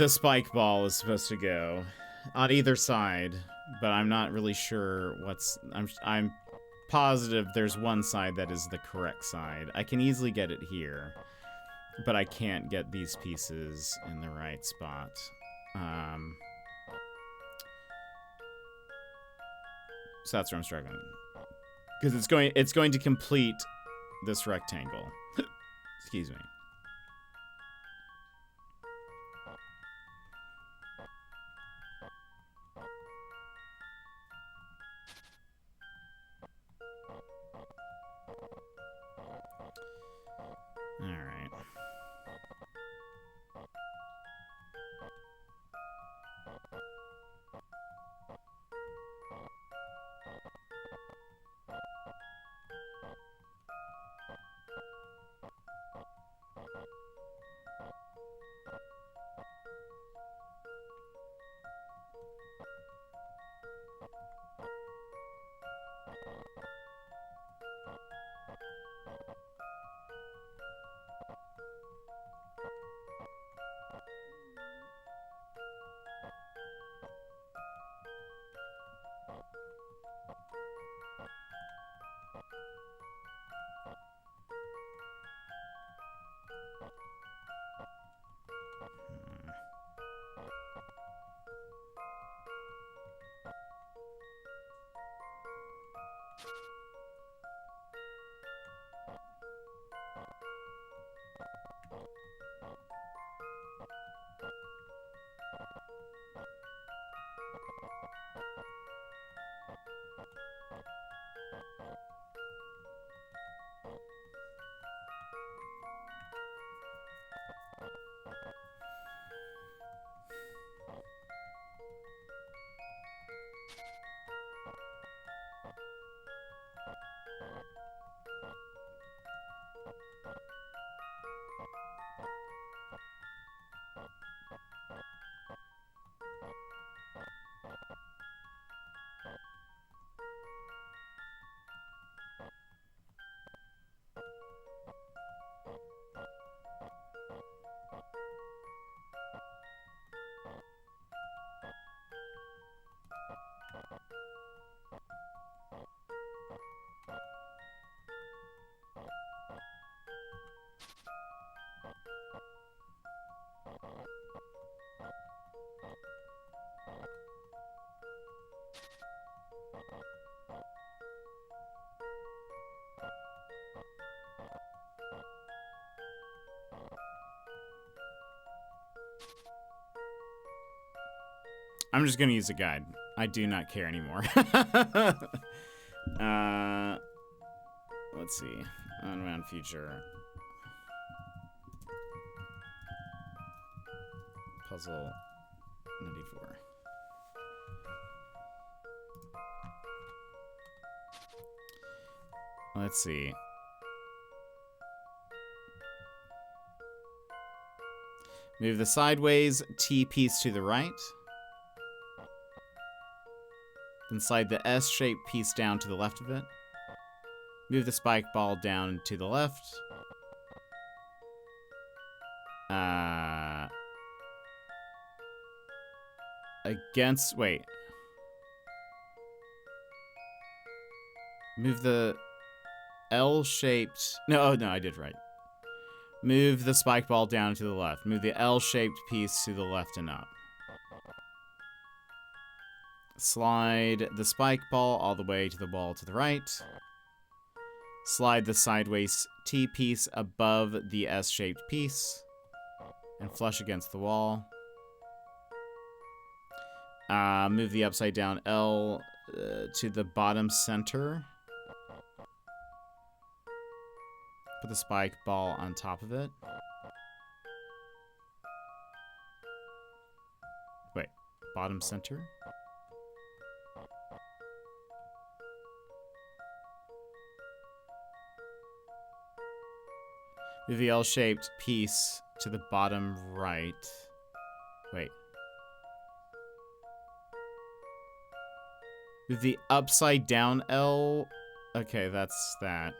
spike ball is supposed to go on either side. But I'm not really sure what's. I'm positive there's one side that is the correct side. I can easily get it here, but I can't get these pieces in the right spot. So that's where I'm struggling. Because it's going to complete this rectangle. Excuse me. All right. I'm just gonna use a guide. I do not care anymore. Let's see. Unwound future. Puzzle 94. Let's see. Move the sideways T piece to the right. Then slide the S-shaped piece down to the left of it. Move the spike ball down to the left. Wait. Move the L-shaped... No, I did right. Move the spike ball down to the left. Move the L-shaped piece to the left and up. Slide the spike ball all the way to the wall to the right. Slide the sideways T piece above the S-shaped piece. And flush against the wall. Move the upside down L to the bottom center. Put the spike ball on top of it. Wait, bottom center? Move the L-shaped piece to the bottom right. Wait. With the upside down L. Okay, that's that.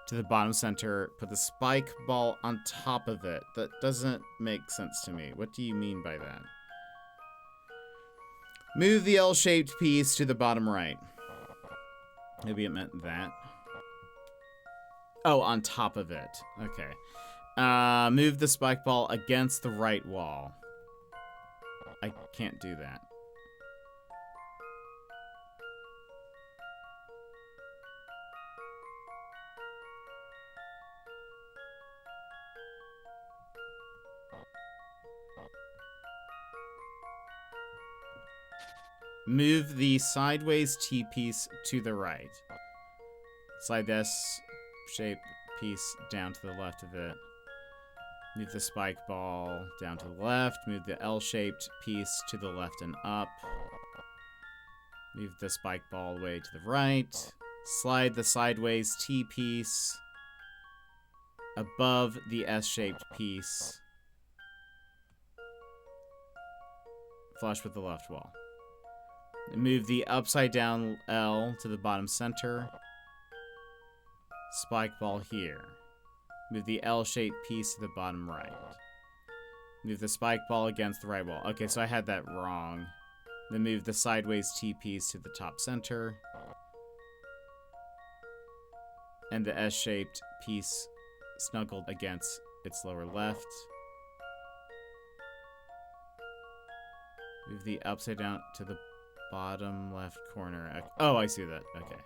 To the bottom center. Put the spike ball on top of it. That doesn't make sense to me. What do you mean by that? Move the L-shaped piece to the bottom right. Maybe it meant that. Oh, on top of it. Okay. Move the spike ball against the right wall. I can't do that. Move the sideways T-piece to the right. Slide this shape piece down to the left of it. Move the spike ball down to the left. Move the L-shaped piece to the left and up. Move the spike ball away to the right. Slide the sideways T-piece above the S-shaped piece. Flush with the left wall. Move the upside down L to the bottom center. Spike ball here. Move the L-shaped piece to the bottom right. Move the spike ball against the right wall. Okay, so I had that wrong. Then move the sideways T piece to the top center. And the S-shaped piece snuggled against its lower left. Move the upside down to the bottom left corner. Oh, I see that. Okay.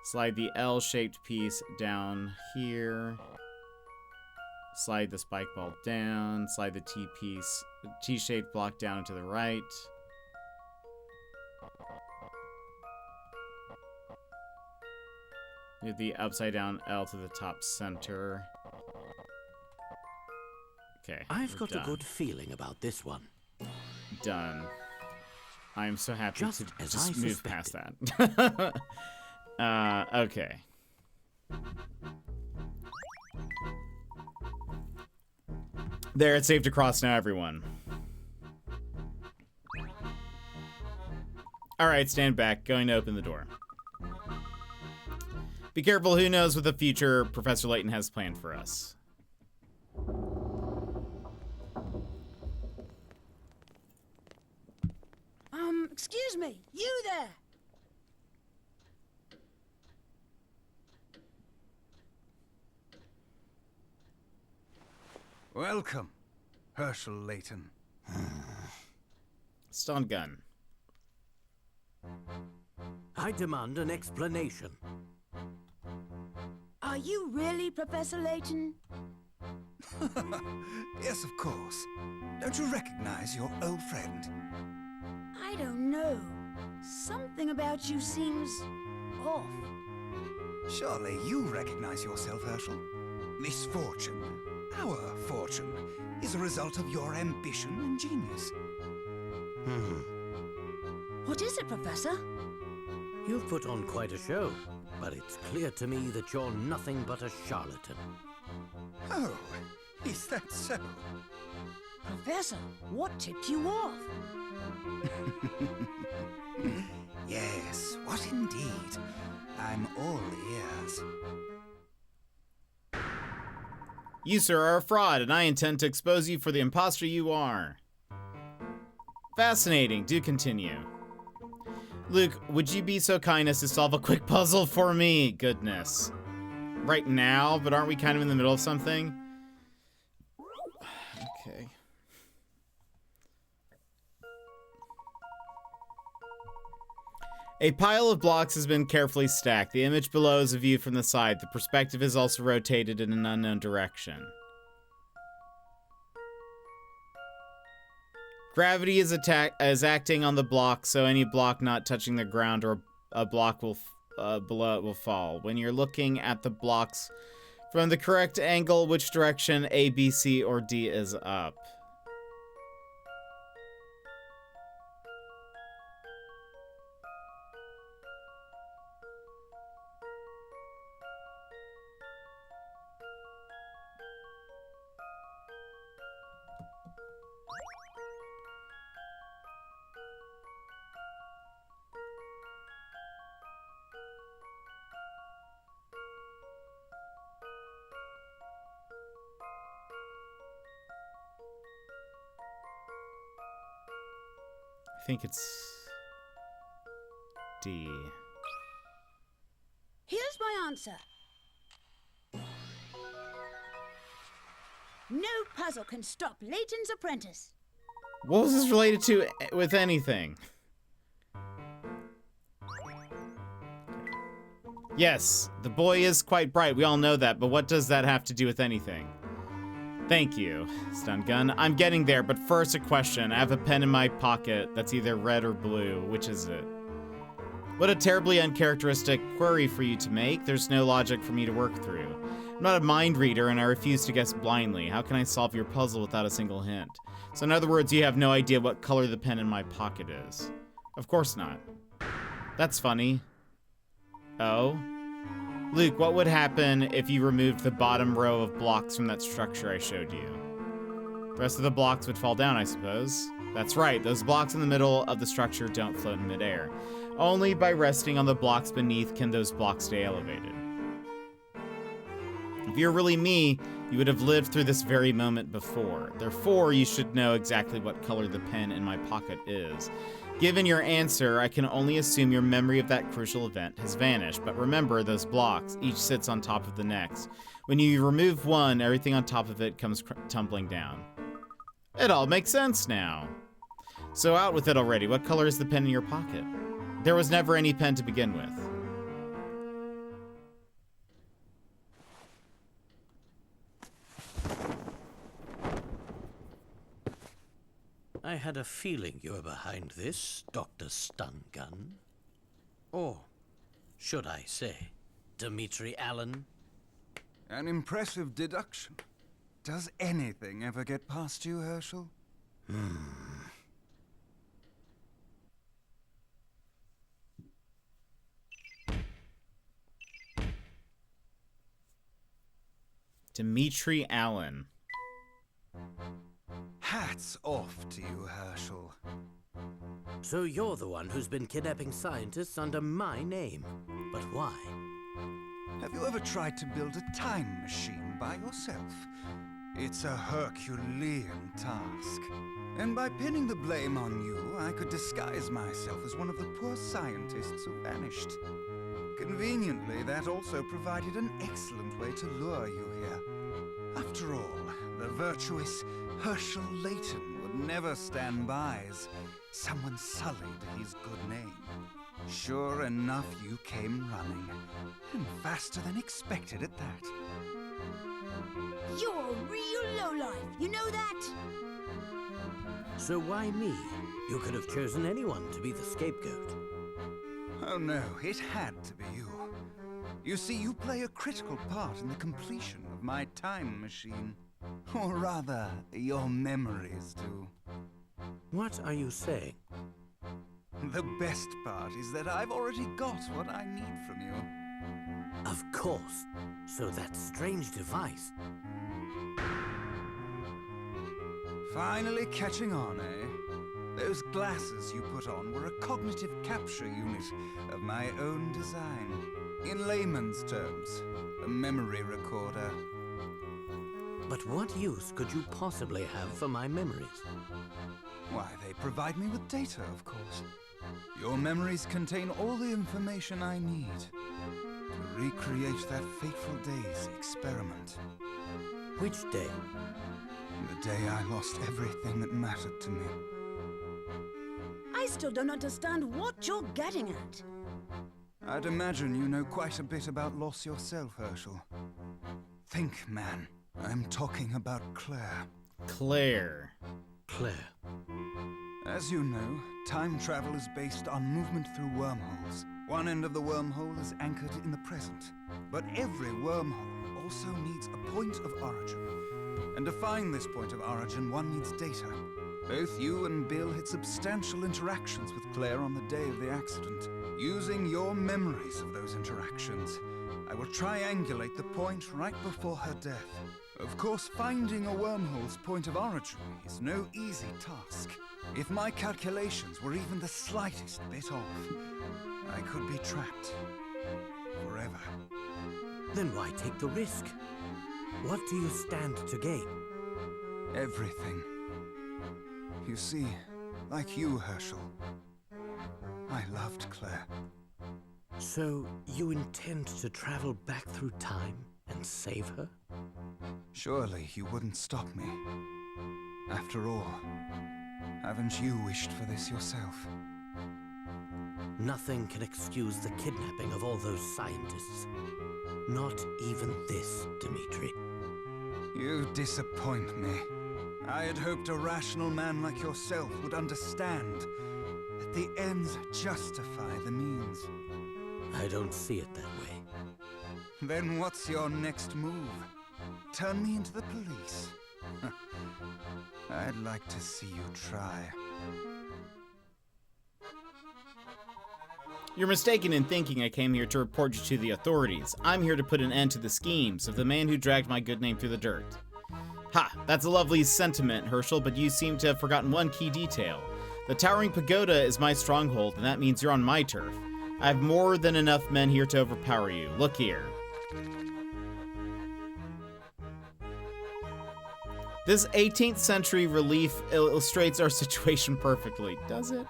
Slide the L-shaped piece down here. Slide the spike ball down. Slide the T-piece, T-shaped block down to the right. Move the upside down L to the top center. Okay. I've got done. a good feeling about this one. Done. I'm so happy Just to as just I move past that. Okay. There, it's safe to cross now, everyone. Alright, stand back. Going to open the door. Be careful, who knows what the future Professor Layton has planned for us. Excuse me, you there! Welcome, Herschel Layton. Stun gun. I demand an explanation. Are you really Professor Layton? Yes, of course. Don't you recognize your old friend? I don't know. Something about you seems off. Surely you recognize yourself, Herschel. Misfortune, our fortune, is a result of your ambition and genius. What is it, Professor? You've put on quite a show, but it's clear to me that you're nothing but a charlatan. Oh, is that so? Professor, what tipped you off? Yes, what indeed? I'm all ears. You, sir, are a fraud, and I intend to expose you for the imposter you are. Fascinating. Do continue. Luke, would you be so kind as to solve a quick puzzle for me? Goodness. Right now, but aren't we kind of in the middle of something? Okay. A pile of blocks has been carefully stacked. The image below is a view from the side. The perspective is also rotated in an unknown direction. Gravity is acting on the block, so any block not touching the ground or a block will below it will fall. When you're looking at the blocks from the correct angle, which direction A, B, C, or D is up? think it's D. Here's my answer. No puzzle can stop Layton's apprentice. What was this related to with anything? Yes, the boy is quite bright. We all know that, but what does that have to do with anything? Thank you, Stun Gun. I'm getting there, but first a question. I have a pen in my pocket that's either red or blue. Which is it? What a terribly uncharacteristic query for you to make. There's no logic for me to work through. I'm not a mind reader, and I refuse to guess blindly. How can I solve your puzzle without a single hint? So in other words, you have no idea what color the pen in my pocket is. Of course not. That's funny. Oh? Luke, what would happen if you removed the bottom row of blocks from that structure I showed you? The rest of the blocks would fall down, I suppose. That's right, those blocks in the middle of the structure don't float in midair. Only by resting on the blocks beneath can those blocks stay elevated. If you're really me, you would have lived through this very moment before. Therefore, you should know exactly what color the pen in my pocket is. Given your answer, I can only assume your memory of that crucial event has vanished. But remember, those blocks, each sits on top of the next. When you remove one, everything on top of it comes tumbling down. It all makes sense now. So out with it already. What color is the pen in your pocket? There was never any pen to begin with. I had a feeling you were behind this, Dr. Stun Gun. Or, should I say, Dimitri Allen? An impressive deduction. Does anything ever get past you, Herschel? Dimitri Allen. Hats off to you, Herschel. So you're the one who's been kidnapping scientists under my name. But why? Have you ever tried to build a time machine by yourself? It's a Herculean task. And by pinning the blame on you, I could disguise myself as one of the poor scientists who vanished. Conveniently, that also provided an excellent way to lure you here. After all, the virtuous Herschel Layton would never stand by as someone sullied his good name. Sure enough, you came running. And faster than expected at that. You're a real lowlife, you know that? So why me? You could have chosen anyone to be the scapegoat. Oh no, it had to be you. You see, you play a critical part in the completion of my time machine. Or rather, your memories do. What are you saying? The best part is that I've already got what I need from you. Of course. So that strange device. Finally catching on, eh? Those glasses you put on were a cognitive capture unit of my own design. In layman's terms, a memory recorder. But what use could you possibly have for my memories? Why, they provide me with data, of course. Your memories contain all the information I need to recreate that fateful day's experiment. Which day? The day I lost everything that mattered to me. I still don't understand what you're getting at. I'd imagine you know quite a bit about loss yourself, Herschel. Think, man. I'm talking about Claire. Claire. Claire. As you know, time travel is based on movement through wormholes. One end of the wormhole is anchored in the present. But every wormhole also needs a point of origin. And to find this point of origin, one needs data. Both you and Bill had substantial interactions with Claire on the day of the accident. Using your memories of those interactions, I will triangulate the point right before her death. Of course, finding a wormhole's point of origin is no easy task. If my calculations were even the slightest bit off, I could be trapped forever. Then why take the risk? What do you stand to gain? Everything. You see, Like you, Herschel. I loved Claire. So, you intend to travel back through time and save her? Surely you wouldn't stop me. After all, haven't you wished for this yourself? Nothing can excuse the kidnapping of all those scientists. Not even this, Dmitri. You disappoint me. I had hoped a rational man like yourself would understand that the ends justify the means. I don't see it that way. Then what's your next move? Turn me into the police? I'd like to see you try. You're mistaken in thinking I came here to report you to the authorities. I'm here to put an end to the schemes of the man who dragged my good name through the dirt. Ha! That's a lovely sentiment, Herschel, but you seem to have forgotten one key detail. The towering pagoda is my stronghold, and that means you're on my turf. I have more than enough men here to overpower you. Look here. This 18th century relief illustrates our situation perfectly, does it?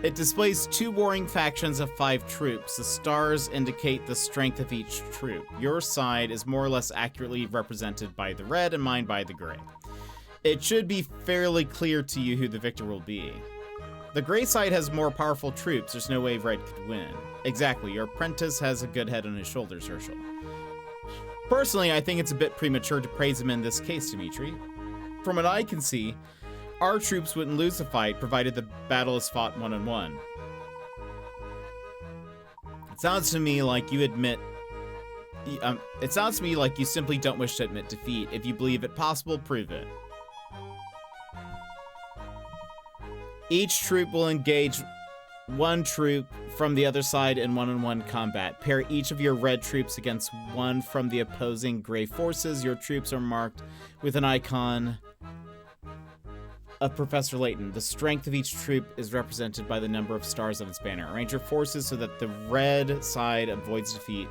It displays two warring factions of 5 troops. The stars indicate the strength of each troop. Your side is more or less accurately represented by the red and mine by the gray. It should be fairly clear to you who the victor will be. The gray side has more powerful troops. There's no way red could win. Exactly, your apprentice has a good head on his shoulders, Herschel. Personally, I think it's a bit premature to praise him in this case, Dmitri. From what I can see, our troops wouldn't lose the fight, provided the battle is fought one-on-one. It sounds to me like you admit... it sounds to me like you simply don't wish to admit defeat. If you believe it possible, prove it. Each troop will engage one troop from the other side in one-on-one combat. Pair each of your red troops against one from the opposing gray forces. Your troops are marked with an icon of Professor Layton. The strength of each troop is represented by the number of stars on its banner. Arrange your forces so that the red side avoids defeat.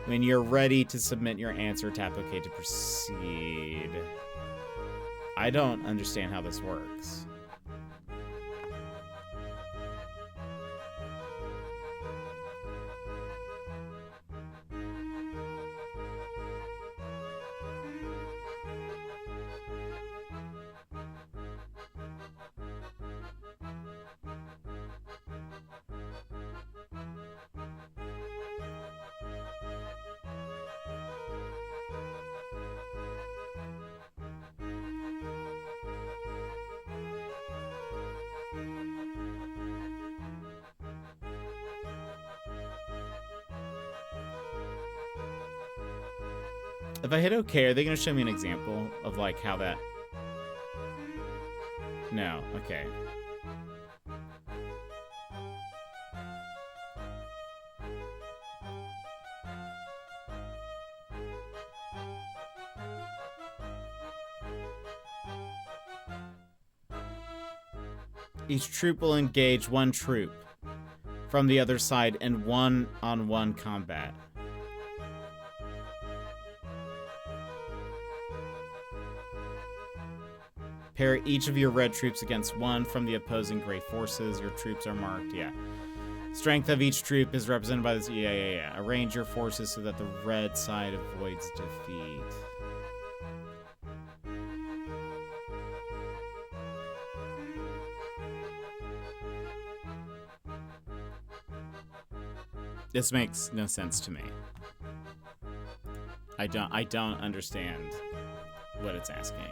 When you're ready to submit your answer, tap OK to proceed. I don't understand how this works. If I hit OK, are they going to show me an example of, like, how that... No, okay. Each troop will engage one troop from the other side in one-on-one combat. Pair each of your red troops against one from the opposing gray forces. Your troops are marked, yeah. Strength of each troop is represented by this, yeah. Arrange your forces so that the red side avoids defeat. This makes no sense to me. I don't understand what it's asking.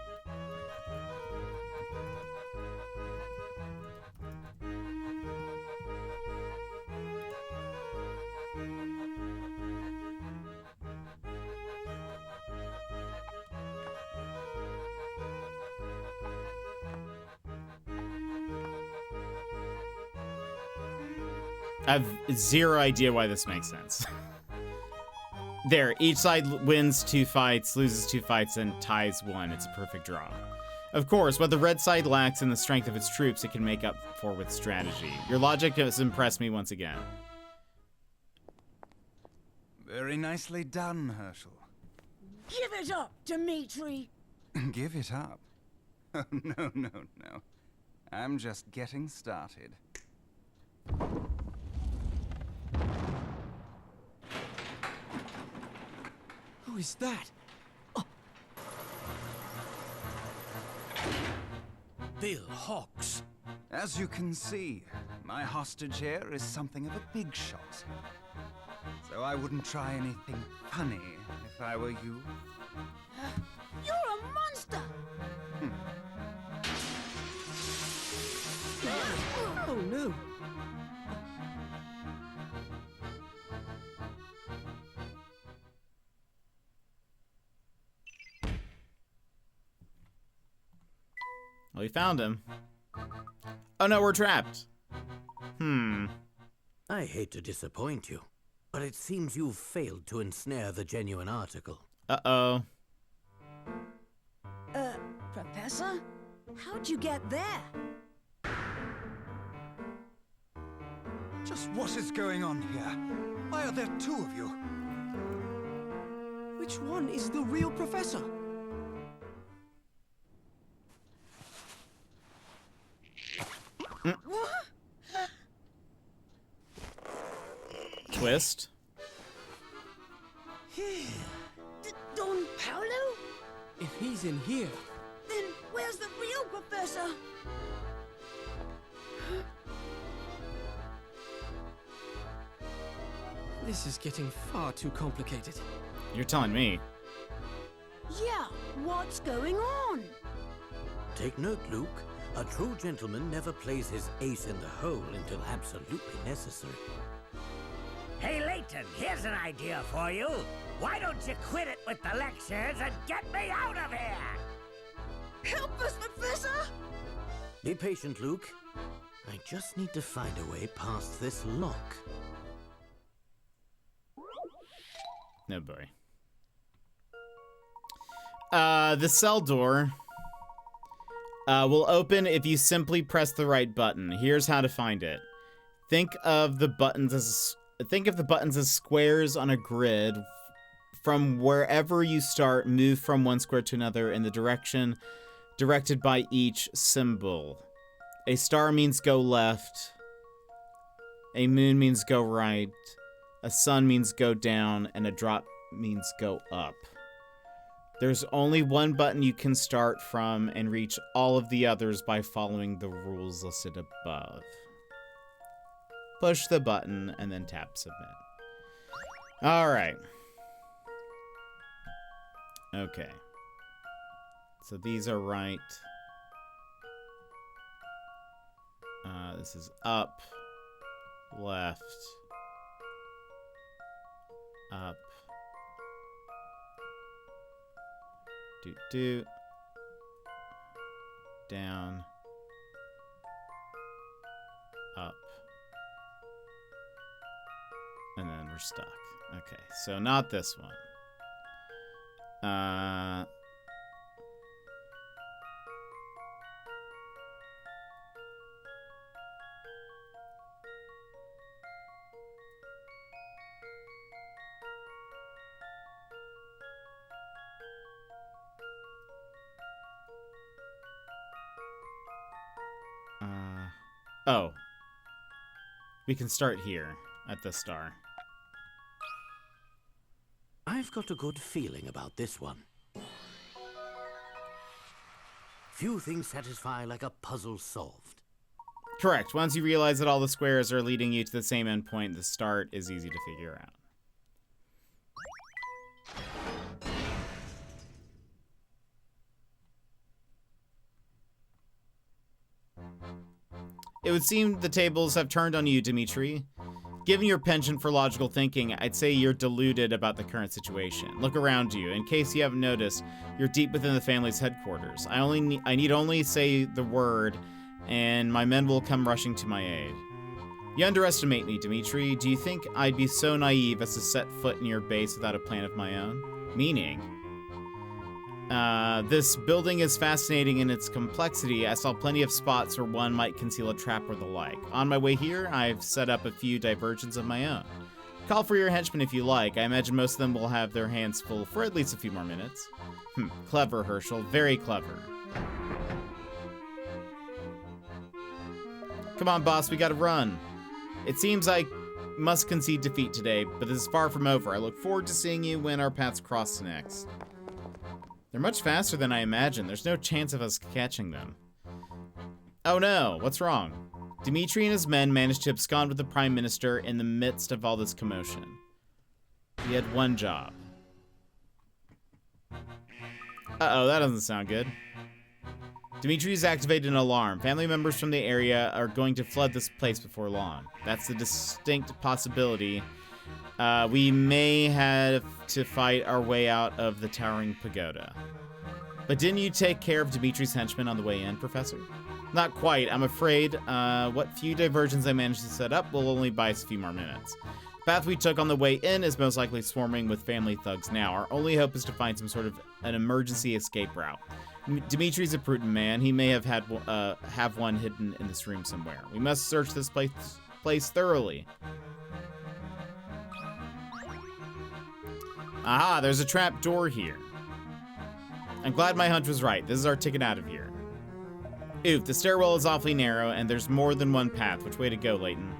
I have zero idea why this makes sense. There, each side wins 2 fights, loses 2 fights, and ties 1. It's a perfect draw. Of course, what the red side lacks in the strength of its troops, it can make up for with strategy. Your logic has impressed me once again. Very nicely done, Herschel. Give it up, Dmitri! Give it up? Oh, no. I'm just getting started. Who is that? Bill Hawks. As you can see, my hostage here is something of a big shot. So I wouldn't try anything funny if I were you. You're a monster! Oh no. Well, we found him. Oh no, we're trapped. I hate to disappoint you, but it seems you've failed to ensnare the genuine article. Uh-oh. Professor? How'd you get there? Just what is going on here? Why are there two of you? Which one is the real professor? Twist. Don Paolo? If he's in here, Then where's the real professor? this is getting far too complicated. You're telling me. Yeah, what's going on? Take note, Luke. A true gentleman never plays his ace in the hole until absolutely necessary. Hey, Layton, here's an idea for you. Why don't you quit it with the lectures and get me out of here? Help us, Professor! Be patient, Luke. I just need to find a way past this lock. No boy. The cell door will open if you simply press the right button. Here's how to find it. Think of the buttons as squares on a grid. From wherever you start, move from one square to another in the direction directed by each symbol. A star means go left. A moon means go right. A sun means go down, and a drop means go up. There's only one button you can start from and reach all of the others by following the rules listed above. Push the button and then tap submit. Alright. Okay. So these are right. This is up, left, up, down, up, and then we're stuck. Okay, so not this one. Oh. We can start here, at the star. I've got a good feeling about this one. Few things satisfy like a puzzle solved. Correct. Once you realize that all the squares are leading you to the same endpoint, the start is easy to figure out. It would seem the tables have turned on you, Dimitri. Given your penchant for logical thinking, I'd say you're deluded about the current situation. Look around you. In case you haven't noticed, you're deep within the family's headquarters. I need only say the word, and my men will come rushing to my aid. You underestimate me, Dimitri. Do you think I'd be so naive as to set foot in your base without a plan of my own? Meaning? This building is fascinating in its complexity. I saw plenty of spots where one might conceal a trap or the like. On my way here, I've set up a few diversions of my own. Call for your henchmen if you like. I imagine most of them will have their hands full for at least a few more minutes. Clever, Herschel. Very clever. Come on, boss, we gotta run. It seems I must concede defeat today, but this is far from over. I look forward to seeing you when our paths cross next. They're much faster than I imagined. There's no chance of us catching them. Oh no, what's wrong? Dimitri and his men managed to abscond with the Prime Minister in the midst of all this commotion. He had one job. Uh-oh, that doesn't sound good. Dimitri's activated an alarm. Family members from the area are going to flood this place before long. That's a distinct possibility. We may have to fight our way out of the towering pagoda. But didn't you take care of Dimitri's henchmen on the way in, Professor? Not quite. I'm afraid what few diversions I managed to set up will only buy us a few more minutes. The path we took on the way in is most likely swarming with family thugs now. Our only hope is to find some sort of an emergency escape route. Dimitri's a prudent man. He may have had have one hidden in this room somewhere. We must search this place thoroughly. Aha, there's a trap door here. I'm glad my hunch was right. This is our ticket out of here. Oof, the stairwell is awfully narrow, and there's more than one path. Which way to go, Layton?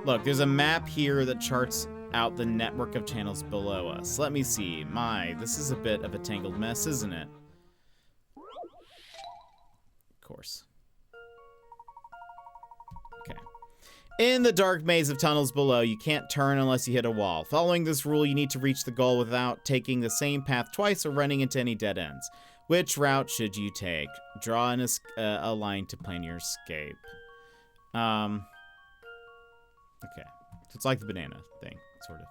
Look, there's a map here that charts out the network of channels below us. Let me see. My, this is a bit of a tangled mess, isn't it? Of course. Okay. In the dark maze of tunnels below, you can't turn unless you hit a wall. Following this rule, you need to reach the goal without taking the same path twice or running into any dead ends. Which route should you take? Draw a line to plan your escape. Okay. So it's like the banana thing, sort of.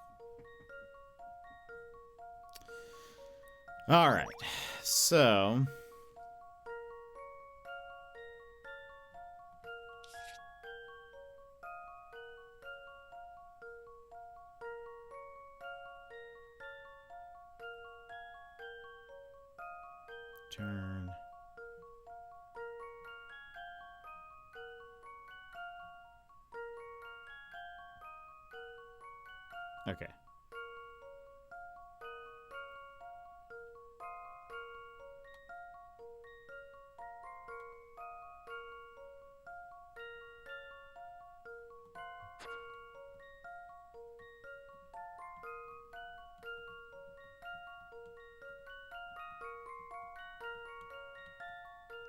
All right. So... turn. Okay.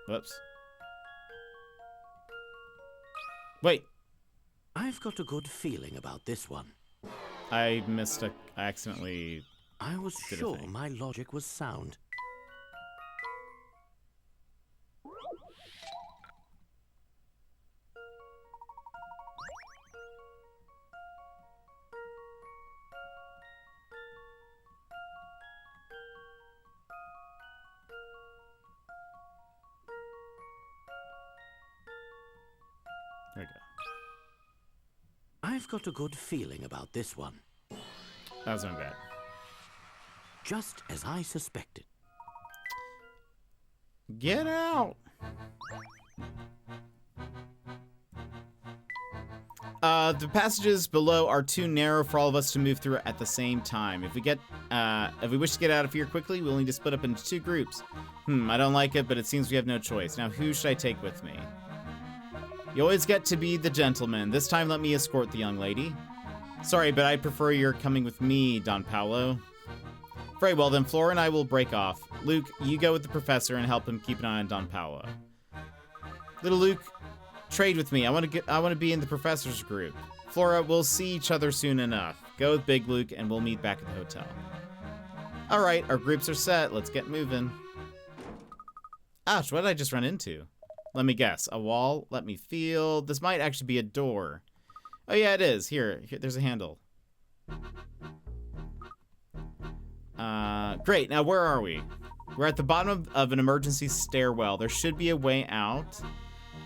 Whoops. Wait. I've got a good feeling about this one. I accidentally... I was sure my logic was sound. There we go. I've got a good feeling about this one. That was not bad. Just as I suspected. Get out! The passages below are too narrow for all of us to move through at the same time. If we wish to get out of here quickly, we'll need to split up into 2 groups. I don't like it, but it seems we have no choice. Now, who should I take with me? You always get to be the gentleman. This time, let me escort the young lady. Sorry, but I prefer your coming with me, Don Paolo. Very well, then Flora and I will break off. Luke, you go with the professor and help him keep an eye on Don Paolo. Little Luke, trade with me. I want to be in the professor's group. Flora, we'll see each other soon enough. Go with Big Luke, and we'll meet back at the hotel. All right, our groups are set. Let's get moving. Ouch, what did I just run into? Let me guess. A wall? Let me feel. This might actually be a door. Oh, yeah, it is. Here, there's a handle. Great. Now, where are we? We're at the bottom of an emergency stairwell. There should be a way out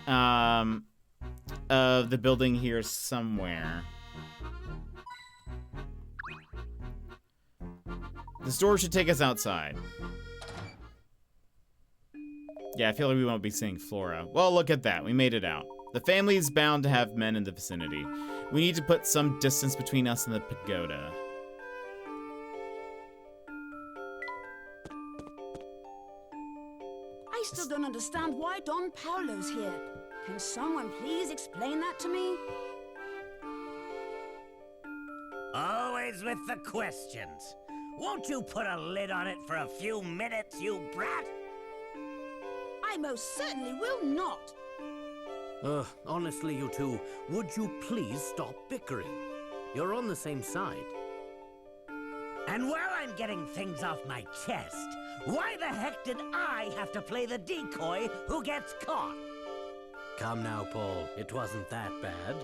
of the building here somewhere. This door should take us outside. Yeah, I feel like we won't be seeing Flora. Well, look at that. We made it out. The family is bound to have men in the vicinity. We need to put some distance between us and the pagoda. I still don't understand why Don Paolo's here. Can someone please explain that to me? Always with the questions. Won't you put a lid on it for a few minutes, you brat? I most certainly will not. Honestly, you two, would you please stop bickering? You're on the same side. And while I'm getting things off my chest, why the heck did I have to play the decoy who gets caught? Come now, Paul. It wasn't that bad.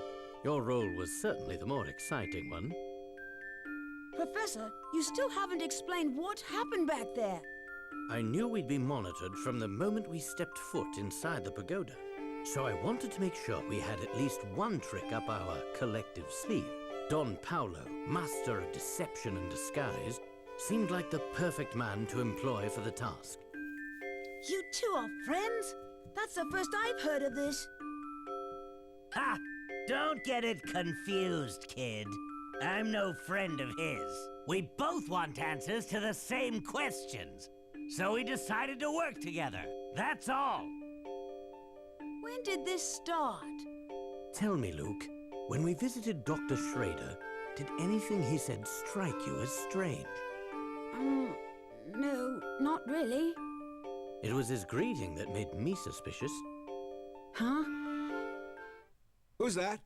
Your role was certainly the more exciting one. Professor, you still haven't explained what happened back there. I knew we'd be monitored from the moment we stepped foot inside the pagoda. So I wanted to make sure we had at least one trick up our collective sleeve. Don Paulo, master of deception and disguise, seemed like the perfect man to employ for the task. You two are friends? That's the first I've heard of this. Ha! Don't get it confused, kid. I'm no friend of his. We both want answers to the same questions. So we decided to work together. That's all. When did this start? Tell me, Luke, when we visited Dr. Schrader, did anything he said strike you as strange? No, not really. It was his greeting that made me suspicious. Huh? Who's that?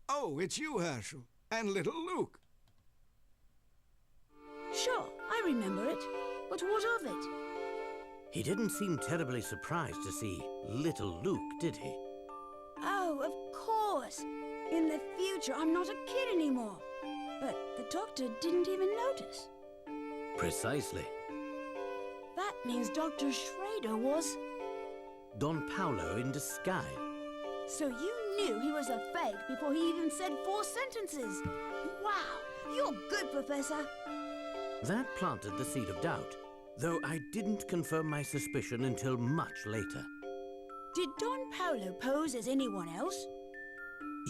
Oh, it's you, Herschel. And little Luke. Sure, I remember it. But what of it? He didn't seem terribly surprised to see little Luke, did he? Oh, of course. In the future, I'm not a kid anymore. But the doctor didn't even notice. Precisely. That means Dr. Schrader was... Don Paulo in disguise. So you knew he was a fake before he even said 4 sentences. Wow, you're good, Professor. That planted the seed of doubt, though I didn't confirm my suspicion until much later. Did Don Paulo pose as anyone else?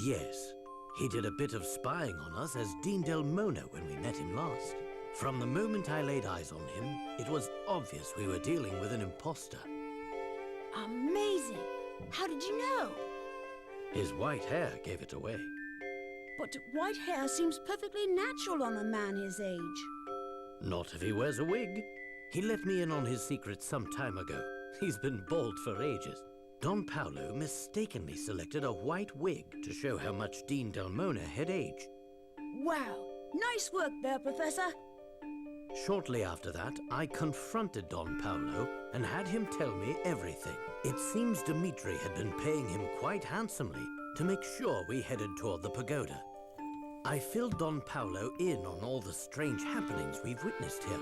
Yes. He did a bit of spying on us as Dean Del Mona when we met him last. From the moment I laid eyes on him, it was obvious we were dealing with an imposter. Amazing! How did you know? His white hair gave it away. But white hair seems perfectly natural on a man his age. Not if he wears a wig. He let me in on his secret some time ago. He's been bald for ages. Don Paulo mistakenly selected a white wig to show how much Dean Del Mona had aged. Wow! Nice work there, Professor! Shortly after that, I confronted Don Paulo and had him tell me everything. It seems Dmitri had been paying him quite handsomely to make sure we headed toward the pagoda. I filled Don Paulo in on all the strange happenings we've witnessed here,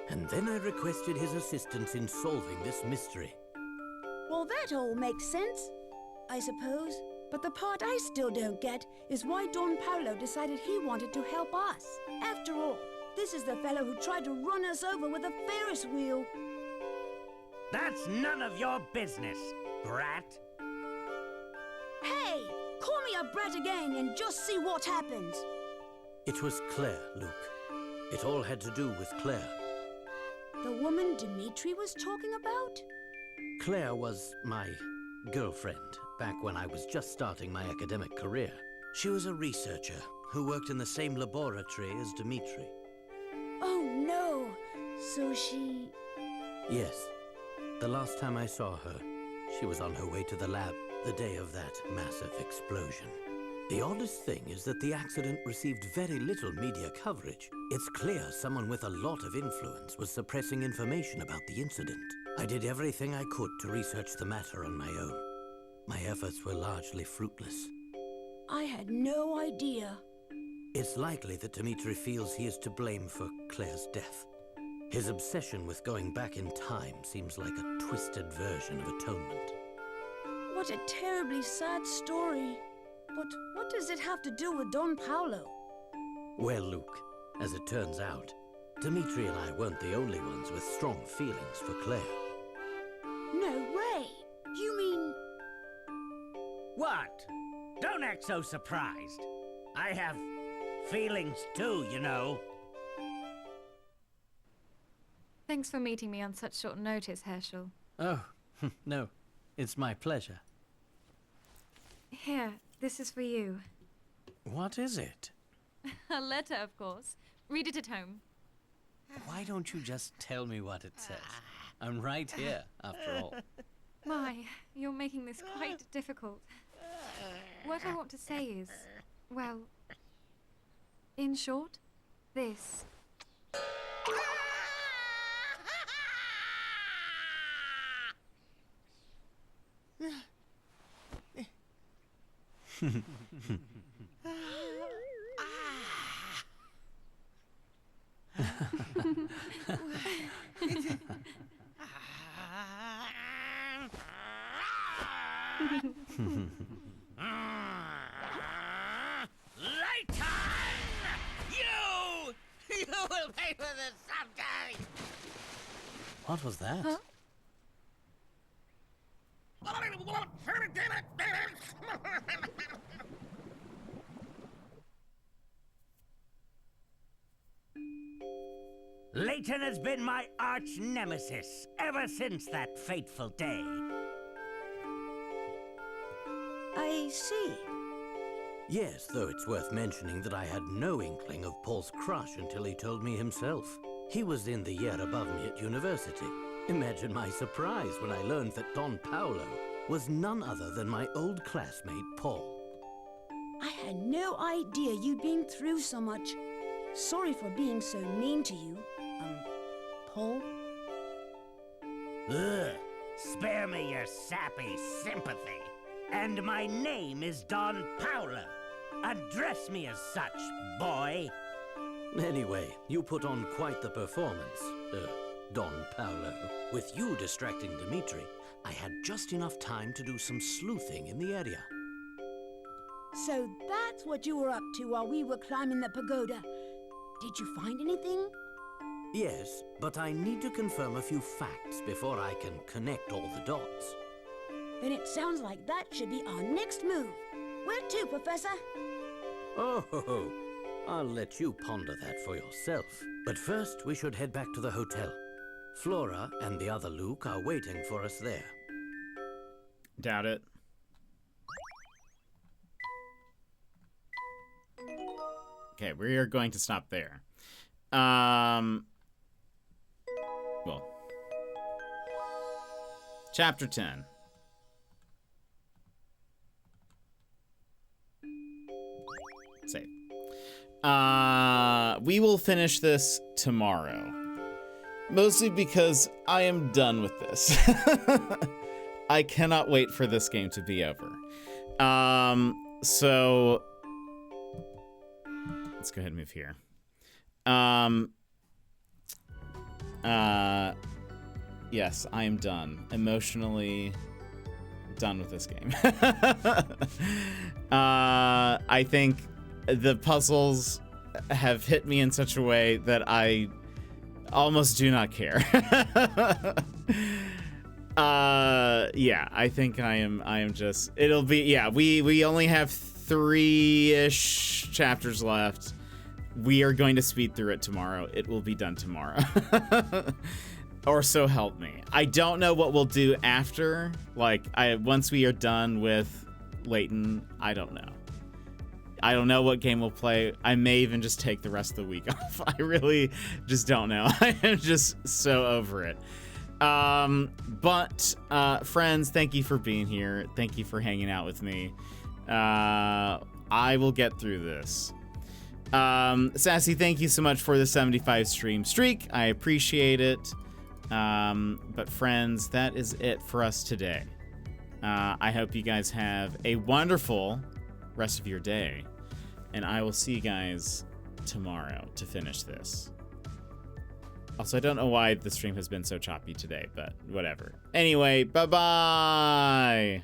and then I requested his assistance in solving this mystery. Well, that all makes sense, I suppose. But the part I still don't get is why Don Paulo decided he wanted to help us. After all, this is the fellow who tried to run us over with a Ferris wheel. That's none of your business, brat. Hey! Call me a brat again and just see what happens. It was Claire, Luke. It all had to do with Claire. The woman Dmitri was talking about? Claire was my girlfriend back when I was just starting my academic career. She was a researcher who worked in the same laboratory as Dmitri. Oh no! So she... Yes. The last time I saw her, she was on her way to the lab the day of that massive explosion. The oddest thing is that the accident received very little media coverage. It's clear someone with a lot of influence was suppressing information about the incident. I did everything I could to research the matter on my own. My efforts were largely fruitless. I had no idea. It's likely that Dmitri feels he is to blame for Claire's death. His obsession with going back in time seems like a twisted version of atonement. What a terribly sad story. But what does it have to do with Don Paulo? Well, Luke, as it turns out, Dmitri and I weren't the only ones with strong feelings for Claire. No way! You mean... What? Don't act so surprised. I have feelings too, you know. Thanks for meeting me on such short notice, Herschel. Oh, no. It's my pleasure. Here, this is for you. What is it? A letter, of course. Read it at home. Why don't you just tell me what it says? I'm right here, after all. My, you're making this quite difficult. What I want to say is, well, in short, this. Layton! You! You will pay for this someday! What was that? Huh? Layton has been my arch nemesis ever since that fateful day. I see. Yes, though it's worth mentioning that I had no inkling of Paul's crush until he told me himself. He was in the year above me at university. Imagine my surprise when I learned that Don Paolo was none other than my old classmate, Paul. I had no idea you'd been through so much. Sorry for being so mean to you, Paul. Ugh, spare me your sappy sympathy. And my name is Don Paolo. Address me as such, boy. Anyway, you put on quite the performance, Don Paolo. With you distracting Dimitri, I had just enough time to do some sleuthing in the area. So that's what you were up to while we were climbing the pagoda. Did you find anything? Yes, but I need to confirm a few facts before I can connect all the dots. Then it sounds like that should be our next move. Where to, Professor? Oh, ho, ho. I'll let you ponder that for yourself. But first, we should head back to the hotel. Flora and the other Luke are waiting for us there. Doubt it. Okay, we are going to stop there. Well, Chapter 10. Save. We will finish this tomorrow. Mostly because I am done with this. I cannot wait for this game to be over. So let's go ahead and move here. Yes, I am done. Emotionally done with this game. I think the puzzles have hit me in such a way that I almost do not care. Yeah, I think I am just, it'll be, yeah, we only have 3-ish chapters left. We are going to speed through it tomorrow. It will be done tomorrow. Or so help me. I don't know what we'll do after. Like, once we are done with Layton, I don't know. I don't know what game we'll play. I may even just take the rest of the week off. I really just don't know. I am just so over it. But friends, thank you for being here. Thank you for hanging out with me. I will get through this. Sassy, thank you so much for the 75 stream streak. I appreciate it. But friends, that is it for us today. I hope you guys have a wonderful rest of your day, and I will see you guys tomorrow to finish this. Also, I don't know why the stream has been so choppy today, but whatever. Anyway, bye-bye!